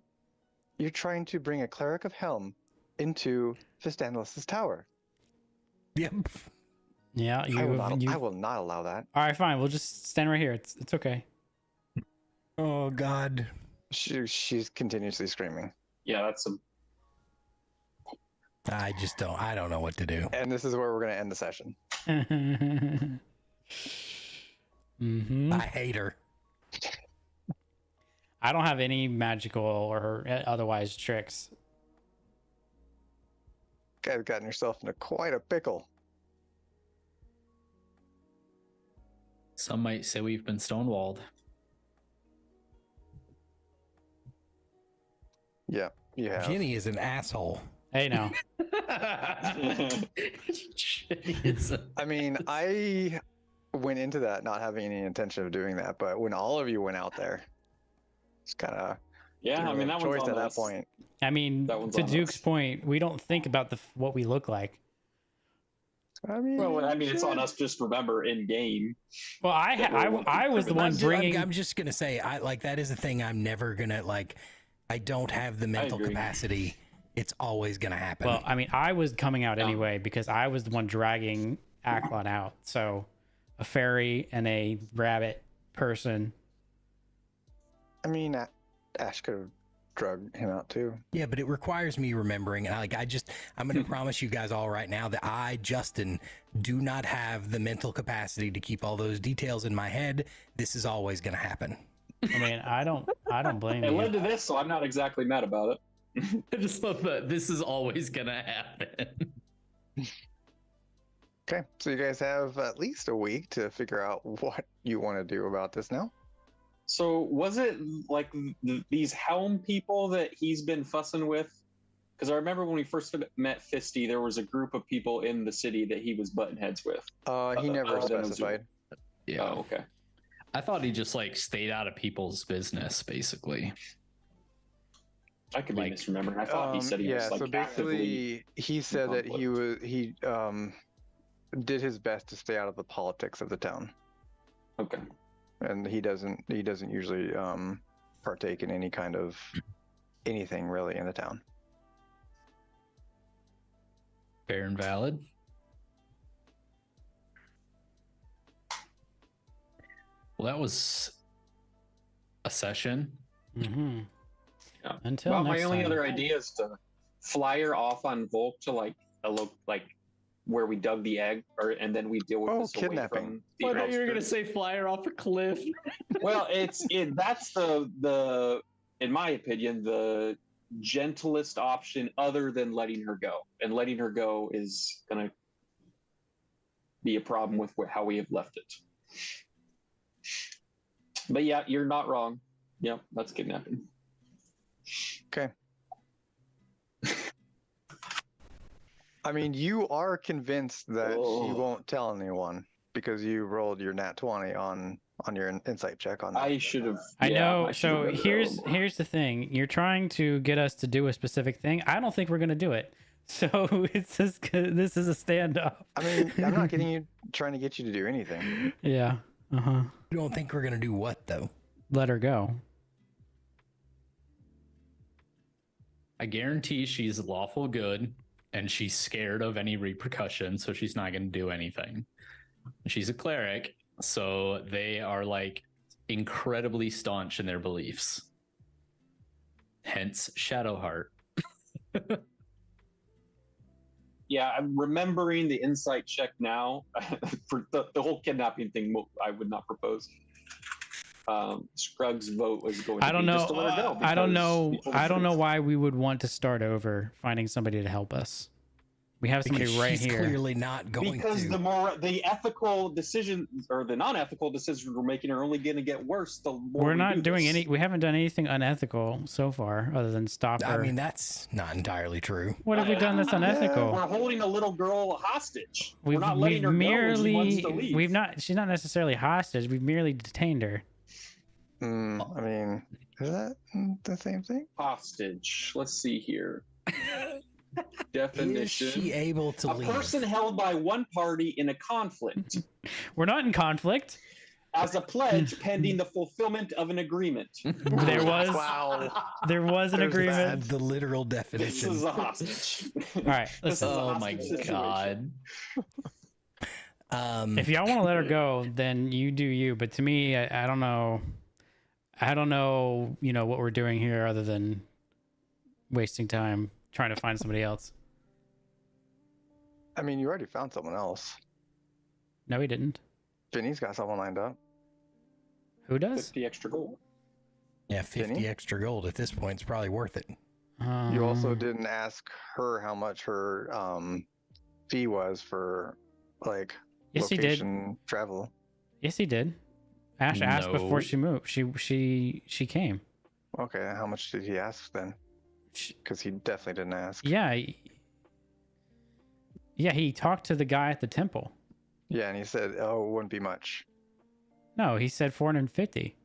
Speaker 1: You're trying to bring a cleric of Helm into Fistandalus's tower.
Speaker 2: Yep.
Speaker 3: Yeah,
Speaker 1: I will
Speaker 3: you.
Speaker 1: not allow that.
Speaker 3: All right, fine. We'll just stand right here. It's okay.
Speaker 2: Oh God.
Speaker 1: She's continuously screaming.
Speaker 4: Yeah, that's a.
Speaker 2: I don't know what to do.
Speaker 1: And this is where we're going to end the session.
Speaker 3: Mm-hmm.
Speaker 2: I hate her.
Speaker 3: I don't have any magical or otherwise tricks.
Speaker 1: Guys gotten yourself into quite a pickle.
Speaker 5: Some might say we've been stonewalled.
Speaker 1: Yeah, you have.
Speaker 2: Jenny is an asshole.
Speaker 3: Hey, now.
Speaker 1: I mean, I went into that not having any intention of doing that, but when all of you went out there, it's kind of
Speaker 4: Yeah, I mean, that one's
Speaker 1: choice
Speaker 4: on
Speaker 1: at that
Speaker 4: us.
Speaker 1: point.
Speaker 3: I mean,
Speaker 4: That one's
Speaker 3: to
Speaker 4: on
Speaker 3: Duke's
Speaker 4: us.
Speaker 3: point, we don't think about what we look like.
Speaker 4: Well, I mean, it's on us. Just remember in game.
Speaker 3: Well, I was the one bringing.
Speaker 2: I'm just gonna say, that is a thing I'm never gonna like. I don't have the mental
Speaker 4: agree.
Speaker 2: capacity. It's always gonna happen.
Speaker 3: Well, I mean, I was coming out anyway because I was the one dragging Aklon out. So, a fairy and a rabbit person.
Speaker 1: I mean, Ash could have drug him out too.
Speaker 2: yeah, but it requires me remembering. And I'm gonna promise you guys all right now that I, Justin, do not have the mental capacity to keep all those details in my head. This is always gonna happen.
Speaker 3: I mean, I don't blame
Speaker 4: It
Speaker 3: you.
Speaker 4: led to this, so I'm not exactly mad about it.
Speaker 5: I just love that this is always gonna happen.
Speaker 1: Okay, so you guys have at least a week to figure out what you want to do about this now.
Speaker 4: So was it like these Helm people that he's been fussing with? Because I remember when we first met Fisty, there was a group of people in the city that he was butting heads with.
Speaker 1: He never
Speaker 4: then it was-
Speaker 1: specified.
Speaker 5: Yeah.
Speaker 4: Oh, okay.
Speaker 5: I thought he just like stayed out of people's business, basically.
Speaker 4: I could be
Speaker 5: Like-
Speaker 4: misremembering. I thought he said he
Speaker 1: yeah,
Speaker 4: was like
Speaker 1: so basically, he said that he did his best to stay out of the politics of the town,
Speaker 4: Okay.
Speaker 1: and he doesn't usually partake in any kind of anything really in the town.
Speaker 5: Fair and valid. Well, that was a session.
Speaker 3: Mm-hmm.
Speaker 4: Yeah.
Speaker 3: Until
Speaker 4: Well,
Speaker 3: next
Speaker 4: my only
Speaker 3: time.
Speaker 4: other idea is to flyer off on Volk to like where we dug the egg, and then we deal with
Speaker 1: Oh,
Speaker 4: this away
Speaker 1: kidnapping.
Speaker 4: from the
Speaker 5: I thought you were gonna
Speaker 4: outskirts.
Speaker 5: say flyer off a cliff.
Speaker 4: Well, that's the in my opinion the gentlest option other than letting her go, and letting her go is gonna be a problem with how we have left it. But yeah, you're not wrong. Yep, that's kidnapping.
Speaker 1: Okay. I mean, you are convinced that you won't tell anyone because you rolled your nat 20 on your insight check on that.
Speaker 4: I should have.
Speaker 3: I know.
Speaker 4: I should
Speaker 3: So
Speaker 4: have been
Speaker 3: here's the thing. You're trying to get us to do a specific thing. I don't think we're gonna do it. So it's just this is a standoff.
Speaker 1: I mean, I'm not trying to get you to do anything.
Speaker 3: Yeah. Uh-huh.
Speaker 2: You don't think we're gonna do what though?
Speaker 3: Let her go.
Speaker 5: I guarantee she's lawful good and she's scared of any repercussions, so she's not going to do anything. She's a cleric, so they are like incredibly staunch in their beliefs. Hence Shadowheart.
Speaker 4: Yeah, I'm remembering the insight check now. For the whole kidnapping thing, I would not propose. Scruggs' vote was going to
Speaker 3: I don't
Speaker 4: be
Speaker 3: know.
Speaker 4: just to let her go.
Speaker 3: I don't know.
Speaker 4: because
Speaker 3: I don't know why we would want to start over finding somebody to help us. We have somebody
Speaker 2: Because
Speaker 3: right
Speaker 2: she's
Speaker 3: here.
Speaker 2: clearly not going
Speaker 4: Because
Speaker 2: to.
Speaker 4: the ethical decision or the non-ethical decisions we're making are only going to get worse. The more
Speaker 3: We're
Speaker 4: we
Speaker 3: not
Speaker 4: do
Speaker 3: doing
Speaker 4: this.
Speaker 3: any. We haven't done anything unethical so far, other than stop
Speaker 2: I
Speaker 3: her.
Speaker 2: mean, that's not entirely true.
Speaker 3: What have we done that's unethical?
Speaker 4: We're holding a little girl hostage.
Speaker 3: We've,
Speaker 4: we're not letting her
Speaker 3: merely,
Speaker 4: go when she wants to leave.
Speaker 3: we've not. She's not necessarily hostage. We've merely detained her.
Speaker 1: I mean, is that the same thing?
Speaker 4: Hostage. Let's see here. Definition.
Speaker 2: Is she able to
Speaker 4: A
Speaker 2: leave?
Speaker 4: person held by one party in a conflict
Speaker 3: We're not in conflict.
Speaker 4: as a pledge pending the fulfillment of an agreement.
Speaker 3: There was.
Speaker 1: Wow.
Speaker 3: There was an
Speaker 1: There's
Speaker 3: agreement.
Speaker 2: The literal
Speaker 4: This
Speaker 2: definition.
Speaker 4: is a hostage.
Speaker 3: All right.
Speaker 4: This
Speaker 3: Listen.
Speaker 4: is a
Speaker 5: Oh my
Speaker 4: hostage situation.
Speaker 5: god.
Speaker 3: If y'all want to let her go, then you do you. But to me, I don't know. I don't know. You know what we're doing here, other than wasting time trying to find somebody else.
Speaker 1: I mean, you already found someone else.
Speaker 3: No, he didn't.
Speaker 1: Vinny's got someone lined up.
Speaker 3: Who does?
Speaker 4: 50 extra gold.
Speaker 2: Yeah, 50
Speaker 1: Vinny?
Speaker 2: extra gold at this point is probably worth it.
Speaker 1: You also didn't ask her how much her fee was for like
Speaker 3: Yes, he did.
Speaker 1: location travel.
Speaker 3: Yes, he did. Ash asked before
Speaker 5: No.
Speaker 3: she moved. She came.
Speaker 1: Okay, how much did he ask then? Because he definitely didn't ask.
Speaker 3: Yeah. Yeah, he talked to the guy at the temple.
Speaker 1: Yeah, and he said, "Oh, it wouldn't be much."
Speaker 3: No, he said 450.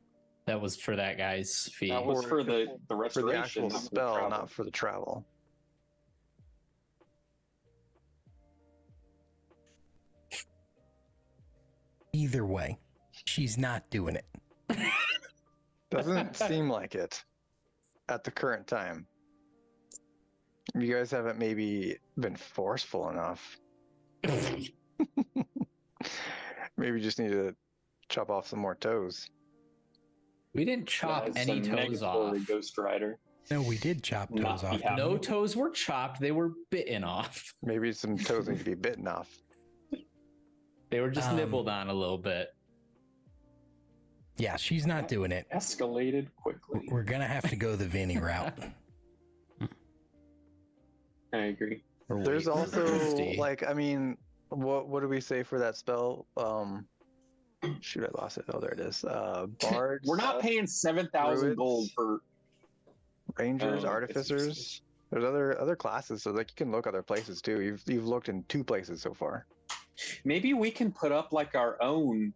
Speaker 5: That was for that guy's fee.
Speaker 4: That was for the
Speaker 1: For
Speaker 4: restoration.
Speaker 1: the actual
Speaker 4: not for the
Speaker 1: spell,
Speaker 4: travel.
Speaker 1: not for the travel.
Speaker 2: Either way, she's not doing it.
Speaker 1: Doesn't seem like it at the current time. You guys haven't maybe been forceful enough. Maybe you just need to chop off some more toes.
Speaker 5: We didn't chop
Speaker 4: That's
Speaker 5: any
Speaker 4: a
Speaker 5: toes off.
Speaker 4: negatory Ghost Rider.
Speaker 2: No, we did chop
Speaker 4: Not
Speaker 2: toes off.
Speaker 4: be happy.
Speaker 5: No toes were chopped. They were bitten off.
Speaker 1: Maybe some toes need to be bitten off.
Speaker 5: They were just
Speaker 2: Um,
Speaker 5: nibbled on a little bit.
Speaker 2: Yeah, she's not doing it.
Speaker 4: Escalated quickly.
Speaker 2: We're gonna have to go the Vinny route.
Speaker 4: I agree.
Speaker 5: Or
Speaker 1: There's
Speaker 5: wait for
Speaker 1: also
Speaker 5: Christy.
Speaker 1: like, I mean, What do we say for that spell? Shoot, I lost it. Oh, there it is. Bards.
Speaker 4: We're not paying 7,000 gold
Speaker 1: Druids.
Speaker 4: for
Speaker 1: Rangers,
Speaker 4: Oh,
Speaker 1: artificers. There's other classes, so like you can look other places too. You've looked in 2 places so far.
Speaker 4: maybe we can put up like our own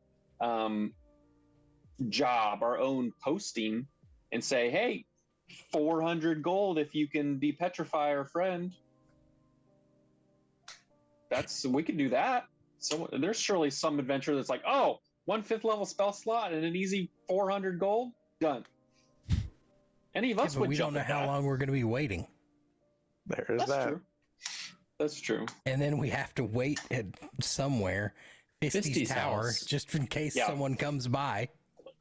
Speaker 4: job, our own posting, and say, hey, 400 gold if you can depetrify our friend. We could do that. So there's surely some adventure that's like, oh, 1/5 level spell slot and an easy 400 gold, done. Any of us
Speaker 2: but
Speaker 4: would
Speaker 2: we
Speaker 4: jump
Speaker 2: don't know
Speaker 4: at
Speaker 2: how
Speaker 4: that.
Speaker 2: long we're going to be waiting.
Speaker 1: There's
Speaker 4: That's
Speaker 1: that.
Speaker 4: true. That's true.
Speaker 2: And then we have to wait at somewhere, Fisty's Tower,
Speaker 5: house.
Speaker 2: just in case
Speaker 4: Yeah.
Speaker 2: someone comes by.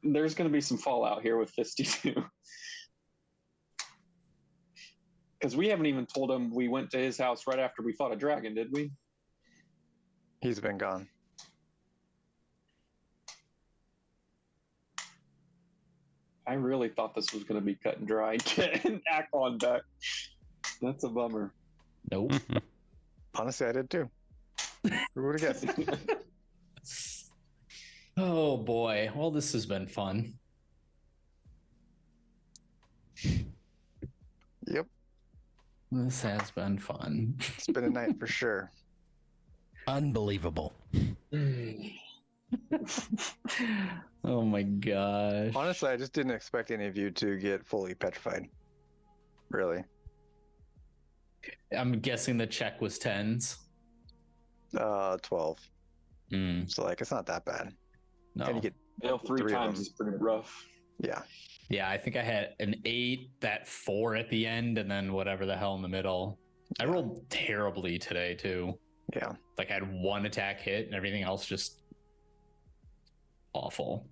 Speaker 4: There's going to be some fallout here with Fisty too. Because we haven't even told him we went to his house right after we fought a dragon, did we?
Speaker 1: He's been gone.
Speaker 4: I really thought this was going to be cut and dry and get an Akon back. That's a bummer.
Speaker 5: Nope.
Speaker 1: Honestly, I did too. Who would have guessed?
Speaker 5: Oh boy. Well, this has been fun.
Speaker 1: Yep,
Speaker 5: This has been fun.
Speaker 1: it's been a night for sure.
Speaker 2: Unbelievable.
Speaker 5: Oh my gosh.
Speaker 1: Honestly, I just didn't expect any of you to get fully petrified. Really.
Speaker 5: I'm guessing the check was 10s.
Speaker 1: 12.
Speaker 5: Mm,
Speaker 1: So like, it's not that bad.
Speaker 5: no.
Speaker 1: And you get
Speaker 4: Fail 3
Speaker 1: 3 of
Speaker 4: times
Speaker 1: them.
Speaker 4: is pretty rough.
Speaker 1: Yeah.
Speaker 5: Yeah, I think I had an 8, that 4 at the end, and then whatever the hell in the middle. I rolled terribly today too.
Speaker 1: Yeah.
Speaker 5: Like I had 1 attack hit and everything else just awful.